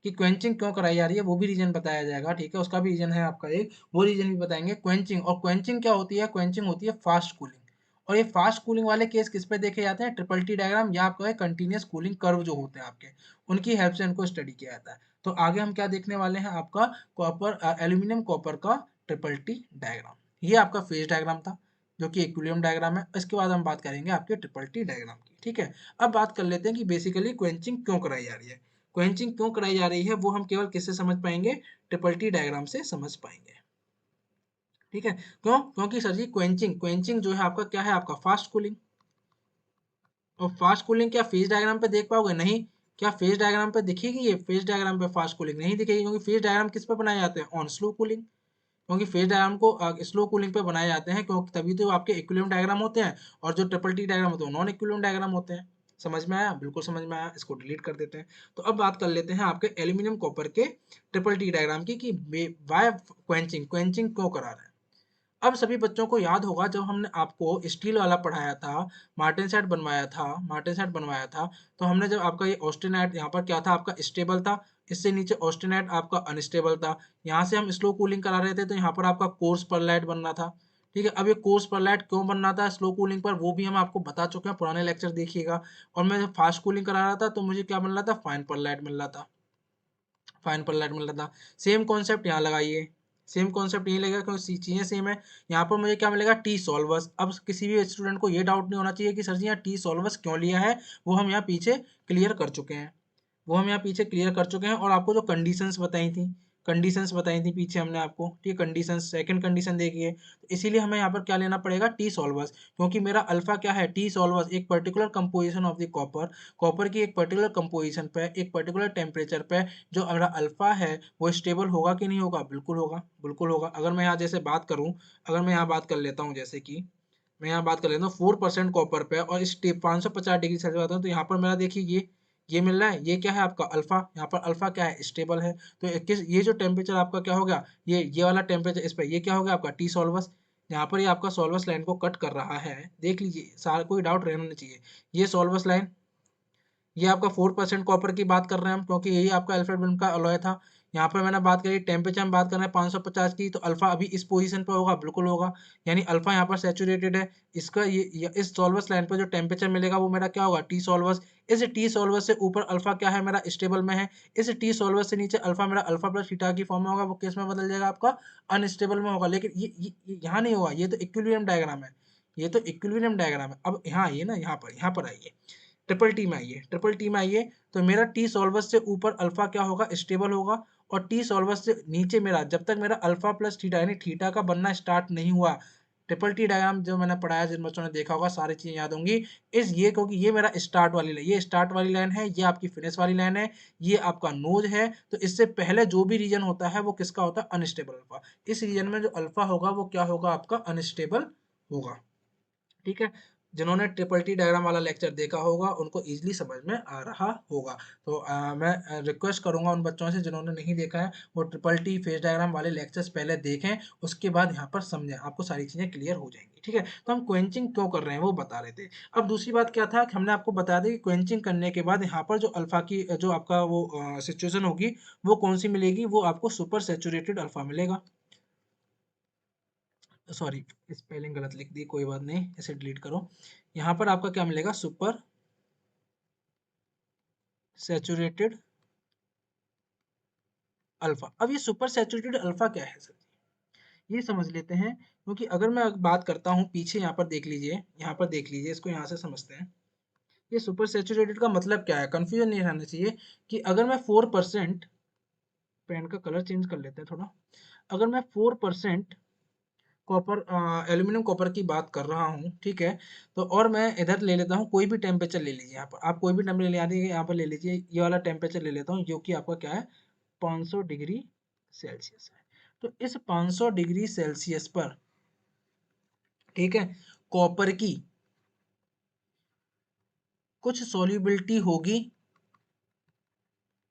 कि क्वेंचिंग क्यों कराई जा रही है वो भी रीजन बताया जाएगा। ठीक है, उसका भी रीजन है आपका एक, वो रीजन भी बताएंगे। क्वेंचिंग, और क्वेंचिंग क्या होती है, क्वेंचिंग होती है फास्ट कूलिंग। और ये फास्ट कूलिंग वाले केस किस पे देखे जाते हैं, ट्रिपल टी डायग्राम या आपका कंटिन्यूस कूलिंग कर्व जो होते हैं आपके, उनकी हेल्प से इनको स्टडी किया जाता है। तो आगे हम क्या देखने वाले हैं, आपका कॉपर, एल्यूमिनियम कॉपर का ट्रिपल टी डायग्राम। ये आपका फेज डायग्राम था जो कि इक्विलिब्रियम डायग्राम है। इसके बाद हम बात करेंगे आपके ट्रिपल टी डायग्राम की। ठीक है, अब बात कर लेते हैं कि बेसिकली क्वेंचिंग क्यों कराई जा रही है। क्वेंचिंग क्यों कराई जा रही है वो हम केवल किससे समझ पाएंगे, ट्रिपल टी डायग्राम से समझ पाएंगे। ठीक है, क्यों, क्योंकि सर जी क्वेंचिंग, क्वेंचिंग जो है आपका क्या है, आपका फास्ट कूलिंग। और फास्ट कूलिंग क्या फेज डायग्राम पे देख पाओगे, नहीं। क्या फेज डायग्राम पे दिखेगी, ये फेज डायग्राम पे फास्ट कूलिंग नहीं दिखेगी, क्योंकि फेज डायग्राम किस पे बनाए जाते हैं, ऑन स्लो कूलिंग। क्योंकि फेज डायग्राम को स्लो कूलिंग पे बनाए जाते हैं, क्योंकि तभी तो आपके इक्विलिब्रियम डायग्राम होते हैं, और जो ट्रिपल टी डायग्राम होते हैं नॉन इक्विलिब्रियम डायग्राम होते हैं। समझ में आया, बिल्कुल समझ में आया, इसको डिलीट कर देते हैं। तो अब बात कर लेते हैं आपके एल्यूमिनियम कॉपर के ट्रिपल टी डायग्राम की, कि वाई क्वेंचिंग, क्वेंचिंग क्यों करा रहे हैं। अब सभी बच्चों को याद होगा जब हमने आपको स्टील वाला पढ़ाया था, मार्टेनसाइट बनवाया था, मार्टेनसाइट बनवाया था, तो हमने जब आपका ये ऑस्टेनाइट यहाँ पर क्या था, आपका स्टेबल था, इससे नीचे ऑस्टेनाइट आपका अनस्टेबल था। यहाँ से हम स्लो कूलिंग करा रहे थे तो यहाँ पर आपका कोर्स परलाइट बनना था। ठीक है। अब ये कोर्स पर लाइट क्यों बन रहा था स्लो कूलिंग पर, वो भी हम आपको बता चुके हैं, पुराने लेक्चर देखिएगा। और मैं जब फास्ट कूलिंग करा रहा था तो मुझे क्या मिल रहा था, फाइन पर लाइट मिल रहा था, फाइन पर लाइट मिल रहा था। सेम कॉन्सेप्ट यहाँ लगाइए, सेम कॉन्सेप्ट यही लगेगा क्योंकि चीज़ें सेम है। यहाँ पर मुझे क्या मिलेगा, टी सॉल्वर्स। अब किसी भी स्टूडेंट को ये डाउट नहीं होना चाहिए कि सर जी यहाँ टी सॉल्वर्स क्यों लिया है, वो हम यहाँ पीछे क्लियर कर चुके हैं, वो हम यहाँ पीछे क्लियर कर चुके हैं। और आपको जो कंडीशंस बताई थी, कंडीशंस बताई थी पीछे हमने आपको, ठीक है। कंडीशंस, सेकंड कंडीशन देखिए, तो इसीलिए हमें यहाँ पर क्या लेना पड़ेगा, टी सॉल्वर्स, क्योंकि मेरा अल्फा क्या है, टी सॉल्वर्स, एक particular composition of the copper, copper की एक पर्टिकुलर कंपोजिशन पे, एक पर्टिकुलर टेम्परेचर पे जो हमारा अल्फा है वो स्टेबल होगा कि नहीं होगा, बिल्कुल होगा, बिल्कुल होगा। अगर मैं यहाँ जैसे बात करूँ, अगर मैं यहाँ बात कर लेता हूँ, जैसे कि मैं यहाँ बात कर लेता हूँ 4% कॉपर पे और इस 550 डिग्री सेल्सियस आता हूँ, तो यहाँ पर मेरा देखिए ये मिल रहा है, ये क्या है आपका अल्फा, यहाँ पर अल्फा क्या है, स्टेबल है। तो किस, ये जो टेम्परेचर आपका क्या हो गया, ये वाला टेम्परेचर इस पर, ये क्या हो गया आपका टी सॉल्वस। यहाँ पर ये आपका सॉल्वस लाइन को कट कर रहा है, देख लीजिए, सारा कोई डाउट रहना नहीं चाहिए। ये सॉल्वस लाइन, ये आपका 4% कॉपर की बात कर रहे हैं हम, क्योंकि यही आपका अल्फा बिल्म का अलॉय था। यहाँ पर मैंने बात करी टेम्परेचर में, बात कर रहे हैं 550 की, तो अल्फा अभी इस पोजीशन पर होगा, बिल्कुल होगा, यानी अल्फा यहाँ पर सैचुरेटेड है। इसका ये इस सॉल्वस लाइन पर जो टेम्परेचर मिलेगा वो मेरा क्या होगा, टी सॉल्वस। इस टी सॉल्वस से ऊपर अल्फा क्या है मेरा, स्टेबल में है। इस टी सॉल्वस से नीचे अल्फा मेरा अल्फा प्लस थीटा की फॉर्म में होगा, वो किस में बदल जाएगा आपका, अनस्टेबल में होगा। लेकिन ये यहाँ नहीं होगा, ये तो इक्विलिब्रियम डायग्राम है, ये तो इक्विलिब्रियम डायग्राम है। अब यहाँ आइए ना, यहाँ पर आइए, ट्रिपल टी में आइए, ट्रिपल टी में आइए, तो मेरा टी सॉल्वस से ऊपर अल्फा क्या होगा, स्टेबल होगा। और टी सॉल्वस से नीचे मेरा, जब तक मेरा अल्फा प्लस थीटा यानी थीटा का बनना स्टार्ट नहीं हुआ, ट्रिपल टी डायग्राम जो मैंने पढ़ाया, जिन बच्चों ने देखा होगा सारी चीजें याद होंगी, इस ये क्योंकि ये मेरा स्टार्ट वाली लाइन, ये स्टार्ट वाली लाइन है, ये आपकी फिनिश वाली लाइन है, ये आपका नोज है। तो इससे पहले जो भी रीजन होता है वो किसका होता है, अनस्टेबल अल्फा। इस रीजन में जो अल्फा होगा वो क्या होगा आपका, अनस्टेबल होगा, ठीक है। जिन्होंने ट्रिपल टी डायग्राम वाला लेक्चर देखा होगा उनको इजीली समझ में आ रहा होगा। तो मैं रिक्वेस्ट करूंगा उन बच्चों से जिन्होंने नहीं देखा है, वो ट्रिपल टी फेज डायग्राम वाले लेक्चर्स पहले देखें, उसके बाद यहाँ पर समझें, आपको सारी चीज़ें क्लियर हो जाएंगी, ठीक है। तो हम क्वेंचिंग क्यों कर रहे हैं वो बता रहे थे। अब दूसरी बात क्या था कि हमने आपको बता दिया कि क्वेंचिंग करने के बाद यहाँ पर जो अल्फा की जो आपका वो सिचुएशन होगी वो कौन सी मिलेगी, वो आपको सुपर सेचुरेटेड अल्फा मिलेगा। सॉरी, स्पेलिंग गलत लिख दी, कोई बात नहीं, इसे डिलीट करो। यहाँ पर आपका क्या मिलेगा, सुपर सैचुरेटेड अल्फा। अब ये सुपर सैचुरेटेड अल्फा क्या है सर, ये समझ लेते हैं। क्योंकि अगर मैं बात करता हूँ पीछे, यहाँ पर देख लीजिए, यहाँ पर देख लीजिए, इसको यहाँ से समझते हैं। ये सुपर सैचुरेटेड का मतलब क्या है, कंफ्यूजन नहीं रहना चाहिए। कि अगर मैं 4%, पेन का कलर चेंज कर लेते हैं थोड़ा, अगर मैं 4% कॉपर, एल्यूमिनियम कॉपर की बात कर रहा हूँ, ठीक है। तो और मैं इधर ले लेता हूँ, कोई भी टेम्परेचर ले लीजिए, यहाँ पर आप कोई भी टेम्परेचर ले आते हैं, यहाँ पर ले लीजिए, ये वाला टेम्परेचर ले लेता हूँ जो कि आपका क्या है, 500 डिग्री सेल्सियस है। तो इस 500 डिग्री सेल्सियस पर, ठीक है, कॉपर की कुछ सॉल्युबिलिटी होगी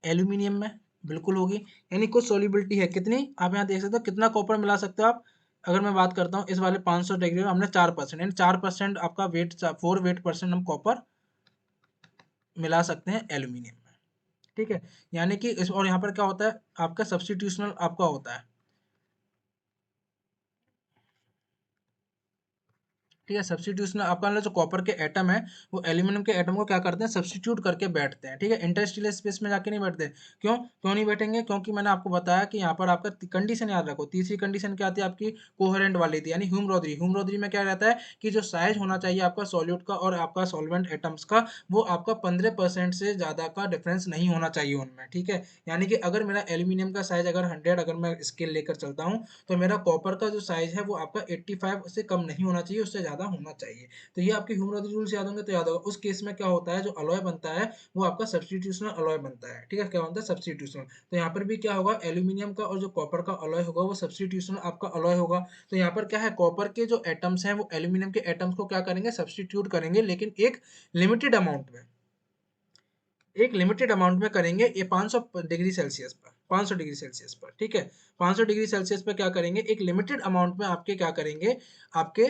एल्यूमिनियम में, बिल्कुल होगी। यानी कुछ सॉल्युबिलिटी है, कितनी, आप यहाँ देख सकते हो कितना कॉपर मिला सकते हो आप। अगर मैं बात करता हूँ इस वाले 500 डिग्री में हमने 4%, यानी 4% आपका वेट, 4 वेट परसेंट हम कॉपर मिला सकते हैं एल्यूमिनियम में, ठीक है। यानी कि इस, और यहाँ पर क्या होता है आपका सब्स्टिट्यूशनल आपका होता है, ठीक है। सब्स्टिट्यूशन आपका जो कॉपर के एटम है वो एल्यूमिनियम के एटम को क्या करते हैं, सब्स्टिट्यूट करके बैठते हैं, ठीक है। इंटरस्टेलर स्पेस में जाके नहीं बैठते। क्यों क्यों नहीं बैठेंगे, क्योंकि मैंने आपको बताया कि यहाँ पर आपका कंडीशन याद रखो, तीसरी कंडीशन क्या आती है आपकी, कोहेरेंट वाली थी, यानी ह्यूमरोदरी। ह्यूमरोदरी में क्या रहता है कि जो साइज होना चाहिए आपका सॉल्यूट का और आपका सॉल्वेंट एटम्स का, वो आपका 15% से ज़्यादा का डिफरेंस नहीं होना चाहिए उनमें, ठीक है। यानी कि अगर मेरा एल्यूमिनियम का साइज अगर 100, अगर मैं स्केल लेकर चलता हूँ, तो मेरा कॉपर का जो साइज है वो आपका 85 से कम नहीं होना चाहिए, उससे ज़्यादा होना चाहिए। तो ये आपके ह्यूमरोदरी रूल्स याद होंगे तो याद होगा। उस केस में क्या होता है, जो अलॉय बनता है वो आपका सब्स्टिट्यूशनल अलॉय बनता है, ठीक है। क्या बनता है, सब्स्टिट्यूशनल। तो यहाँ पर भी क्या होगा, एल्यूमिनियम का और जो कॉपर का अलॉय होगा वो सब्स्टिट्यूशनल आपका अलॉय होगा। तो यहाँ पर क्या है, कॉपर के जो एटम्स हैं वो एल्यूमिनियम के एटम्स को क्या करेंगे, सब्स्टिट्यूट करेंगे, लेकिन एक लिमिटेड अमाउंट में, एक लिमिटेड अमाउंट में करेंगे। ये 500 डिग्री सेल्सियस पर, 500 डिग्री सेल्सियस पर, ठीक है। 500 डिग्री सेल्सियस पर क्या करेंगे, एक लिमिटेड अमाउंट में आपके क्या करेंगे, आपके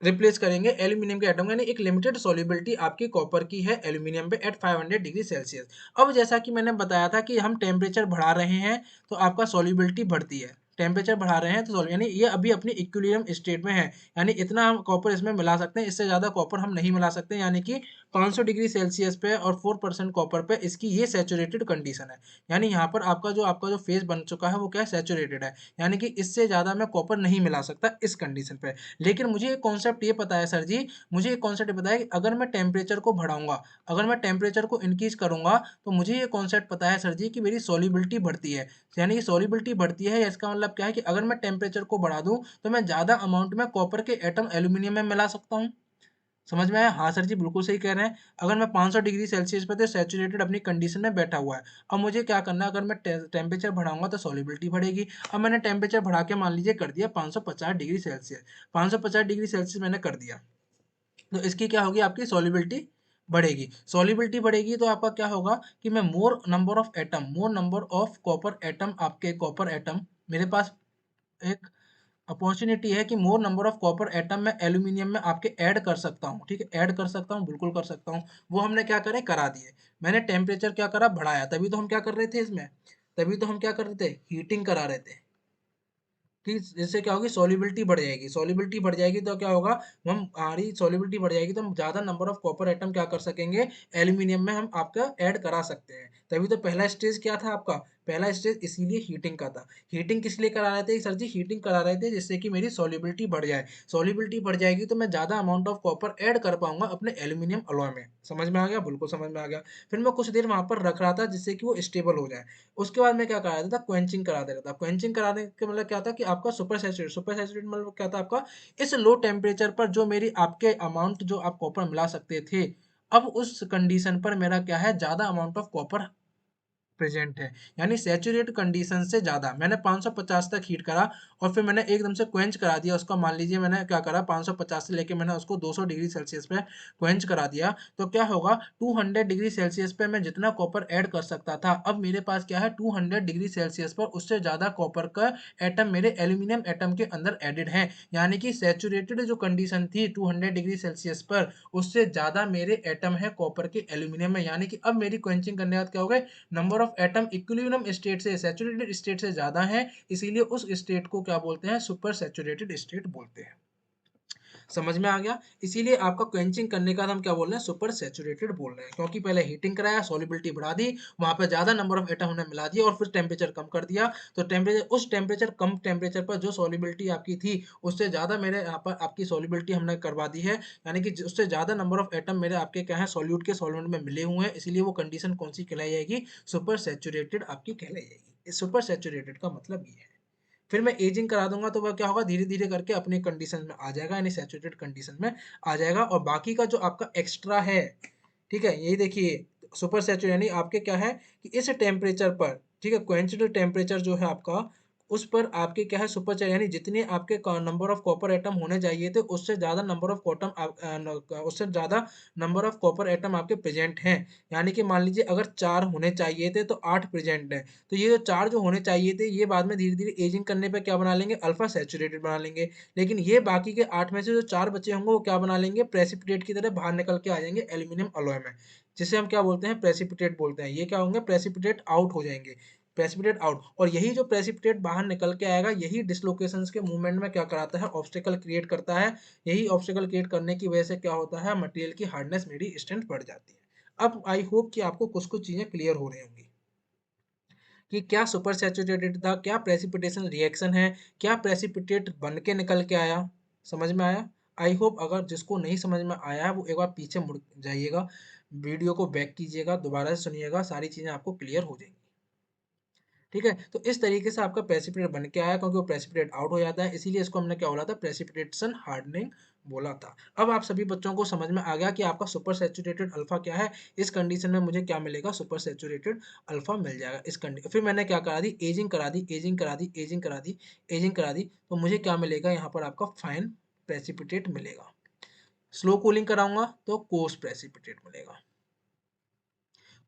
रिप्लेस करेंगे एल्यूमिनियम के एटम, यानी एक लिमिटेड सॉल्युबिलिटी आपकी कॉपर की है एल्यूमिनियम पे एट 500 डिग्री सेल्सियस। अब जैसा कि मैंने बताया था कि हम टेम्परेचर बढ़ा रहे हैं तो आपका सॉल्युबिलिटी बढ़ती है, टेम्परेचर बढ़ा रहे हैं तो सॉल्व, यानी ये अभी अपनी इक्विलिब्रियम स्टेट में है, यानी इतना हम कॉपर इसमें मिला सकते हैं, इससे ज़्यादा कॉपर हम नहीं मिला सकते, यानी कि 500 डिग्री सेल्सियस पे और 4% कॉपर पे इसकी ये सैचुरेटेड कंडीशन है। यानी यहाँ पर आपका जो फेज बन चुका है वो क्या है, सैचुरेटेड है, यानी कि इससे ज़्यादा मैं कॉपर नहीं मिला सकता इस कंडीशन पे। लेकिन मुझे एक कॉन्सेप्ट ये पता है सर जी, मुझे एक कॉन्सेप्ट पता है कि अगर मैं टेम्परेचर को बढ़ाऊंगा, अगर मैं टेम्परेचर को इंक्रीज करूंगा, तो मुझे ये कॉन्सेप्ट पता है सर जी कि मेरी सॉल्युबिलिटी बढ़ती है। यानी कि सॉल्युबिलिटी बढ़ती है, इसका मतलब क्या है कि अगर मैं टेम्परेचर को बढ़ा दूं तो मैं ज़्यादा अमाउंट में कॉपर के एटम एल्यूमिनियम में मिला सकता हूँ। समझ में आया? हाँ सर जी, बिल्कुल सही कह रहे हैं। अगर मैं 500 डिग्री सेल्सियस पे तो सैचुरेटेड अपनी कंडीशन में बैठा हुआ है। अब मुझे क्या करना है, अगर मैं टेम्परेचर बढ़ाऊंगा तो सॉल्युबिलिटी बढ़ेगी। अब मैंने टेम्परेचर बढ़ा के मान लीजिए कर दिया 550 डिग्री सेल्सियस, 550 डिग्री सेल्सियस मैंने कर दिया, तो इसकी क्या होगी, आपकी सॉल्युबिलिटी बढ़ेगी। सॉल्युबिलिटी बढ़ेगी तो आपका क्या होगा कि मैं मोर नंबर ऑफ कॉपर एटम, आपके कॉपर एटम मेरे पास एक अपॉर्चुनिटी है कि मोर नंबर ऑफ कॉपर एटम में एल्यूमिनियम में आपके ऐड कर सकता हूँ। ठीक है, ऐड कर सकता हूँ, बिल्कुल कर सकता हूँ। वो हमने क्या करें, करा दिए। मैंने टेम्परेचर क्या करा, बढ़ाया, तभी तो हम क्या कर रहे थे इसमें, तभी तो हम क्या कर रहे थे, हीटिंग करा रहे थे कि जिससे क्या होगी, सॉल्युबिलिटी बढ़ जाएगी। सॉल्युबिलिटी बढ़ जाएगी तो क्या होगा, हम हमारी सॉल्युबिलिटी बढ़ जाएगी तो हम ज़्यादा नंबर ऑफ कॉपर एटम क्या कर सकेंगे, एल्यूमिनियम में हम आपका ऐड करा सकते हैं। तभी तो पहला स्टेज क्या था आपका, पहला स्टेज इसीलिए हीटिंग का था। हीटिंग किस लिए करा रहे थे सर जी, हीटिंग करा रहे थे जिससे कि मेरी सॉल्युबिलिटी बढ़ जाए। सॉल्युबिलिटी बढ़ जाएगी तो मैं ज़्यादा अमाउंट ऑफ कॉपर ऐड कर पाऊंगा अपने एल्यूमिनियम अलॉय में। समझ में आ गया, बिल्कुल समझ में आ गया। फिर मैं कुछ देर वहां पर रख रहा था जिससे कि वो स्टेबल हो जाए। उसके बाद मैं क्या करा देता था, क्वेंचिंग करा देता था। क्वेंचिंग कराने का मतलब क्या था कि आपका सुपर सैचुरेट मतलब क्या था आपका, इस लो टेम्परेचर पर जो मेरी आपके अमाउंट जो आप कॉपर मिला सकते थे, अब उस कंडीशन पर मेरा क्या है, ज्यादा अमाउंट ऑफ कॉपर प्रेजेंट है, यानी सैचुरेट कंडीशन से ज़्यादा। मैंने 550 तक हीट करा और फिर मैंने एकदम से क्वेंच करा दिया उसका। मान लीजिए मैंने क्या करा, 550 से लेके मैंने उसको 200 डिग्री सेल्सियस पे क्वेंच करा दिया, तो क्या होगा, 200 डिग्री सेल्सियस पे मैं जितना कॉपर ऐड कर सकता था, अब मेरे पास क्या है, 200 डिग्री सेल्सियस पर उससे ज़्यादा कॉपर का एटम मेरे एल्यूमिनियम एटम के अंदर एडेड है। यानी कि सैचुरेटेड जो कंडीशन थी 200 डिग्री सेल्सियस पर, उससे ज़्यादा मेरे एटम है कॉपर के एल्यूमिनियम में। यानी कि अब मेरी क्वेंचिंग करने के बाद क्या हो गया, number of atom equilibrium state से, सैचुरेटेड स्टेट से ज्यादा है, इसीलिए उस स्टेट को क्या बोलते हैं, सुपर सैचुरेटेड स्टेट बोलते हैं। समझ में आ गया? इसीलिए आपका क्वेंचिंग करने का हम क्या बोल रहे हैं, सुपर सैचुरेटेड बोल रहे हैं, क्योंकि पहले हीटिंग कराया, सॉल्युबिलिटी बढ़ा दी, वहां पर ज्यादा नंबर ऑफ एटम हमने मिला दिया और फिर टेम्परेचर कम कर दिया। तो टेम्परेचर, उस टेम्परेचर कम टेम्परेचर पर जो सॉल्युबिलिटी आपकी थी उससे ज्यादा मेरे यहाँ पर आपकी सॉल्युबिलिटी हमने करवा दी है, यानी कि उससे ज्यादा नंबर ऑफ एटम मेरे आपके क्या है, सॉल्यूट के सॉल्वेंट में मिले हुए हैं, इसीलिए वो कंडीशन कौन सी कहलाई जाएगी, सुपर सैचुरेटेड आपकी कहलाई जाएगी। सुपर सैचुरेटेड का मतलब ये है। फिर मैं एजिंग करा दूंगा तो वह क्या होगा, धीरे धीरे करके अपने कंडीशन में आ जाएगा, यानी सैचुरेटेड कंडीशन में आ जाएगा। और बाकी का जो आपका एक्स्ट्रा है, ठीक है, यही देखिए, सुपर सैचुरेट यानी आपके क्या है कि इस टेम्परेचर पर, ठीक है, क्वेंच्ड टेम्परेचर जो है आपका, उस पर आपके क्या है, सुपर चैट यानी जितने आपके नंबर ऑफ कॉपर एटम होने चाहिए थे उससे ज़्यादा नंबर ऑफ उससे ज़्यादा नंबर ऑफ कॉपर एटम आपके प्रेजेंट हैं। यानी कि मान लीजिए अगर 4 होने चाहिए थे तो 8 प्रेजेंट हैं, तो ये जो 4 जो होने चाहिए थे ये बाद में धीरे धीरे एजिंग करने पे क्या बना लेंगे, अल्फा सैचुरेटेड बना लेंगे। लेकिन ये बाकी के 8 में से जो 4 बचे होंगे वो क्या बना लेंगे, प्रेसिपिटेट की तरह बाहर निकल के आ जाएंगे एल्यूमिनियम अलॉय में, जिसे हम क्या बोलते हैं, प्रेसिपिटेट बोलते हैं। ये क्या होंगे, प्रेसिपिटेट आउट हो जाएंगे, प्रेसिपिटेट आउट। और यही जो प्रेसिपिटेट बाहर निकल के आएगा, यही डिसलोकेशंस के मूवमेंट में क्या कराता है, ऑब्स्टेकल क्रिएट करता है। यही ऑब्स्टेकल क्रिएट करने की वजह से क्या होता है, मटेरियल की हार्डनेस मेरी स्ट्रेंथ बढ़ जाती है। अब आई होप कि आपको कुछ कुछ चीजें क्लियर हो रही होंगी कि क्या सुपर सैचुरेटेड था, क्या प्रेसिपिटेशन रिएक्शन है, क्या प्रेसिपिटेट बन के निकल के आया। समझ में आया? आई होप अगर जिसको नहीं समझ में आया है वो एक बार पीछे मुड़ जाइएगा, वीडियो को बैक कीजिएगा, दोबारा से सुनिएगा, सारी चीजें आपको क्लियर हो जाएंगी। ठीक है, तो इस तरीके से आपका प्रेसिपिटेट बन के आया, क्योंकि वो प्रेसिपिटेट आउट हो जाता है, इसीलिए इसको हमने क्या बोला था, प्रेसिपिटेशन हार्डनिंग बोला था। अब आप सभी बच्चों को समझ में आ गया कि आपका सुपर सैचुरेटेड अल्फा क्या है, इस कंडीशन में मुझे क्या मिलेगा, सुपर सैचुरेटेड अल्फा मिल जाएगा इस कंडीशन। फिर मैंने क्या करा दी, एजिंग करा दी, एजिंग करा दी, एजिंग करा दी, एजिंग करा दी, तो मुझे क्या मिलेगा, यहाँ पर आपका फाइन प्रेसिपिटेट मिलेगा। स्लो कूलिंग कराऊंगा तो कोर्स प्रेसिपिटेट मिलेगा।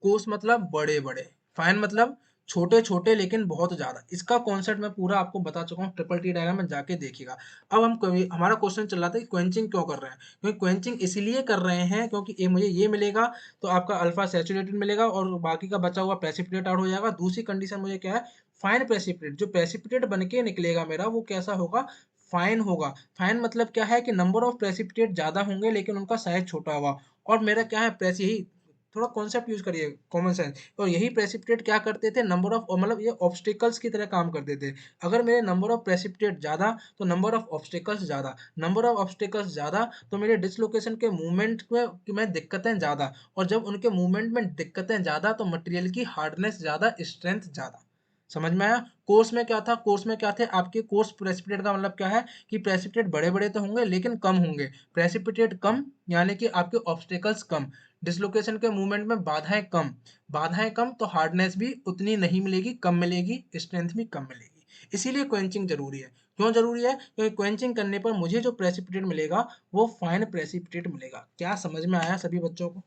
कोर्स मतलब बड़े बड़े, फाइन मतलब छोटे छोटे लेकिन बहुत ज्यादा। इसका कॉन्सेप्ट मैं पूरा आपको बता चुका हूँ, ट्रिपल टी डायग्राम में जाके देखिएगा। अब हमारा क्वेश्चन चल रहा था कि क्वेंचिंग क्यों कर रहे हैं, क्योंकि क्वेंचिंग इसलिए कर रहे हैं क्योंकि मुझे ये मिलेगा तो आपका अल्फा सैचुरेटेड मिलेगा और बाकी का बचा हुआ प्रेसिपिटेट आउट हो जाएगा। दूसरी कंडीशन मुझे क्या है, फाइन प्रेसिपिटेट, जो प्रेसिपिटेट बन के निकलेगा मेरा वो कैसा होगा, फाइन होगा। फाइन मतलब क्या है कि नंबर ऑफ प्रेसिपिटेट ज्यादा होंगे लेकिन उनका साइज छोटा होगा। और मेरा क्या है, प्रेस यही थोड़ा कॉन्सेप्ट यूज करिए, कॉमन सेंस। और यही प्रेसिपिटेट क्या करते थे, नंबर ऑफ, मतलब ये ऑब्स्टिकल्स की तरह काम करते थे। अगर मेरे नंबर ऑफ प्रेसिपिटेट ज्यादा तो नंबर ऑफ ऑब्स्टिकल्स ज्यादा, नंबर ऑफ ऑब्स्टिकल्स ज्यादा तो मेरे डिसलोकेशन के मूवमेंट में दिक्कतें ज्यादा, और जब उनके मूवमेंट में दिक्कतें ज्यादा तो मटेरियल की हार्डनेस ज्यादा, स्ट्रेंथ ज्यादा। समझ में आया। कोर्स में क्या था, कोर्स में क्या थे आपके, कोर्स प्रेसिपिटेट का मतलब क्या है कि प्रेसिपिटेट बड़े बड़े तो होंगे लेकिन कम होंगे। प्रेसिपिटेट कम यानी कि आपके ऑब्स्टिकल्स कम, डिसलोकेशन के मूवमेंट में बाधाएं कम, बाधाएं कम तो हार्डनेस भी उतनी नहीं मिलेगी, कम मिलेगी, स्ट्रेंथ भी कम मिलेगी। इसीलिए क्वेंचिंग जरूरी है। क्यों जरूरी है, क्योंकि क्वेंचिंग करने पर मुझे जो प्रेसिपिटेट मिलेगा वो फाइन प्रेसिपिटेट मिलेगा। क्या समझ में आया सभी बच्चों को?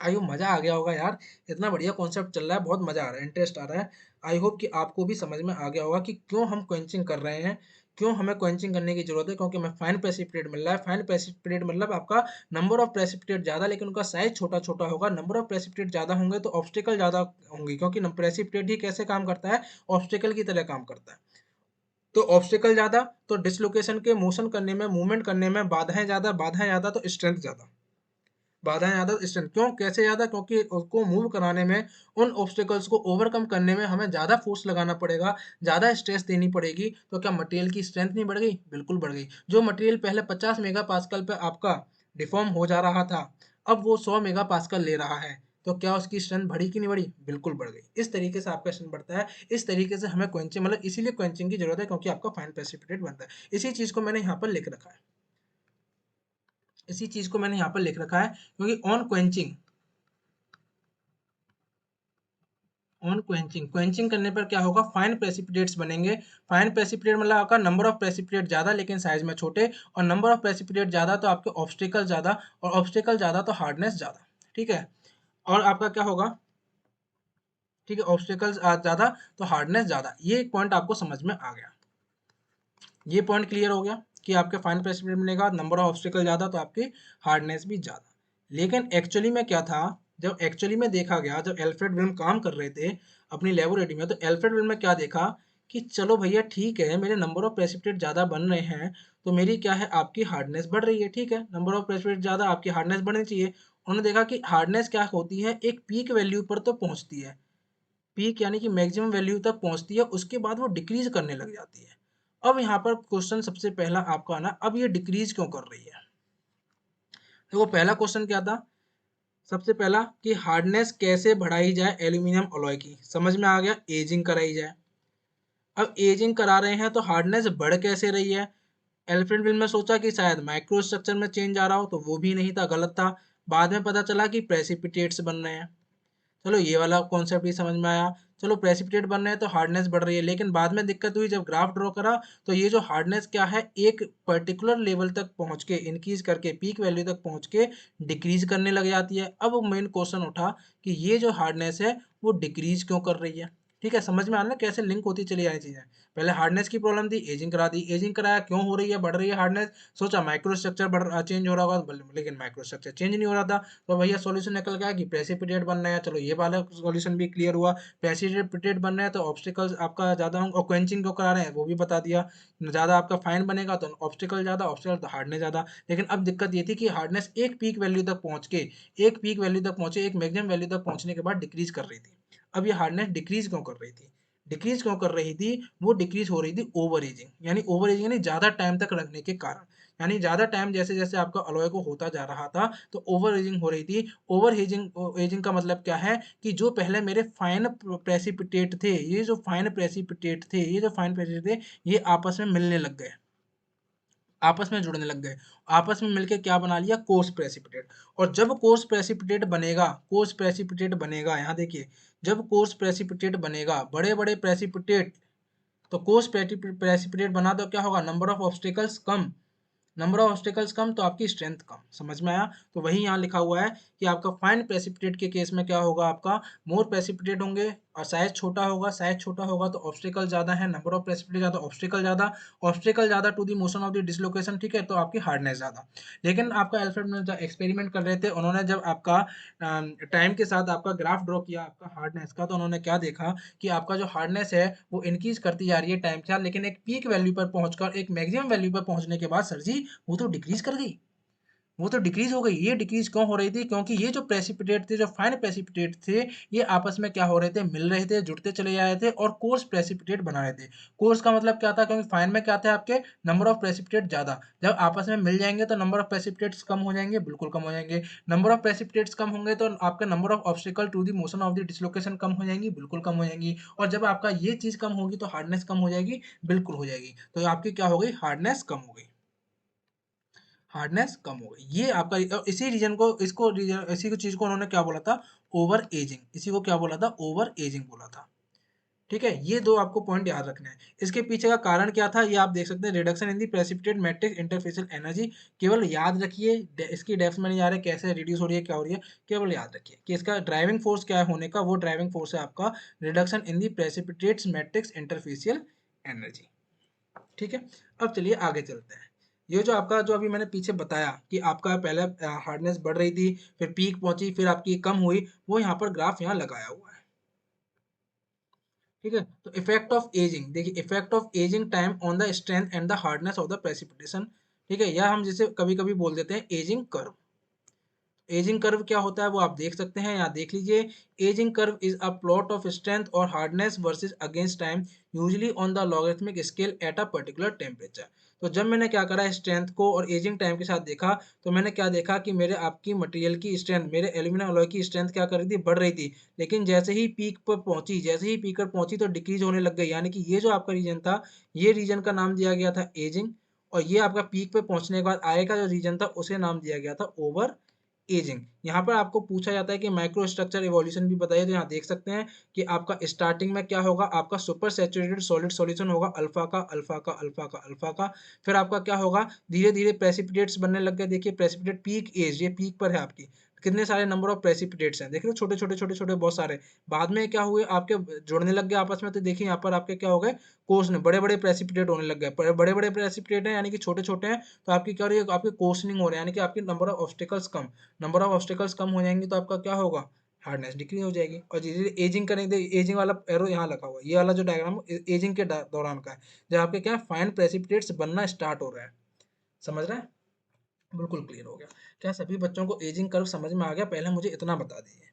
आई होप मजा आ गया होगा यार, इतना बढ़िया कॉन्सेप्ट चल रहा है, बहुत मजा आ रहा है, इंटरेस्ट आ रहा है। आई होप कि आपको भी समझ में आ गया होगा कि क्यों हम क्वेंचिंग कर रहे हैं, क्यों हमें क्वेंचिंग करने की जरूरत है, क्योंकि हमें फाइन प्रेसिपिटेट मिल रहा है। फाइन प्रेसिपिटेट मतलब आपका नंबर ऑफ प्रेसिपिटेट ज्यादा लेकिन उनका साइज छोटा छोटा होगा। नंबर ऑफ प्रेसिपिटेट ज्यादा होंगे तो ऑब्स्टिकल ज्यादा होंगे, क्योंकि प्रेसिपिटेट ही कैसे काम करता है, ऑब्स्टिकल की तरह काम करता है। तो ऑब्स्टिकल ज्यादा तो डिसलोकेशन के मोशन करने में, मूवमेंट करने में बाधाएं ज्यादा, बाधाएं ज्यादा तो स्ट्रेंथ ज्यादा, बाधाएं ज्यादा स्ट्रेंथ। क्यों, कैसे ज्यादा, क्योंकि उसको मूव कराने में, उन ऑब्स्टेकल्स को ओवरकम करने में हमें ज्यादा फोर्स लगाना पड़ेगा, ज्यादा स्ट्रेस देनी पड़ेगी। तो क्या मटेरियल की स्ट्रेंथ नहीं बढ़ गई, बिल्कुल बढ़ गई। जो मटेरियल पहले 50 मेगा पास्कल पे आपका डिफॉर्म हो जा रहा था, अब वो 100 मेगा पास्कल ले रहा है, तो क्या उसकी स्ट्रेंथ बढ़ी कि नहीं बढ़ी, बिल्कुल बढ़ गई। इस तरीके से आपका स्ट्रेंथ बढ़ता है। इस तरीके से हमें क्वेंचिंग, मतलब इसीलिए क्वेंचिंग की जरूरत है, क्योंकि आपका फाइन प्रेसिपिटेट बनता है। इसी चीज को मैंने यहाँ पर लिख रखा है, इसी चीज को मैंने यहाँ पर लिख रखा है, क्योंकि on quenching, on quenching, quenching करने पर क्या होगा, फाइन प्रेसिपिटेट्स बनेंगे। फाइन प्रेसिपिटेट मतलब आपका नंबर ऑफ प्रेसिपिटेट ज्यादा लेकिन साइज में छोटे, और नंबर ऑफ प्रेसिपिटेट ज्यादा तो आपके ऑब्स्टिकल ज्यादा, और ऑब्स्टिकल ज्यादा तो हार्डनेस ज्यादा। ठीक है। और आपका क्या होगा, ठीक है, ऑब्स्टिकल्स ज्यादा तो हार्डनेस ज्यादा। ये एक पॉइंट आपको समझ में आ गया, ये पॉइंट क्लियर हो गया कि आपके फाइन प्रेसिपिटेट बनेगा, नंबर ऑफ ऑब्स्टिकल ज्यादा तो आपकी हार्डनेस भी ज्यादा। लेकिन एक्चुअली में क्या था, जब एक्चुअली में देखा गया, जब एल्फ्रेड विल्म काम कर रहे थे अपनी लेबोरेटरी में, तो एल्फ्रेड विल्म में क्या देखा कि चलो भैया ठीक है, मेरे नंबर ऑफ प्रेसिपिटेट ज्यादा बन रहे हैं तो मेरी क्या है, आपकी हार्डनेस बढ़ रही है। ठीक है, नंबर ऑफ प्रेसिपिटेट ज्यादा, आपकी हार्डनेस बढ़नी चाहिए। उन्होंने देखा कि हार्डनेस क्या होती है, एक पीक वैल्यू पर तो पहुंचती है, पीक यानी कि मैक्सिमम वैल्यू तक पहुंचती है, उसके बाद वो डिक्रीज करने लग जाती है। अब यहाँ पर क्वेश्चन सबसे पहला आपका आना, अब ये डिक्रीज क्यों कर रही है। देखो पहला क्वेश्चन क्या था, सबसे पहला कि हार्डनेस कैसे बढ़ाई जाए एल्यूमिनियम अलॉय की, समझ में आ गया, एजिंग कराई जाए। अब एजिंग करा रहे हैं तो हार्डनेस बढ़ कैसे रही है। एल्फ्रेड विल में सोचा कि शायद माइक्रो स्ट्रक्चर में चेंज आ रहा हो, तो वो भी नहीं था, गलत था। बाद में पता चला कि प्रेसिपिटेट्स बन रहे हैं। चलो ये वाला कॉन्सेप्ट भी समझ में आया। चलो प्रेसिपिटेट बन रहे हैं तो हार्डनेस बढ़ रही है, लेकिन बाद में दिक्कत हुई जब ग्राफ ड्रॉ करा, तो ये जो हार्डनेस क्या है, एक पर्टिकुलर लेवल तक पहुंच के, इंक्रीज करके पीक वैल्यू तक पहुंच के डिक्रीज करने लग जाती है। अब मेन क्वेश्चन उठा कि ये जो हार्डनेस है वो डिक्रीज क्यों कर रही है। ठीक है, समझ में आ रहा है कैसे लिंक होती चली जा रही चीजें। पहले हार्डनेस की प्रॉब्लम थी, एजिंग करा दी, एजिंग कराया, क्यों हो रही है, बढ़ रही है हार्डनेस। सोचा माइक्रो स्ट्रक्चर बढ़ चेंज हो रहा होगा, लेकिन माइक्रो स्ट्रक्चर चेंज नहीं हो रहा था। तो भैया सॉल्यूशन निकल गया कि प्रेसिपिटेट बन रहे हैं। चलो ये वाला सॉल्यूशन भी क्लियर हुआ, प्रेसिपिटेट बन रहे हैं तो ऑब्स्टिकल्स आपका ज्यादा होंगे, और क्वेंचिंग क्यों करा रहे हैं वो भी बता दिया। ज्यादा आपका फाइन बनेगा तो ऑब्स्टिकल ज्यादा, ऑब्स्टिकल तो हार्डनेस ज्यादा। लेकिन अब दिक्कत ये थी कि हार्डनेस एक पीक वैल्यू तक पहुंच के, एक पीक वैल्यू तक पहुंचे, एक मैक्सिमम वैल्यू तक पहुंचने के बाद डिक्रीज कर रही थी। अब ये हार्डनेस डिक्रीज क्यों कर रही थी, डिक्रीज क्यों कर रही थी, वो डिक्रीज हो रही थी ओवर एजिंग, यानी ओवर एजिंग यानी ज्यादा टाइम तक रखने के कारण। यानी ज्यादा टाइम जैसे जैसे आपका अलॉय को होता जा रहा था तो ओवर एजिंग हो रही थी। ओवर एजिंग, एजिंग का मतलब क्या है कि जो पहले मेरे फाइन प्रेसिपिटेट थे, ये जो फाइन प्रेसिपिटेट थे, ये जो फाइन प्रेसिपिटेट थे, ये आपस में मिलने लग गए, आपस में जुड़ने लग गए, आपस में मिलके क्या बना लिया, कोर्स प्रेसिपिटेट। और जब कोर्स प्रेसिपिटेट बनेगा, कोर्स प्रेसिपिटेट बनेगा, यहाँ देखिए, जब कोर्स प्रेसिपिटेट बनेगा, बड़े बड़े प्रेसिपिटेट, तो कोर्स प्रेसिपिटेट बना तो क्या होगा, नंबर ऑफ ऑब्स्टिकल्स कम, नंबर ऑफ ऑब्स्टिकल्स कम तो आपकी स्ट्रेंथ कम। समझ में आया। तो वही यहाँ लिखा हुआ है कि आपका फाइन प्रेसिपिटेट के केस में क्या होगा, आपका मोर प्रेसिपिटेट होंगे, साइज छोटा होगा तो ऑब्स्टिकल ज़्यादा है, नंबर ऑफ प्रेसिपिटेट ज़्यादा, ऑब्स्टिकल ज़्यादा to the motion of the dislocation, ठीक है, तो आपकी हार्डनेस ज़्यादा। लेकिन आपका एल्फ्रेड में जब एक्सपेरिमेंट कर रहे थे, उन्होंने जब आपका टाइम के साथ आपका ग्राफ ड्रॉ किया आपका हार्डनेस का, तो उन्होंने क्या देखा कि आपका जो हार्डनेस है वो इंक्रीज करती जा रही है टाइम के साथ, लेकिन एक पीक वैल्यू पर पहुंचकर, एक मैक्सिमम वैल्यू पर पहुंचने के बाद सर जी वो तो डिक्रीज कर गई, वो तो डिक्रीज हो गई। ये डिक्रीज क्यों हो रही थी? क्योंकि ये जो प्रेसिपिटेट थे, जो फाइन प्रेसिपिटेट थे, ये आपस में क्या हो रहे थे, मिल रहे थे, जुड़ते चले जा रहे थे और कोर्स प्रेसिपिटेट बना रहे थे। कोर्स का मतलब क्या था? क्योंकि फाइन में क्या था आपके, नंबर ऑफ प्रेसिपिटेट ज्यादा, जब आपस में मिल जाएंगे तो नंबर ऑफ प्रेसिपिटेट्स कम हो जाएंगे, बिल्कुल कम हो जाएंगे। नंबर ऑफ प्रेसिपिटेट्स कम होंगे तो आपका number of obstacle to the motion of the dislocation कम हो जाएंगी, बिल्कुल कम हो जाएंगी। और जब आपका ये चीज कम होगी तो हार्डनेस कम हो जाएगी, बिल्कुल हो जाएगी। तो आपकी क्या हो गई, हार्डनेस कम हो गई, हार्डनेस कम हो गई। ये आपका, इसी रीजन को, इसको रीजन, इसी को चीज को उन्होंने क्या बोला था, ओवर एजिंग, इसी को क्या बोला था, ओवर एजिंग बोला था। ठीक है, ये दो आपको पॉइंट याद रखने हैं। इसके पीछे का कारण क्या था ये आप देख सकते हैं, reduction in the precipitate matrix interfacial energy. केवल याद रखिए, इसकी डेप्थ में नहीं जा रहे कैसे रिड्यूस हो रही है, क्या हो रही है, केवल याद रखिए कि इसका ड्राइविंग फोर्स क्या है होने का, वो ड्राइविंग फोर्स है आपका reduction in the precipitates matrix interfacial energy. ठीक है, अब चलिए आगे चलते हैं। ये जो आपका, जो अभी मैंने पीछे बताया कि आपका पहले हार्डनेस बढ़ रही थी, फिर पीक पहुंची, फिर आपकी कम हुई, वो यहाँ पर ग्राफ यहाँ लगाया हुआ है। ठीक है, तो इफेक्ट ऑफ एजिंग देखिए, effect of ageing time on the strength and the hardness of the precipitation. ठीक है, या हम जिसे कभी कभी बोल देते हैं एजिंग कर्व। एजिंग कर्व क्या होता है वो आप देख सकते हैं, यहाँ देख लीजिए। Ageing curve is a plot of strength और hardness versus against time, usually on the logarithmic scale at a particular temperature. तो जब मैंने क्या करा, स्ट्रेंथ को और एजिंग टाइम के साथ देखा, तो मैंने क्या देखा कि मेरे आपकी मटेरियल की स्ट्रेंथ, मेरे एल्यूमिनियम अलॉय की स्ट्रेंथ क्या कर रही थी, बढ़ रही थी। लेकिन जैसे ही पीक पर पहुंची, जैसे ही पीक पर पहुंची तो डिक्रीज होने लग गई, यानी कि ये जो आपका रीजन था, ये रीजन का नाम दिया गया था एजिंग। और ये आपका पीक पे पहुंचने के बाद आगे का जो रीजन था उसे नाम दिया गया था ओवर एजिंग। यहाँ पर आपको पूछा जाता है कि माइक्रो स्ट्रक्चर इवोल्यूशन भी बताइए, तो यहाँ देख सकते हैं कि आपका स्टार्टिंग में क्या होगा, आपका सुपर सैचुरेटेड सॉलिड सॉल्यूशन होगा, अल्फा का अल्फा का अल्फा का अल्फा का। फिर आपका क्या होगा, धीरे धीरे प्रेसिपिटेट्स बनने लग गए। देखिए प्रेसिपिटेट पीक एज, ये पीक पर है आपकी, कितने सारे नंबर ऑफ प्रेसिपिटेट्स हैं, देख रहे हो, छोटे छोटे छोटे छोटे बहुत सारे। बाद में क्या हुए, आपके जुड़ने लग गए आपस में, तो देखिए यहाँ पर आपके क्या हो गए, कोर्स में बड़े बड़े प्रेसिपिटेट होने लग गए, बड़े बड़े प्रेसिपिटेट हैं यानी कि छोटे छोटे हैं, तो आपकी क्या हो रही है, आपकी कोर्सनिंग हो रही है, यानी कि आपकी नंबर ऑफ ऑब्स्टिकल्स कम, नंबर ऑफ ऑब्स्टिकल्स कम हो जाएंगी तो आपका क्या होगा, हार्डनेस डिक्रीज हो जाएगी। और धीरे धीरे एजिंग करेंगे, एजिंग वाला एरो यहाँ लगा हुआ है, ये वाला जो डायग्राम एजिंग के दौरान का है, जब आपके क्या फाइन प्रेसिपिटेट्स बनना स्टार्ट हो रहा है। समझ रहे हैं, बिल्कुल क्लियर हो गया। क्या सभी बच्चों को एजिंग कर्व समझ में आ गया? पहले मुझे इतना बता दीजिए,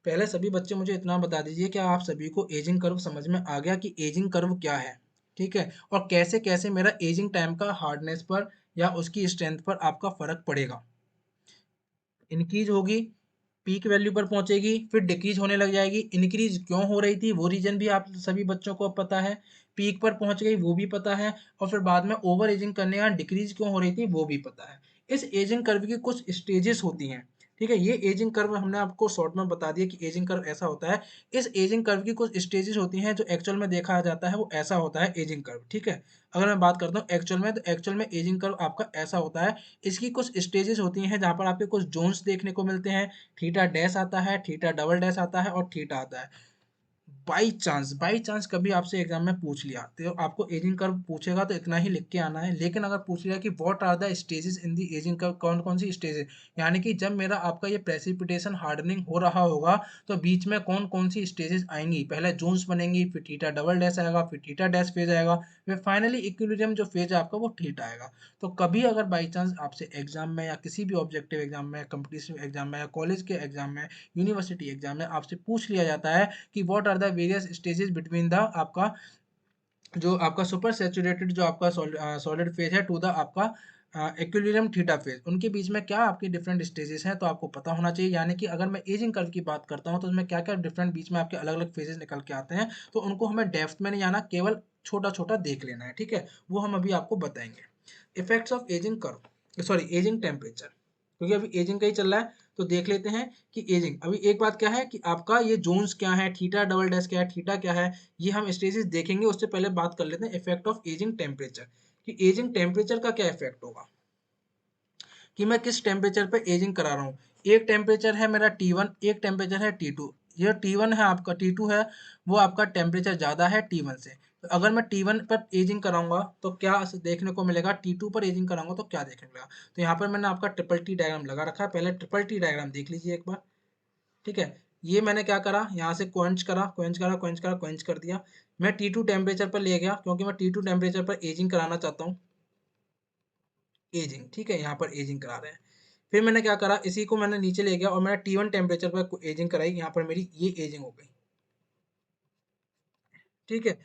पहले सभी बच्चे मुझे इतना बता दीजिए, क्या आप सभी को एजिंग कर्व समझ में आ गया कि एजिंग कर्व क्या है? ठीक है, और कैसे कैसे मेरा एजिंग टाइम का हार्डनेस पर या उसकी स्ट्रेंथ पर आपका फर्क पड़ेगा। इंक्रीज होगी, पीक वैल्यू पर पहुंचेगी, फिर डिक्रीज होने लग जाएगी। इंक्रीज क्यों हो रही थी वो रीजन भी आप सभी बच्चों को अब पता है, पीक पर पहुंच गई वो भी पता है, और फिर बाद में ओवर एजिंग करने का डिक्रीज क्यों हो रही थी वो भी पता है। इस एजिंग कर्व की कुछ स्टेजेस होती हैं। ठीक है, ये एजिंग कर्व हमने आपको शॉर्ट में बता दिया कि एजिंग कर्व ऐसा होता है। इस एजिंग कर्व की कुछ स्टेजेस होती हैं, जो एक्चुअल में देखा जाता है वो ऐसा होता है एजिंग कर्व। ठीक है, अगर मैं बात करता हूँ एक्चुअल में, तो एक्चुअल में एजिंग कर्व आपका ऐसा होता है। इसकी कुछ स्टेजेस होती हैं जहाँ पर आपके कुछ जोन्स देखने को मिलते हैं। थीटा डैश आता है, थीटा डबल डैश आता है और थीटा आता है। बाई चांस कभी आपसे एग्जाम में पूछ लिया, तो आपको एजिंग कर्व पूछेगा तो इतना ही लिख के आना है। लेकिन अगर पूछ लिया कि what are the stages in the ageing curve, कौन कौन सी स्टेजेस, यानी कि जब मेरा आपका ये प्रेसिपिटेशन हार्डनिंग हो रहा होगा तो बीच में कौन कौन सी स्टेजेस आएंगी, पहले जोन्स बनेंगी, फिर थीटा डबल डैश आएगा, फिर थीटा डैश फेज आएगा, फिर फाइनली इक्विलिब्रियम जो फेज है आपका वो थीटा आएगा। तो कभी अगर बाई चांस आपसे एग्जाम में या किसी भी ऑब्जेक्टिव एग्जाम में, कॉम्पिटिटिव एग्जाम में या कॉलेज के एग्जाम में, यूनिवर्सिटी एग्जाम में आपसे पूछ लिया जाता है कि what are the various stages between the आपका, जो आपका सुपर सैचुरेटेड जो आपका सॉलिड फेज है टू द आपका इक्विलिब्रियम थीटा फेज, उनके बीच में क्या आपके डिफरेंट स्टेजेस हैं, तो आपको पता होना चाहिए। यानी कि अगर मैं एजिंग कर्व की बात करता हूं तो उसमें क्या क्या डिफरेंट बीच में आपके अलग अलग फेजेस निकल के आते हैं, तो उनको हमें डेप्थ में नहीं जाना, केवल छोटा छोटा देख लेना है। ठीक है, वो हम अभी आपको बताएंगे। Effects of ageing curve, sorry ageing temperature, क्योंकि अभी एजिंग का ही चल रहा है, तो देख लेते हैं कि एजिंग, अभी एक बात क्या है कि आपका ये जोन्स क्या है, थीटा डबल डैश क्या है, थीटा क्या है, ये हम स्टेजेस देखेंगे। उससे पहले बात कर लेते हैं इफेक्ट ऑफ एजिंग टेम्परेचर, कि एजिंग टेम्परेचर का क्या इफेक्ट होगा, कि मैं किस टेम्परेचर पे एजिंग करा रहा हूँ। एक टेम्परेचर है मेरा T1, एक टेम्परेचर है T2। ये T1 है आपका, T2 है वो आपका टेम्परेचर ज़्यादा है T1 से। तो अगर मैं T1 पर एजिंग कराऊंगा तो क्या देखने को मिलेगा, T2 पर एजिंग कराऊंगा तो क्या देखने को मिलेगा। तो यहाँ पर मैंने आपका ट्रिपल टी डायग्राम लगा रखा है, पहले ट्रिपल टी डायग्राम देख लीजिए एक बार। ठीक है, ये मैंने क्या करा, यहाँ से क्वेंच करा, क्वेंच करा, क्वेंच करा, क्वेंच कर दिया। मैं T2 टेम्परेचर पर ले गया क्योंकि मैं T2 टेम्परेचर पर एजिंग कराना चाहता हूँ। एजिंग, ठीक है, यहाँ पर एजिंग करा रहे हैं। फिर मैंने क्या करा, इसी को मैंने नीचे ले गया और मैंने T1 टेम्परेचर पर एजिंग कराई, यहाँ पर मेरी ये एजिंग हो गई। ठीक है,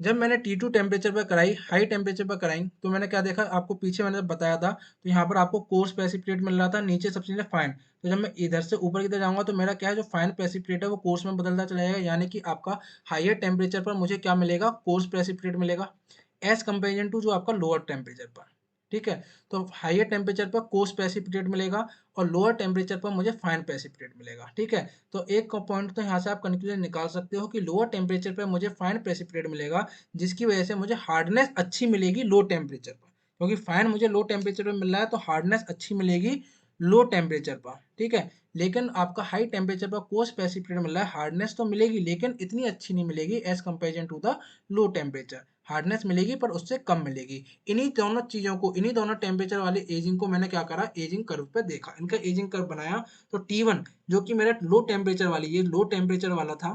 जब मैंने T2 टेम्परेचर पर कराई, हाई टेम्परेचर पर कराई, तो मैंने क्या देखा, आपको पीछे मैंने बताया था, तो यहाँ पर आपको कोर्स प्रेसिपिटेट मिल रहा था, नीचे सबसे नीचे फाइन। तो जब मैं इधर से ऊपर की तरफ जाऊंगा तो मेरा क्या है, जो फाइन प्रेसिपिटेट है वो कोर्स में बदलता चला जाएगा, यानी कि आपका हाइयर टेम्परेचर पर मुझे क्या मिलेगा, कोर्स प्रेसिपिटेट मिलेगा, एज कंपेरिजन टू जो आपका लोअर टेम्परेचर पर। ठीक है, तो हाइयर टेम्परेचर पर कोर्स प्रेसिपिटेट मिलेगा और लोअर टेम्परेचर पर मुझे फाइन प्रेसिपिटेट मिलेगा। ठीक है, तो एक पॉइंट तो यहाँ से आप कंक्लूजन निकाल सकते हो कि लोअर टेम्परेचर पर मुझे फाइन प्रेसिपिटेट मिलेगा, जिसकी वजह से मुझे हार्डनेस अच्छी मिलेगी लो टेम्परेचर पर, क्योंकि फाइन मुझे लो टेम्परेचर पर मिल रहा है तो हार्डनेस अच्छी मिलेगी लो टेम्परेचर पर। ठीक है, लेकिन आपका हाई टेम्परेचर पर कोर्स प्रेसिपिटेट मिल रहा है, हार्डनेस तो मिलेगी लेकिन इतनी अच्छी नहीं मिलेगी as comparison to the low temperature. Hardness मिलेगी पर उससे कम मिलेगी। इन्हीं दोनों चीजों को, इन्हीं दोनों टेम्परेचर वाले एजिंग को मैंने क्या करा, एजिंग कर्व पे देखा, इनका एजिंग कर्व बनाया। तो T1 जो कि मेरा लो टेम्परेचर वाली, ये लो टेम्परेचर वाला था,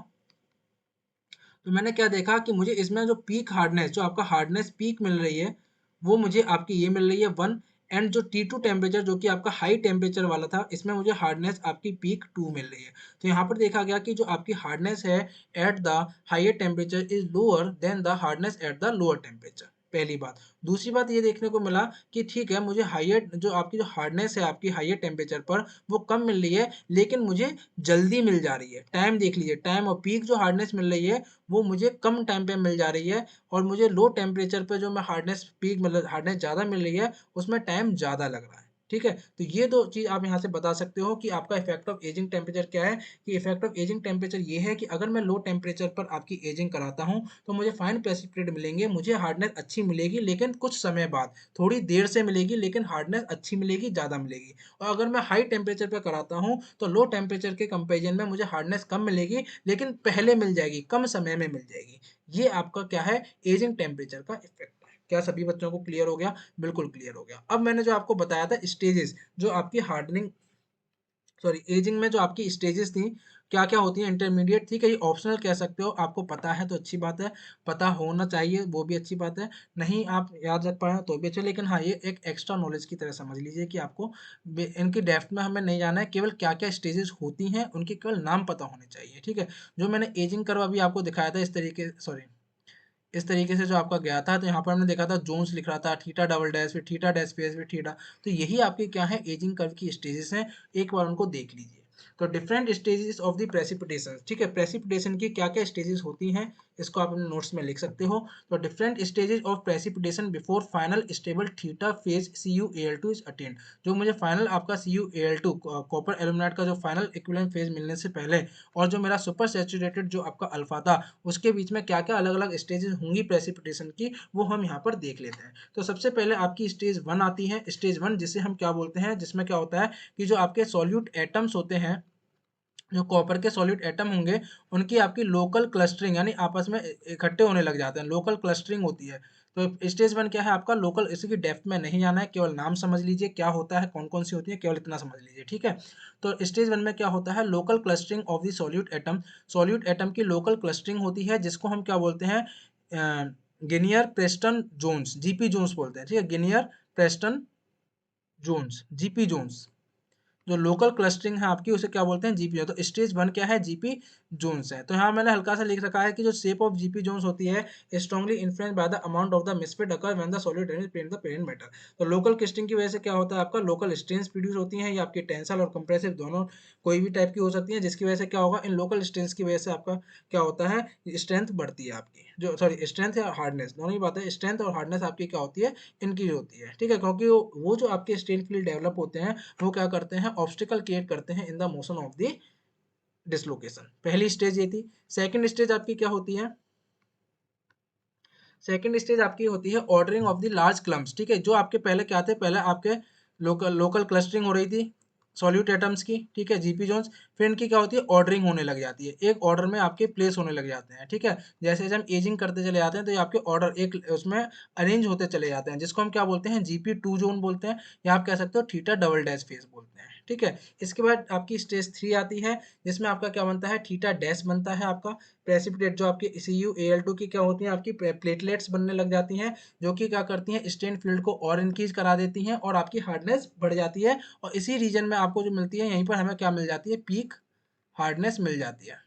तो मैंने क्या देखा कि मुझे इसमें जो पीक हार्डनेस, जो आपका हार्डनेस पीक मिल रही है, वो मुझे आपकी ये मिल रही है 1। एंड जो T2 टेम्परेचर जो कि आपका हाई टेम्परेचर वाला था, इसमें मुझे हार्डनेस आपकी पीक 2 मिल रही है। तो यहाँ पर देखा गया कि जो आपकी हार्डनेस है at the higher temperature is lower than the hardness at the lower temperature, पहली बात। दूसरी बात ये देखने को मिला कि ठीक है, मुझे हाइयर जो आपकी जो हार्डनेस है आपकी हाइयर टेम्परेचर पर वो कम मिल रही है, लेकिन मुझे जल्दी मिल जा रही है। टाइम देख लीजिए, टाइम और पीक जो हार्डनेस मिल रही है वो मुझे कम टाइम पे मिल जा रही है, और मुझे लो टेम्परेचर पे जो मैं हार्डनेस पीक मतलब हार्डनेस ज़्यादा मिल रही है उसमें टाइम ज़्यादा लग रहा है। ठीक है, तो ये दो चीज़ आप यहाँ से बता सकते हो कि आपका इफेक्ट ऑफ एजिंग टेम्परेचर क्या है। कि इफेक्ट ऑफ एजिंग टेम्परेचर ये है कि अगर मैं लो टेम्परेचर पर आपकी एजिंग कराता हूँ तो मुझे फाइन प्रेसिपिटेट मिलेंगे, मुझे हार्डनेस अच्छी मिलेगी लेकिन कुछ समय बाद, थोड़ी देर से मिलेगी लेकिन हार्डनेस अच्छी मिलेगी, ज़्यादा मिलेगी। और अगर मैं हाई टेम्परेचर पर कराता हूँ तो लो टेम्परेचर के कंपेरिजन में मुझे हार्डनेस कम मिलेगी लेकिन पहले मिल जाएगी, कम समय में मिल जाएगी। ये आपका क्या है, एजिंग टेम्परेचर का इफेक्ट है। क्या सभी बच्चों को क्लियर हो गया? बिल्कुल क्लियर हो गया। अब मैंने जो आपको बताया था स्टेजेस, जो आपकी हार्डनिंग सॉरी एजिंग में जो आपकी स्टेजेस थी, क्या क्या होती हैं, इंटरमीडिएट, ठीक है, ये ऑप्शनल कह सकते हो, आपको पता है तो अच्छी बात है, पता होना चाहिए वो भी अच्छी बात है, नहीं आप याद रख पाए तो भी अच्छा, लेकिन हाँ ये एक एक्स्ट्रा नॉलेज की तरह समझ लीजिए कि आपको इनकी डेप्थ में हमें नहीं जाना है, केवल क्या क्या स्टेजेस होती हैं उनके केवल नाम पता होने चाहिए। ठीक है, जो मैंने एजिंग कर्व अभी आपको दिखाया था इस तरीके से जो आपका गया था, तो यहाँ पर हमने देखा था जोन्स लिख रहा था, थीटा डबल डैश, फिर थीटा डैश फिर थीटा। तो यही आपके क्या है, एजिंग कर्व की स्टेजेस हैं, एक बार उनको देख लीजिए। तो different stages of the precipitation, ठीक है, प्रेसिपिटेशन की क्या क्या स्टेजेस होती हैं, इसको आप अपने नोट्स में लिख सकते हो। तो different stages of precipitation before final stable theta phase CuAl2 is attend. जो मुझे फाइनल आपका CuAl2 कॉपर एल्यूमिनाइट का जो फाइनल इक्विवेलेंट फेज मिलने से पहले, और जो मेरा सुपर सैचुरेटेड जो आपका अल्फा था, उसके बीच में क्या क्या अलग अलग स्टेजेस होंगी प्रेसिपिटेशन की, वो हम यहाँ पर देख लेते हैं। तो सबसे पहले आपकी स्टेज 1 आती है, स्टेज 1 जिसे हम क्या बोलते हैं, जिसमें क्या होता है कि जो आपके सॉल्यूट एटम्स होते हैं, जो कॉपर के सॉलिड एटम होंगे, उनकी आपकी लोकल क्लस्टरिंग यानी आपस में इकट्ठे होने लग जाते हैं, लोकल क्लस्टरिंग होती है। तो स्टेज 1 क्या है आपका लोकल, इसी की डेप्थ में नहीं जाना है, केवल नाम समझ लीजिए क्या होता है, कौन कौन सी होती है, केवल इतना समझ लीजिए। ठीक है, तो स्टेज 1 में क्या होता है, local clustering of the solute atom. Solute atom की लोकल क्लस्टरिंग होती है, जिसको हम क्या बोलते हैं, गिनियर प्रेस्टन जोन्स, GP जोन्स बोलते हैं। ठीक है, गिनियर प्रेस्टन जोन्स, GP जोन्स, जो लोकल क्लस्टरिंग है आपकी उसे क्या बोलते हैं, जीपी है। तो स्टेज 1 क्या है, जीपी जोन्स है। तो यहाँ मैंने हल्का सा लिख रखा है कि जो शेप ऑफ जीपी जोन्स होती है strongly influence by the amount of the misfit occur when the solid is paint the parent metal. तो लोकल क्लस्टरिंग की वजह से क्या होता है, आपका लोकल स्ट्रेंस प्रोड्यूस होती हैं, ये आपकी टेंसल और कंप्रेसिव दोनों कोई भी टाइप की हो सकती है, जिसकी वजह से क्या होगा, इन लोकल स्ट्रेंस की वजह से आपका क्या होता है, स्ट्रेंथ बढ़ती है आपकी, जो सॉरी स्ट्रेंथ या हार्डनेस दोनों ही बात है, स्ट्रेंथ और हार्डनेस आपकी क्या होती है, इनक्रीज होती है। ठीक है, क्योंकि वो जो आपके स्ट्रेन फील्ड डेवलप होते हैं वो क्या करते हैं, ऑब्स्टिकल क्रिएट करते हैं in the motion of the dislocation. पहली स्टेज ये थी। सेकंड स्टेज आपकी क्या होती है, सेकंड स्टेज आपकी होती है ordering of the large clumps. ठीक है, जो आपके पहले क्या थे, पहले आपके लोकल लोकल क्लस्टरिंग हो रही थी, सॉल्यूट एटम्स की, ठीक है, जीपी जोन्स, फिर इनकी क्या होती है, ऑर्डरिंग होने लग जाती है, एक ऑर्डर में आपके प्लेस होने लग जाते हैं, ठीक है। जैसे जैसे हम एजिंग करते चले जाते हैं तो ये आपके ऑर्डर एक उसमें अरेंज होते चले जाते हैं, जिसको हम क्या बोलते हैं, जीपी टू जोन बोलते हैं, या आप कह सकते हो थीटा डबल डैश फेज बोलते हैं, ठीक है। इसके बाद आपकी स्टेज 3 आती है, जिसमें आपका क्या बनता है, थीटा डैश बनता है आपका प्रेसिपिटेट, जो आपके CuAl2 की क्या होती हैं, आपकी प्लेटलेट्स बनने लग जाती हैं, जो कि क्या करती हैं, स्ट्रेन फील्ड को और इंक्रीज करा देती हैं और आपकी हार्डनेस बढ़ जाती है, और इसी रीजन में आपको जो मिलती है, यहीं पर हमें क्या मिल जाती है, पीक हार्डनेस मिल जाती है,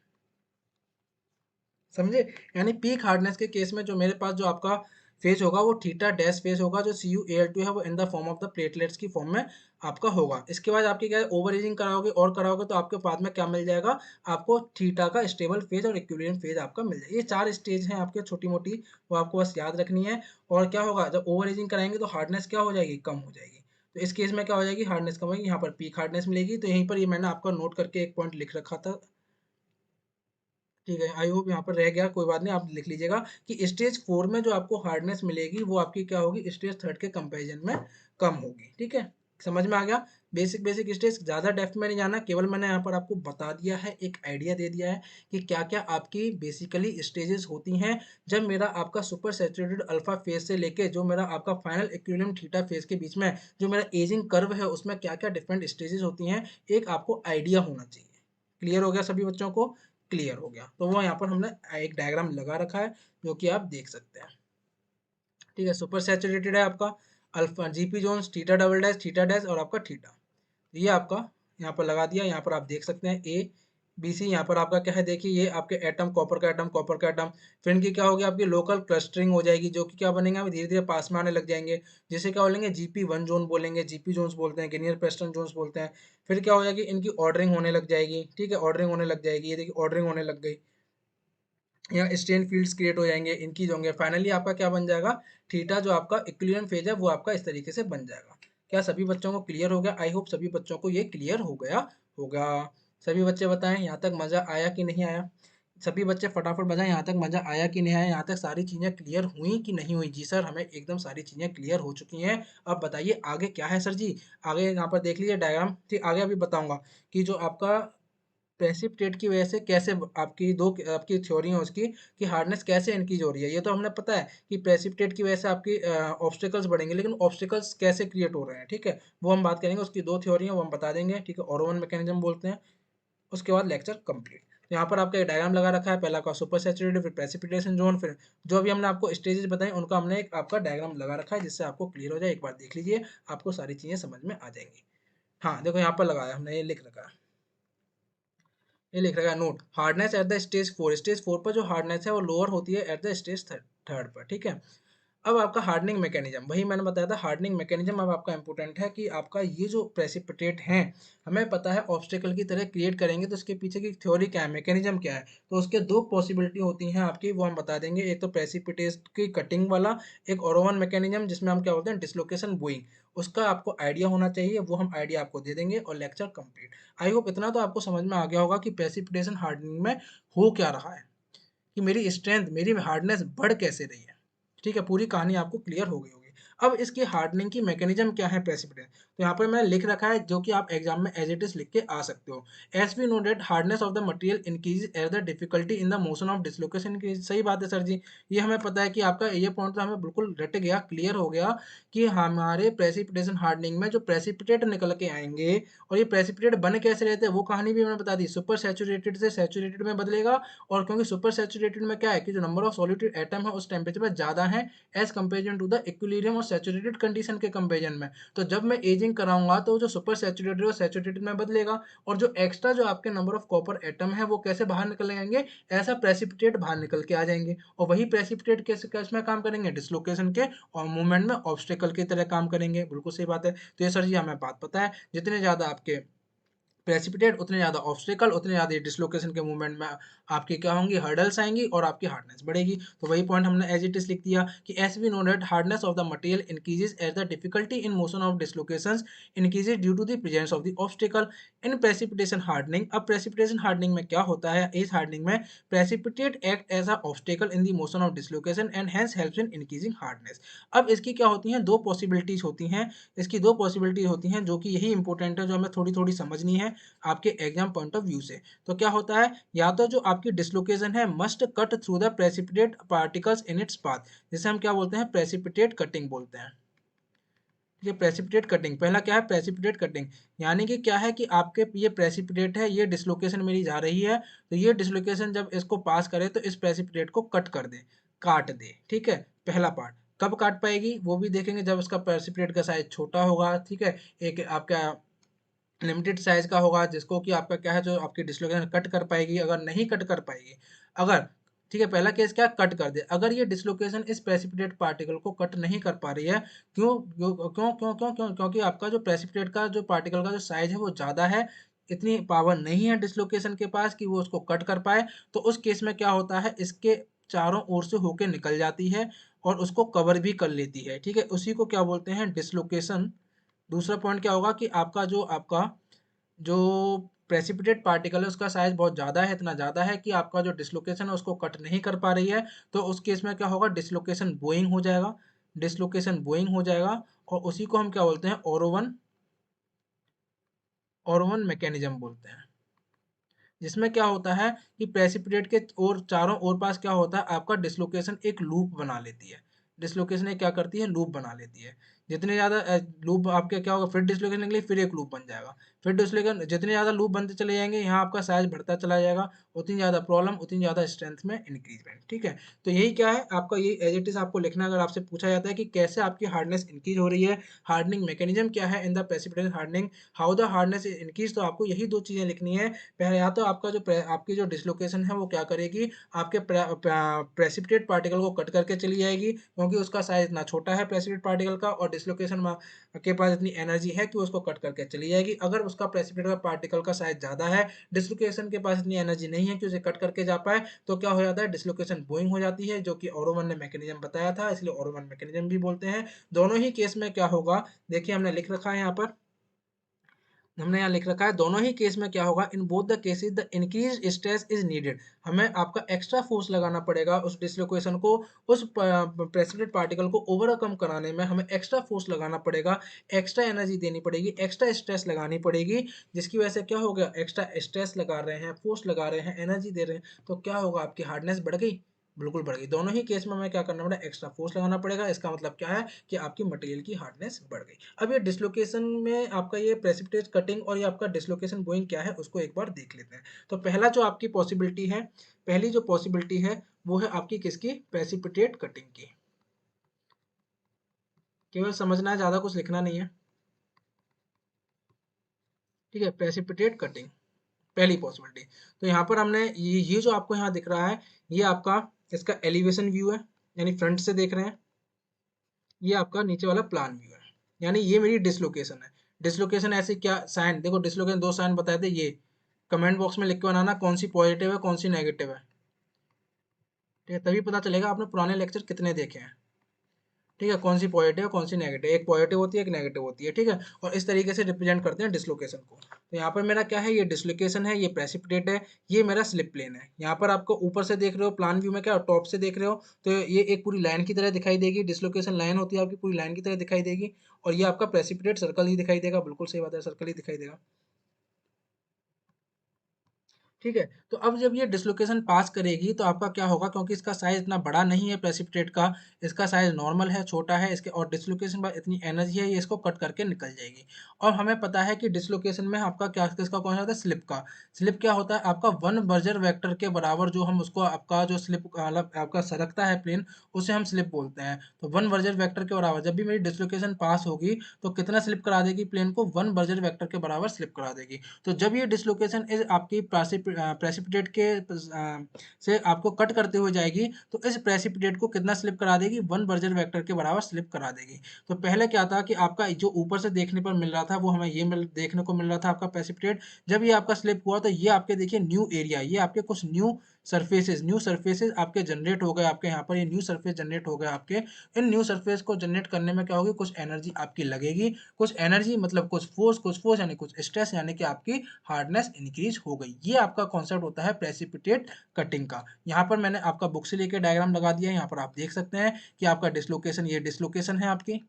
समझे। यानी पीक हार्डनेस के केस में जो मेरे पास जो आपका फेज होगा वो थीटा डैश फेज होगा, जो CuAl2 है वो in the form of the platelets की फॉर्म में आपका होगा। इसके बाद आपकी क्या ओवर एजिंग कराओगे और कराओगे तो आपके बाद में क्या मिल जाएगा, आपको थीटा का स्टेबल फेज और इक्विलिब्रियम फेज आपका मिल जाएगा। ये 4 स्टेज हैं आपके छोटी मोटी, वो आपको बस याद रखनी है। और क्या होगा, जब ओवर एजिंग कराएंगे तो हार्डनेस क्या हो जाएगी, कम हो जाएगी। तो इस केस में क्या हो जाएगी, हार्डनेस कम होगी, यहाँ पर पीक हार्डनेस मिलेगी। तो यहीं पर ये मैंने आपका नोट करके एक पॉइंट लिख रखा था, ठीक है। आई होप यहाँ पर रह गया, कोई बात नहीं, आप लिख लीजिएगा कि स्टेज 4 में जो आपको हार्डनेस मिलेगी वो आपकी क्या होगी, स्टेज 3 के कंपैरिजन में कम होगी, ठीक है। समझ में आ गया। बेसिक बेसिक स्टेज, ज़्यादा डेप्थ में नहीं जाना, केवल मैंने यहाँ पर आपको बता दिया है, एक आइडिया दे दिया है कि क्या क्या आपकी बेसिकली स्टेजेस होती हैं। जब मेरा आपका सुपर सैचुरेटेड अल्फा फेज से लेके जो मेरा आपका फाइनल इक्विलिब्रियम थीटा फेज के बीच में जो मेरा एजिंग कर्व है, उसमें क्या क्या डिफरेंट स्टेजेस होती हैं, एक आपको आइडिया होना चाहिए। क्लियर हो गया सभी बच्चों को, क्लियर हो गया। तो वो यहाँ पर हमने एक डायग्राम लगा रखा है, जो कि आप देख सकते हैं, ठीक है। सुपर सैचुरेटेड है आपका alpha, GP zones, theta dash और आपका थीटा, ये आपका यहाँ पर लगा दिया। यहाँ पर आप देख सकते हैं ए बी सी, यहाँ पर आपका क्या है, देखिए ये आपके एटम, कॉपर का एटम, फिर इनकी क्या होगी, आपकी लोकल क्लस्टरिंग हो जाएगी, जो कि क्या बनेंगे, आप धीरे धीरे पास में आने लग जाएंगे, जिसे क्या बोलेंगे, GP1 जोन बोलेंगे, जीपी जोन्स बोलते हैं, गिनियर प्रेस्टन जोन्स बोलते हैं। फिर क्या हो जाएगी, इनकी ऑर्डरिंग होने लग जाएगी, ठीक है, ऑर्डरिंग होने लग जाएगी, ये देखिए ऑर्डरिंग होने लग गई, यहाँ स्टेन फील्ड्स क्रिएट हो जाएंगे, इनकी जो होंगे, फाइनली आपका क्या बन जाएगा, थीटा जो आपका इक्विलिब्रियम फेज है वो आपका इस तरीके से बन जाएगा। क्या सभी बच्चों को क्लियर हो गया, आई होप सभी बच्चों को ये क्लियर हो गया होगा। सभी बच्चे बताएं यहाँ तक मजा आया कि नहीं आया, सभी बच्चे फटाफट बताएं यहाँ तक मजा आया कि नहीं आया, यहाँ तक सारी चीजें क्लियर हुई कि नहीं हुई। जी सर, हमें एकदम सारी चीजें क्लियर हो चुकी हैं। अब बताइए आगे क्या है सर जी। आगे यहाँ पर देख लीजिए डायग्राम, ठीक, आगे अभी बताऊंगा कि जो आपका प्रेसिपिटेट की वजह से कैसे आपकी दो आपकी थ्योरी है उसकी, कि हार्डनेस कैसे इंक्रीज हो रही है। ये तो हमने पता है कि प्रेसिपिटेट की वजह से आपकी ऑब्स्टिकल्स बढ़ेंगे, लेकिन ऑब्स्टिकल्स कैसे क्रिएट हो रहे हैं, ठीक है, वो हम बात करेंगे। उसकी दो थ्योरी है वो हम बता देंगे, ठीक है, ओरोवन मैकेनिज्म बोलते हैं। उसके बाद लेक्चर कंप्लीट। तो यहाँ पर आपका एक डायग्राम लगा रखा है, पहला का सुपर सैचुरेटेड, फिर प्रेसिपिटेशन जोन, फिर जो अभी हमने आपको स्टेजेस बताए उनका हमने एक आपका डायग्राम लगा रखा है, जिससे आपको क्लियर हो जाए। एक बार देख लीजिए, आपको सारी चीजें समझ में आ जाएंगी। हाँ देखो यहाँ पर लगाया हमने, ये लिख रखा है, ये लिख रखा है note, hardness at the stage 4, stage 4 पर जो हार्डनेस है वो लोअर होती है एट द स्टेज थर्ड पर, ठीक है। अब आपका हार्डनिंग मैकेनिज्म, वही मैंने बताया था, हार्डनिंग मैकेनिज्म अब आपका इंपॉर्टेंट है कि आपका ये जो प्रेसिपिटेट हैं, हमें पता है ऑब्स्टेकल की तरह क्रिएट करेंगे, तो उसके पीछे की थ्योरी क्या है, मैकेनिज्म क्या है। तो उसके दो पॉसिबिलिटी होती हैं आपकी, वो हम बता देंगे। एक तो प्रेसिपिटेट की कटिंग वाला, एक ओरोवन मैकेनिज्म, जिसमें हम क्या बोलते हैं, डिसलोकेशन बोइंग, उसका आपको आइडिया होना चाहिए, वो हम आइडिया आपको दे देंगे, और लेक्चर कंप्लीट। आई होप इतना तो आपको समझ में आ गया होगा कि प्रेसिपिटेशन हार्डनिंग में हो क्या रहा है, कि मेरी स्ट्रेंथ, मेरी हार्डनेस बढ़ कैसे रही है, ठीक है, पूरी कहानी आपको क्लियर हो गई होगी। अब इसकी हार्डनिंग की मैकेनिज्म क्या है प्रेसिपिटेशन, तो यहाँ पर मैंने लिख रखा है, जो कि आप एग्जाम में एज इट इज लिख के आ सकते हो। As we know that hardness of the material increase as the difficulty in the motion of dislocation increase. सही बात है सर जी, ये हमें पता है कि आपका ये पॉइंट तो हमें बिल्कुल रट गया, क्लियर हो गया कि हमारे प्रेसिपिटेशन हार्डनिंग में जो प्रेसिपिटेट निकल के आएंगे, और ये प्रेसिपिटेट बने कैसे रहते हैं वो कहानी भी मैंने बता दी, सुपर सैचुरेटेड से सैचुरेटेड में बदलेगा। और क्योंकि सुपर सैचुरेटेड में क्या है कि जो नंबर ऑफ सॉल्यूटेड एटम है उस टेम्परेचर पर ज्यादा है as comparison to the equilibrium और सैचुरेटेड कंडीशन के कंपेरिजन में। तो जब मैं एजिंग कराऊंगा तो जो सुपर सैचुरेटेड और सैचुरेटेड में बदलेगा, और जो एक्स्ट्रा जो आपके नंबर ऑफ कॉपर एटम है वो कैसे बाहर निकल आएंगे, ऐसा प्रेसिपिटेट बाहर निकल के आ जाएंगे। और वही प्रेसिपिटेट कैसे कैसे में काम करेंगे, डिसलोकेशन के और मूवमेंट में ऑब्स्टेकल की तरह काम करेंगे। बिल्कुल सही बात है। तो ये सर जी हमें बात पता है, जितने ज्यादा आपके प्रेसिपिटेट उतने ज़्यादा ऑब्स्टेकल, उतने ज़्यादा डिसलोकेशन के मूवमेंट में आपकी क्या होंगी, हर्डल्स आएंगी और आपकी हार्डनेस बढ़ेगी। तो वही पॉइंट हमने एज इट इज लिख दिया कि as we know that hardness of the material increases as the difficulty in motion of dislocations increases due to the presence of the obstacle in precipitation hardening. अब precipitation hardening में क्या होता है, इस hardening में precipitate act as a obstacle in the motion of dislocation and hence helps in increasing hardness. अब इसकी क्या होती हैं, दो पॉसिबिलिटीज होती हैं, इसकी दो पॉसिबिलिटीज होती हैं जो कि यही इंपॉर्टेंट है, जो हमें थोड़ी थोड़ी समझनी है आपके एग्जाम पॉइंट ऑफ व्यू से। तो क्या होता है, या तो जो आपकी डिसलोकेशन है must cut through the precipitate particles in its path, जिसे हम क्या बोलते हैं, प्रेसिपिटेट कटिंग बोलते हैं। ये प्रेसिपिटेट कटिंग, पहला क्या है, प्रेसिपिटेट कटिंग, यानी कि क्या है कि आपके ये प्रेसिपिटेट है, ये डिसलोकेशन मेरी जा रही है, तो ये डिसलोकेशन जब इसको पास करे तो इस प्रेसिपिटेट को कट कर दे, काट दे, ठीक है। पहला पार्ट कब काट पाएगी वो भी देखेंगे, जब उसका प्रेसिपिटेट का साइज छोटा होगा, ठीक है, एक आपका लिमिटेड साइज का होगा, जिसको कि आपका क्या है, जो आपकी डिसलोकेशन कट कर पाएगी। अगर नहीं कट कर पाएगी, अगर, ठीक है, पहला केस क्या, कट कर दे, अगर ये डिसलोकेशन इस प्रेसिपिटेट पार्टिकल को कट नहीं कर पा रही है, क्यों क्यों क्यों क्यों क्यों क्यों क्योंकि आपका जो प्रेसिपिटेट का जो पार्टिकल का जो साइज है वो ज़्यादा है, इतनी पावर नहीं है डिसलोकेशन के पास कि वो उसको कट कर पाए, तो उस केस में क्या होता है, इसके चारों ओर से होके निकल जाती है और उसको कवर भी कर लेती है, ठीक है, उसी को क्या बोलते हैं, डिसलोकेशन। दूसरा पॉइंट क्या होगा कि आपका जो प्रेसिपिटेट पार्टिकल है उसका साइज बहुत ज़्यादा है, इतना ज़्यादा है कि आपका जो डिसलोकेशन है उसको कट नहीं कर पा रही है, तो उस केस में क्या होगा, डिसलोकेशन बोइंग हो जाएगा, डिसलोकेशन बोइंग हो जाएगा, और उसी को हम क्या बोलते हैं, ओरोवन, ओरोवन मैकेनिज्म बोलते हैं, जिसमें क्या होता है कि प्रेसिपिटेट के और चारों ओर पास क्या होता है, आपका डिसलोकेशन एक लूप बना लेती है, डिसलोकेशन एक क्या करती है, लूप बना लेती है। जितने ज़्यादा लूप आपके क्या होगा, फिर डिसलोकेशन निकले, फिर एक लूप बन जाएगा, फिर डिसलोकेशन, जितने ज़्यादा लूप बनते चले जाएंगे, यहाँ आपका साइज बढ़ता चला जाएगा, उतनी ज़्यादा प्रॉब्लम, उतनी ज़्यादा स्ट्रेंथ में इंक्रीजमेंट, ठीक है। तो यही क्या है आपका, ये एज इट इज आपको लिखना है। अगर आपसे पूछा जाता है कि कैसे आपकी हार्डनेस इंक्रीज हो रही है, हार्डनिंग मैकेनिज्म क्या है in the precipitation hardening, how the hardness increase, तो आपको यही दो चीज़ें लिखनी है। पहले या तो आपका जो आपकी जो डिसलोकेशन है वो क्या करेगी, आपके प्रेसिपिटेट पार्टिकल को कट करके चली जाएगी, क्योंकि उसका साइज इतना छोटा है प्रेसिपिटेट पार्टिकल का, और डिसलोकेशन के पास इतनी एनर्जी है कि वो उसको कट करके चली जाएगी। अगर उसका प्रेसिपिटेट का पार्टिकल का साइज ज़्यादा है, डिसलोकेशन के पास इतनी एनर्जी नहीं है कि उसे कट करके जा पाए, तो क्या हो जाता है, डिसलोकेशन बोइंग हो जाती है, जो कि ओरोवन ने मैकेनिज्म बताया था, इसलिए ओरोवन मैकेनिज्म भी बोलते हैं। दोनों ही केस में क्या होगा, देखिए हमने लिख रखा है यहाँ पर, हमने यहाँ लिख रखा है, दोनों ही केस में क्या होगा, in both the cases the increase stress is needed, हमें आपका एक्स्ट्रा फोर्स लगाना पड़ेगा उस डिसलोकेशन को, उस प्रेसिपिटेट पार्टिकल को ओवरकम कराने में हमें एक्स्ट्रा फोर्स लगाना पड़ेगा, एक्स्ट्रा एनर्जी देनी पड़ेगी, एक्स्ट्रा स्ट्रेस लगानी पड़ेगी, जिसकी वजह से क्या हो गया, एक्स्ट्रा स्ट्रेस लगा रहे हैं, फोर्स लगा रहे हैं, एनर्जी दे रहे हैं, तो क्या होगा, आपकी हार्डनेस बढ़ गई, बिल्कुल बढ़ गई। दोनों ही केस में हमें क्या करना पड़ेगा, एक्स्ट्रा फोर्स लगाना पड़ेगा। इसका मतलब क्या है कि आपकी मटेरियल की हार्डनेस बढ़ गई। अब ये डिसलोकेशन में आपका ये प्रेसिपिटेट कटिंग और ये आपका डिसलोकेशन बोइंग क्या है उसको एक बार देख लेते हैं। तो पहला जो आपकी पॉसिबिलिटी है, पहली जो पॉसिबिलिटी है वो है आपकी किसकी, प्रेसिपिटेट कटिंग की। केवल समझना है, ज़्यादा कुछ लिखना नहीं है, ठीक है। प्रेसिपिटेट कटिंग पहली पॉसिबिलिटी। तो यहाँ पर हमने ये जो आपको यहाँ दिख रहा है, ये आपका इसका एलिवेशन व्यू है, यानी फ्रंट से देख रहे हैं, ये आपका नीचे वाला प्लान व्यू है, यानी ये मेरी डिसलोकेशन है। डिसलोकेशन ऐसे क्या साइन, देखो डिसलोकेशन दो साइन बताए थे, ये कमेंट बॉक्स में लिख के बनाना कौन सी पॉजिटिव है कौन सी नेगेटिव है, ठीक है, तभी पता चलेगा आपने पुराने लेक्चर कितने देखे हैं, ठीक है, कौन सी पॉजिटिव कौन सी नेगेटिव, एक पॉजिटिव होती है एक नेगेटिव होती है, ठीक है। और इस तरीके से रिप्रेजेंट करते हैं डिसलोकेशन को। तो यहाँ पर मेरा क्या है, ये डिसलोकेशन है, ये प्रेसिपिटेट है, ये मेरा स्लिप प्लेन है। यहाँ पर आपको ऊपर से देख रहे हो, प्लान व्यू में क्या टॉप से देख रहे हो, तो ये एक पूरी लाइन की तरह दिखाई देगी, डिसलोकेशन लाइन होती है आपकी, पूरी लाइन की तरह दिखाई देगी, और ये आपका प्रेसिपिटेट सर्कल ही दिखाई देगा, बिल्कुल सही बात है, सर्कल ही दिखाई देगा, ठीक है। तो अब जब ये डिसलोकेशन पास करेगी तो आपका क्या होगा, क्योंकि इसका साइज इतना बड़ा नहीं है प्रेसिपिटेट का, इसका साइज नॉर्मल है, छोटा है इसके, और डिसलोकेशन पर इतनी एनर्जी है, ये इसको कट करके निकल जाएगी। और हमें पता है कि डिसलोकेशन में आपका क्या किसका कौन सा होता है, स्लिप का। स्लिप क्या होता है, आपका वन बर्जर वेक्टर के बराबर, जो हम उसको आपका जो स्लिप मतलब आपका सरकता है प्लेन, उसे हम स्लिप बोलते हैं। तो वन बर्जर वेक्टर के बराबर जब भी मेरी डिसलोकेशन पास होगी, तो कितना स्लिप करा देगी प्लेन को, वन बर्जर वेक्टर के बराबर स्लिप करा देगी। तो जब ये डिसलोकेशन इज आपकी प्रेसिपिटेट के से आपको कट करते हुए जाएगी, तो इस प्रेसिपिटेट को कितना स्लिप करा देगी, 1 बर्जर वेक्टर के बराबर स्लिप करा देगी। तो पहले क्या था कि आपका जो ऊपर से देखने पर मिल रहा था वो हमें ये देखने को मिल रहा था आपका प्रेसिपिटेट। जब ये आपका स्लिप हुआ तो ये आपके देखिए न्यू एरिया, ये आपके कुछ न्यू सरफेसेस आपके जनरेट हो गए, आपके यहाँ पर ये न्यू सरफेस जनरेट हो गए आपके। इन न्यू सरफेस को जनरेट करने में क्या होगी, कुछ एनर्जी आपकी लगेगी, कुछ एनर्जी मतलब कुछ फोर्स यानी कुछ स्ट्रेस, यानी कि आपकी हार्डनेस इंक्रीज हो गई। ये आपका कॉन्सेप्ट होता है प्रेसिपिटेट कटिंग का। यहाँ पर मैंने आपका बुक से लेके डायग्राम लगा दिया है, यहाँ पर आप देख सकते हैं कि आपका डिसलोकेशन, ये डिसलोकेशन है आपकी,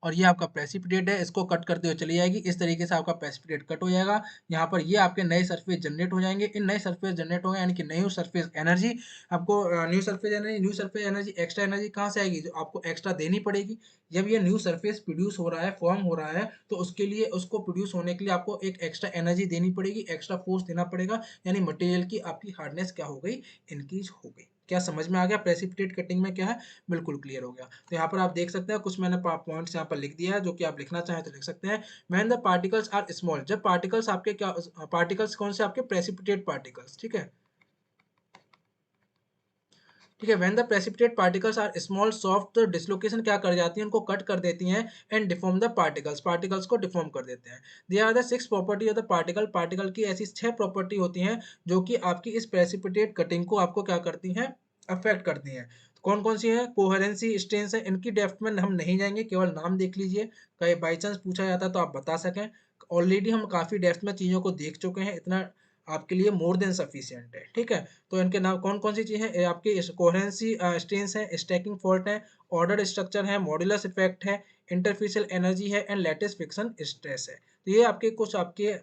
और ये आपका प्रेसिपिटेट है, इसको कट करते हुए चली जाएगी। इस तरीके से आपका प्रेसिपिटेट कट हो जाएगा। यहाँ पर ये आपके नए सरफेस जनरेट हो जाएंगे। इन नए सरफेस जनरेट हो गए यानी कि न्यू सरफेस एनर्जी आपको, new surface energy, extra energy कहाँ से आएगी, जो आपको एक्स्ट्रा देनी पड़ेगी। जब ये न्यू सरफेस प्रोड्यूस हो रहा है, फॉर्म हो रहा है, तो उसके लिए, उसको प्रोड्यूस होने के लिए आपको एक एक्स्ट्रा एनर्जी देनी पड़ेगी, एक्स्ट्रा फोर्स देना पड़ेगा, यानी मटेरियल की आपकी हार्डनेस क्या हो गई, इंक्रीज हो गई। क्या समझ में आ गया प्रेसिपिटेट कटिंग में क्या है, बिल्कुल क्लियर हो गया। तो यहाँ पर आप देख सकते हैं कुछ मैंने पॉइंट्स यहाँ पर लिख दिया है, जो कि आप लिखना चाहें तो लिख सकते हैं। When the particles are small, जब पार्टिकल्स आपके क्या, पार्टिकल्स कौन से आपके, प्रेसिपिटेट पार्टिकल्स, ठीक है, ठीक है। When the precipitate particles are small soft, तो डिसलोकेशन क्या कर जाती है, उनको कट कर देती हैं, and deform the particles, particles को डिफॉर्म कर देते हैं। They are the 6 property of the particle, particle की ऐसी 6 प्रॉपर्टी होती हैं जो कि आपकी इस प्रेसिपिटेट कटिंग को आपको क्या करती हैं, अफेक्ट करती हैं। कौन कौन सी है, कोहेरेंसी, स्ट्रेंथ है, इनकी डेप्थ में हम नहीं जाएंगे, केवल नाम देख लीजिए, कहीं बाई चांस पूछा जाता है तो आप बता सकें। ऑलरेडी हम काफ़ी डेप्थ में चीज़ों को देख चुके हैं, इतना आपके लिए मोर देन सफिशिएंट है, ठीक है। तो इनके नाम कौन कौन सी चीज़ें हैं, आपकी कोहेरेंसी, स्ट्रेंथ है, स्टैकिंग फॉल्ट है, ऑर्डर स्ट्रक्चर है, मॉड्यूलस इफेक्ट है, इंटरफेसियल एनर्जी है, एंड लैटिस फ्रिक्शन स्ट्रेस है। तो ये आपके कुछ आपके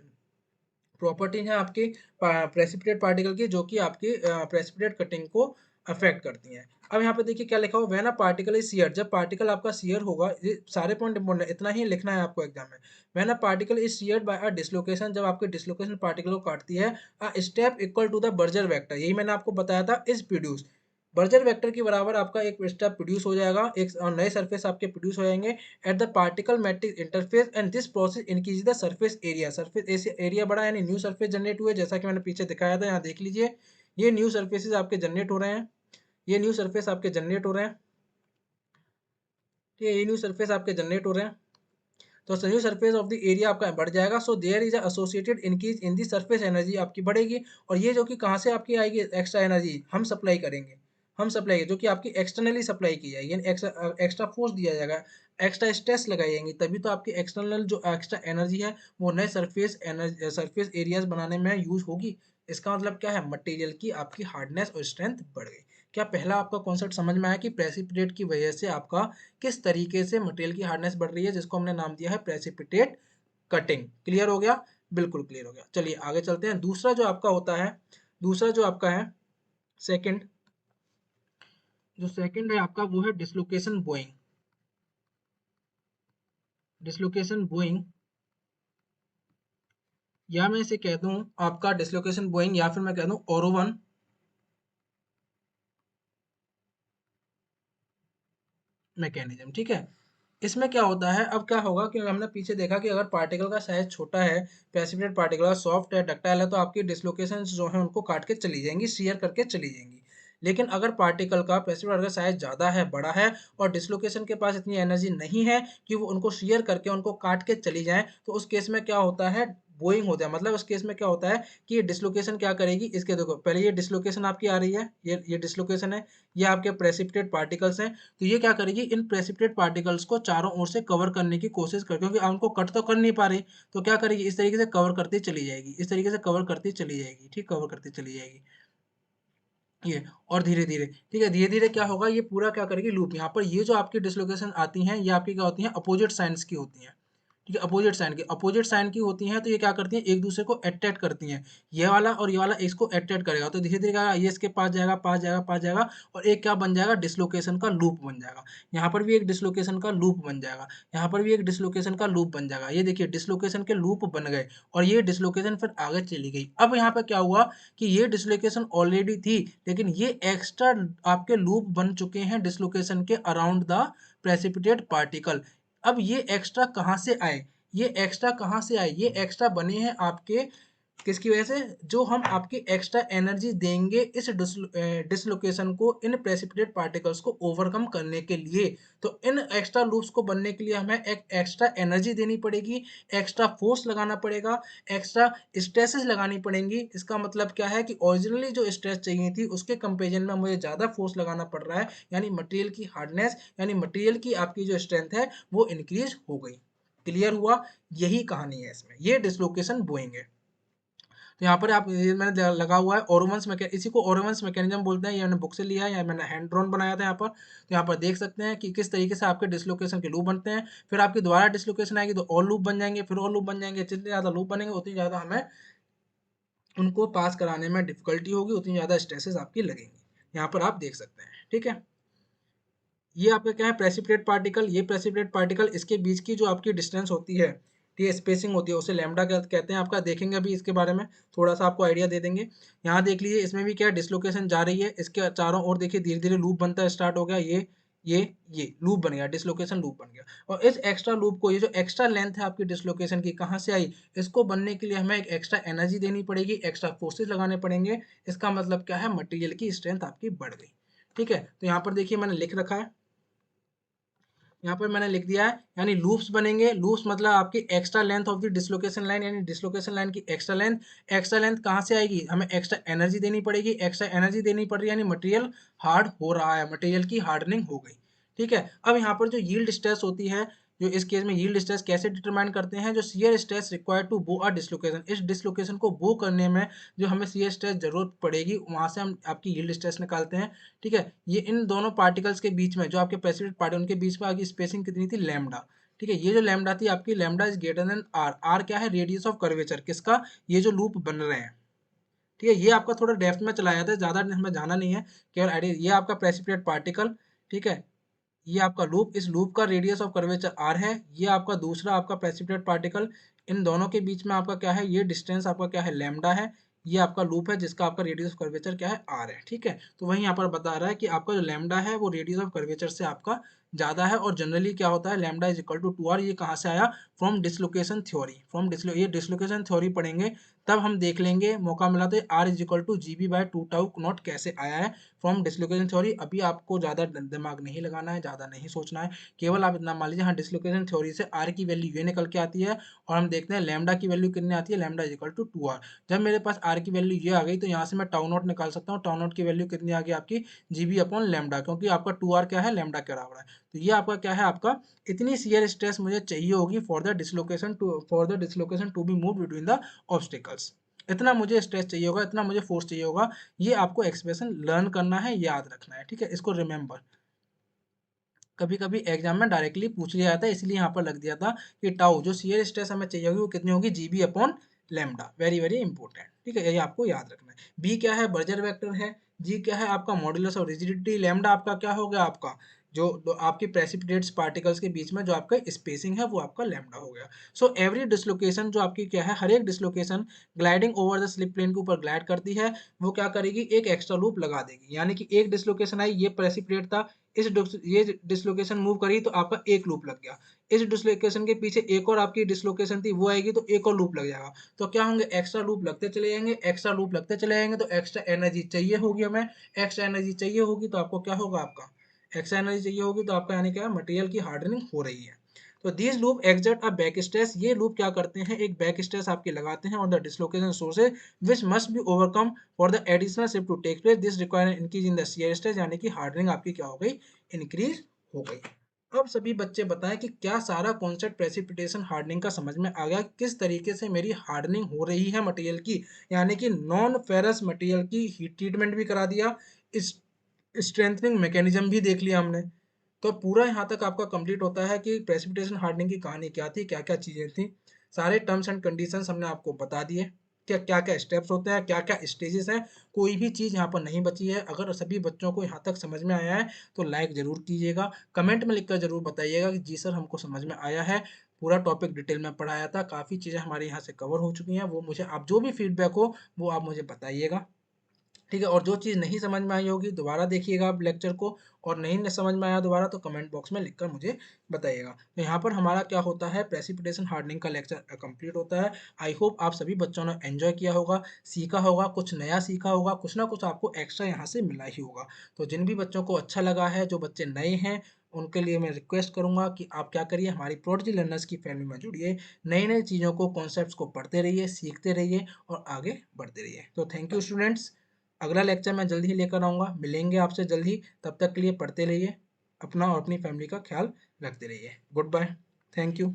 प्रॉपर्टी है आपकी प्रेसिपिटेट पार्टिकल की, जो कि आपकी प्रेसिपिटेट कटिंग को अफेक्ट करती हैं। अब यहाँ पे देखिए क्या लिखा हुआ, when a particle is shear, जब पार्टिकल आपका शियर होगा, ये सारे पॉइंट इंपॉर्टेंट है, इतना ही लिखना है आपको एग्जाम में। When a particle is sheared by a dislocation, जब आपकी डिसलोकेशन पार्टिकल को काटती है, a step equal to the Burgers vector, यही मैंने आपको बताया था, इज प्रोड्यूस, बर्जर वेक्टर के बराबर आपका एक स्टेप प्रोड्यूस हो जाएगा, एक नए सरफेस आपके प्रोड्यूस हो जाएंगे at the particle matrix interface, and this process increase the surface area, surface area बढ़ा यानी न्यू सरफेस जनरेट हुए, जैसा कि मैंने पीछे दिखाया था, यहाँ देख लीजिए, ये न्यू सरफेसेस आपके जनरेट हो रहे हैं, ये न्यू सरफेस आपके जनरेट हो रहे हैं, ठीक है, ये न्यू सरफेस आपके जनरेट हो रहे हैं। तो new surface of the area आपका बढ़ जाएगा, so there is associated increase in the surface energy आपकी बढ़ेगी। और ये जो कि कहाँ से आपकी आएगी, एक्स्ट्रा एनर्जी हम सप्लाई करेंगे, हम सप्लाई जो कि आपकी एक्सटर्नली सप्लाई की जाएगी, यानी एक्स्ट्रा फोर्स दिया जाएगा, एक्स्ट्रा स्ट्रेस लगाई जाएंगी, तभी तो आपकी एक्सटर्नल जो एक्स्ट्रा एनर्जी है वो नए सरफेस एनर्जी, सरफेस एरियाज बनाने में यूज होगी। इसका मतलब क्या है, मटेरियल की आपकी हार्डनेस और स्ट्रेंथ बढ़ गई। क्या पहला आपका कॉन्सेप्ट समझ में आया कि प्रेसिपिटेट की वजह से आपका किस तरीके से मटेरियल की हार्डनेस बढ़ रही है, जिसको हमने नाम दिया है प्रेसिपिटेट कटिंग। क्लियर हो गया, बिल्कुल क्लियर हो गया। चलिए आगे चलते हैं। दूसरा जो आपका होता है, दूसरा जो आपका है सेकंड, जो सेकंड है आपका वो है डिसलोकेशन बोइंग, डिसलोकेशन बोइंग, या मैं इसे कह दूं आपका डिसलोकेशन बोइंग, या फिर मैं कह दूं ओरोवन मैकेनिज्म, ठीक है। इसमें क्या होता है, अब क्या होगा कि हमने पीछे देखा कि अगर पार्टिकल का साइज छोटा है, प्रेसिपिटेट पार्टिकल सॉफ्ट है, डक्टाइल है, तो आपकी डिसलोकेशन जो है उनको काट के चली जाएंगी, शेयर करके चली जाएंगी। लेकिन अगर पार्टिकल का, प्रेसिपिटेट का साइज ज़्यादा है, बड़ा है, और डिसलोकेशन के पास इतनी एनर्जी नहीं है कि वो उनको शेयर करके उनको काट के चली जाए, तो उस केस में क्या होता है, बोइंग होता है। मतलब उस केस में क्या होता है कि ये डिसलोकेशन क्या करेगी, इसके देखो पहले ये डिसलोकेशन आपकी आ रही है, ये डिसलोकेशन है, ये आपके प्रेसिपिटेट पार्टिकल्स हैं। तो ये क्या करेगी, इन प्रेसिपिटेट पार्टिकल्स को चारों ओर से कवर करने की कोशिश कर, क्योंकि उनको कट तो कर नहीं पा रही, तो क्या करेगी, इस तरीके से कवर करती चली जाएगी, इस तरीके से कवर करती चली जाएगी, ठीक, कवर करती चली जाएगी ये। और धीरे धीरे, ठीक है, धीरे धीरे क्या होगा, ये पूरा क्या करेगी लूप। यहाँ पर ये जो आपकी डिसलोकेशन आती हैं, ये आपकी क्या होती हैं, अपोजिट साइंस की होती हैं, ठीक है, अपोजिट साइन की होती हैं। तो ये क्या करती हैं, एक दूसरे को अट्रैक्ट करती हैं, ये वाला और ये वाला इसको अट्रैक्ट करेगा, तो धीरे धीरे क्या, ये इसके पास जाएगा, पास जाएगा, पास जाएगा, और एक क्या बन जाएगा, डिसलोकेशन का लूप बन जाएगा। यहाँ पर भी एक डिसलोकेशन का लूप बन जाएगा, यहाँ पर भी एक डिसलोकेशन का लूप बन जाएगा। ये देखिए डिसलोकेशन के लूप बन गए, और ये डिसलोकेशन फिर आगे चली गई। अब यहाँ पे क्या हुआ कि ये डिसलोकेशन ऑलरेडी थी, लेकिन ये एक्स्ट्रा आपके लूप बन चुके हैं डिसलोकेशन के अराउंड द प्रेसिपिटेट पार्टिकल। अब ये एक्स्ट्रा कहाँ से आए, ये एक्स्ट्रा कहाँ से आए, ये एक्स्ट्रा बने हैं आपके किसकी वजह से? जो हम आपकी एक्स्ट्रा एनर्जी देंगे इस डिसलोकेशन को, इन प्रेसिपिटेट पार्टिकल्स को ओवरकम करने के लिए। तो इन एक्स्ट्रा लूप्स को बनने के लिए हमें एक एक्स्ट्रा एनर्जी देनी पड़ेगी, एक्स्ट्रा फोर्स लगाना पड़ेगा, एक्स्ट्रा स्ट्रेसेस लगानी पड़ेंगी। इसका मतलब क्या है कि ओरिजिनली जो स्ट्रेस चाहिए थी उसके कंपेरिजन में मुझे ज़्यादा फोर्स लगाना पड़ रहा है, यानी मटेरियल की हार्डनेस, यानी मटेरियल की आपकी जो स्ट्रेंथ है वो इंक्रीज हो गई। क्लियर हुआ? यही कहानी है इसमें, ये डिसलोकेशन बोइंग है। तो यहाँ पर आप, ये मैंने लगा हुआ है ओरोवंस मैकेनिज्म, इसी को ओरोवंस मैकेनिज्म बोलते हैं। ये मैंने बुक से लिया है या मैंने हैंड ड्रॉन बनाया था यहाँ पर। तो यहाँ पर देख सकते हैं कि किस तरीके से आपके डिसलोकेशन के लूप बनते हैं। फिर आपकी दोबारा डिसलोकेशन आएगी तो और लूप बन जाएंगे, फिर और लूप बन जाएंगे। जितने ज़्यादा लूप बनेंगे उतनी ज़्यादा हमें उनको पास कराने में डिफिकल्टी होगी, उतनी ज़्यादा स्ट्रेसेस आपकी लगेंगी। यहाँ पर आप देख सकते हैं, ठीक है। ये आपका क्या है? Precipitate particle. ये प्रेसिपिटेट पार्टिकल, इसके बीच की जो आपकी डिस्टेंस होती है, ये स्पेसिंग होती है, उसे लैम्डा कहते हैं। आपका देखेंगे अभी इसके बारे में, थोड़ा सा आपको आइडिया दे देंगे। यहाँ देख लीजिए, इसमें भी क्या है, डिसलोकेशन जा रही है, इसके चारों ओर देखिए धीरे धीरे लूप बनता है, स्टार्ट हो गया। ये लूप बन गया, डिसलोकेशन लूप बन गया। और इस एक्स्ट्रा लूप को, ये जो एक्स्ट्रा लेंथ है आपकी डिसलोकेशन की, कहाँ से आई? इसको बनने के लिए हमें एक एक्स्ट्रा एनर्जी देनी पड़ेगी, एक्स्ट्रा फोर्सेज लगाने पड़ेंगे। इसका मतलब क्या है? मटेरियल की स्ट्रेंथ आपकी बढ़ गई। ठीक है, तो यहाँ पर देखिए मैंने लिख रखा है, यहाँ पर मैंने लिख दिया है, यानी लूप्स बनेंगे। लूप्स मतलब आपकी extra length of the dislocation line, यानी डिसलोकेशन लाइन की एक्स्ट्रा लेंथ। एक्स्ट्रा लेंथ कहाँ से आएगी? हमें एक्स्ट्रा एनर्जी देनी पड़ेगी। एक्स्ट्रा एनर्जी देनी पड़ रही है, यानी मटेरियल हार्ड हो रहा है, मटेरियल की हार्डनिंग हो गई। ठीक है, अब यहाँ पर जो यील्ड स्ट्रेस होती है, जो इस केस में यील्ड स्ट्रेस कैसे डिटरमाइन करते हैं? जो शियर स्ट्रेस रिक्वायर्ड टू बो अ डिसलोकेशन, इस डिसलोकेशन को बो करने में जो हमें शियर स्ट्रेस जरूरत पड़ेगी, वहां से हम आपकी यील्ड स्ट्रेस निकालते हैं। ठीक है, ये इन दोनों पार्टिकल्स के बीच में, जो आपके प्रेसिपिटेट पार्टिकल, उनके बीच में आपकी स्पेसिंग कितनी थी? लैम्डा। ठीक है, ये जो लैम्डा थी आपकी, lambda is greater than r. R क्या है? रेडियस ऑफ कर्वेचर, किसका? ये जो लूप बन रहे हैं। ठीक है, ये आपका थोड़ा डेप्थ में चला जाता है, ज्यादा हमें जाना नहीं है, केवल आइडिया। ये आपका प्रेसिपिटेट पार्टिकल, ठीक है, ये आपका लूप, इस लूप का रेडियस ऑफ कर्वेचर आर है। ये आपका दूसरा आपका प्रेसिपिटेट पार्टिकल, इन दोनों के बीच में आपका क्या है? ये डिस्टेंस आपका क्या है? लैम्डा है। ये आपका लूप है जिसका आपका रेडियस ऑफ कर्वेचर क्या है? आर है। ठीक है, तो वही यहाँ पर बता रहा है कि आपका जो लैम्डा है वो रेडियस ऑफ कर्वेचर से आपका ज्यादा है। और जनरली क्या होता है? Lambda is equal to 2r। ये कहाँ से आया? From dislocation theory. ये डिसलोकेशन थ्योरी पढ़ेंगे तब हम देख लेंगे, मौका मिला तो। R is equal to G b by 2 tau naught कैसे आया है? From dislocation theory. अभी आपको ज़्यादा दिमाग नहीं लगाना है, ज़्यादा नहीं सोचना है, केवल आप इतना मान लीजिए, हाँ, डिसलोकेशन थ्योरी से आर की वैल्यू ये निकल के आती है। और हम देखते हैं लैम्डा की वैल्यू कितनी आती है? Lambda is equal to 2r। जब मेरे पास आर की वैल्यू ये आ गई तो यहाँ से मैं टाउ नॉट निकाल सकता हूँ। टाउ नॉट की वैल्यू कितनी आ गई आपकी? जी बी अपॉन लैम्डा, क्योंकि आपका 2r क्या है? लैम्डा के बराबर है। तो ये आपका क्या है? आपका इतनी शियर स्ट्रेस मुझे चाहिए होगी for the dislocation to be move between the obstacles. इतना मुझे स्ट्रेस चाहिए होगा, इतना मुझे फोर्स चाहिए होगा। ये आपको एक्सप्रेशन लर्न करना है, याद रखना है। ठीक है, इसको रिमेंबर। कभी कभी एग्जाम में डायरेक्टली पूछ लिया जाता है, इसलिए यहाँ पर लग दिया था कि टाउ, जो शियर स्ट्रेस हमें चाहिए होगी, वो कितनी होगी? GB upon lambda. Very very important. ठीक है, ये आपको याद रखना है। बी क्या है? बर्जर वेक्टर है। जी क्या है? आपका मॉड्यूलस ऑफ रिजिडिटी। लैम्डा आपका क्या हो गया? आपका जो आपकी प्रेसिपिटेट्स पार्टिकल्स के बीच में जो आपका स्पेसिंग है वो आपका लैम्डा हो गया। सो एवरी डिसलोकेशन, जो आपकी क्या है, हर एक dislocation gliding over the slip plane के ऊपर ग्लाइड करती है, वो क्या करेगी? एक एक्स्ट्रा लूप लगा देगी। यानी कि एक डिसलोकेशन आई, ये प्रेसिपिटेट था, ये डिसलोकेशन मूव करी तो आपका एक लूप लग गया। इस डिसलोकेशन के पीछे एक और आपकी डिसलोकेशन थी, वो आएगी तो एक और लूप लग जाएगा। तो क्या होंगे? एक्स्ट्रा लूप लगते चले जाएंगे, एक्स्ट्रा लूप लगते चले जाएंगे। तो एक्स्ट्रा एनर्जी चाहिए होगी हमें। एक्स्ट्रा एनर्जी चाहिए होगी तो आपको क्या होगा? आपका एक्स्ट्रा एनर्जी चाहिए होगी तो आपका यानी क्या? मटेरियल की हार्डनिंग हो रही है। तो these loop exert a back stress. ये लूप क्या करते हैं? एक बैक स्ट्रेस आपके लगाते हैं on the dislocation sources which must be overcome for the additional shift to take place. This require increase in the shear stress, यानी कि हार्डनिंग आपकी क्या हो गई? इंक्रीज हो गई। अब सभी बच्चे बताएं कि क्या सारा कॉन्सेप्ट प्रेसिपिटेशन हार्डनिंग का समझ में आ गया? किस तरीके से मेरी हार्डनिंग हो रही है मटेरियल की, यानी कि नॉन फेरस मटेरियल की हीट ट्रीटमेंट भी करा दिया, इस स्ट्रेंथनिंग मैकेनिज्म भी देख लिया हमने। तो पूरा यहाँ तक आपका कंप्लीट होता है कि प्रेसिपिटेशन हार्डनिंग की कहानी क्या थी, क्या क्या चीज़ें थी। सारे टर्म्स एंड कंडीशंस हमने आपको बता दिए, क्या क्या क्या स्टेप्स होते हैं, क्या क्या स्टेजेस हैं। कोई भी चीज़ यहाँ पर नहीं बची है। अगर सभी बच्चों को यहाँ तक समझ में आया है तो लाइक ज़रूर कीजिएगा, कमेंट में लिखकर ज़रूर बताइएगा कि जी सर हमको समझ में आया है। पूरा टॉपिक डिटेल में पढ़ाया था, काफ़ी चीज़ें हमारे यहाँ से कवर हो चुकी हैं। वो मुझे, आप जो भी फीडबैक हो वो आप मुझे बताइएगा। ठीक है, और जो चीज़ नहीं समझ में आई होगी दोबारा देखिएगा आप लेक्चर को, और नहीं न समझ में आया दोबारा तो कमेंट बॉक्स में लिखकर मुझे बताइएगा। तो यहाँ पर हमारा क्या होता है, प्रेसिपिटेशन हार्डनिंग का लेक्चर कंप्लीट होता है। आई होप आप सभी बच्चों ने एंजॉय किया होगा, सीखा होगा, कुछ नया सीखा होगा, कुछ ना कुछ आपको एक्स्ट्रा यहाँ से मिला ही होगा। तो जिन भी बच्चों को अच्छा लगा है, जो बच्चे नए हैं, उनके लिए मैं रिक्वेस्ट करूंगा कि आप क्या करिए, हमारी प्रोडिजी लर्नर्स की फैमिली में जुड़िए, नई नई चीज़ों को, कॉन्सेप्ट्स को पढ़ते रहिए, सीखते रहिए और आगे बढ़ते रहिए। तो थैंक यू स्टूडेंट्स। अगला लेक्चर मैं जल्द ही लेकर आऊँगा, मिलेंगे आपसे जल्द ही। तब तक के लिए पढ़ते रहिए, अपना और अपनी फैमिली का ख्याल रखते रहिए। Good bye, thank you.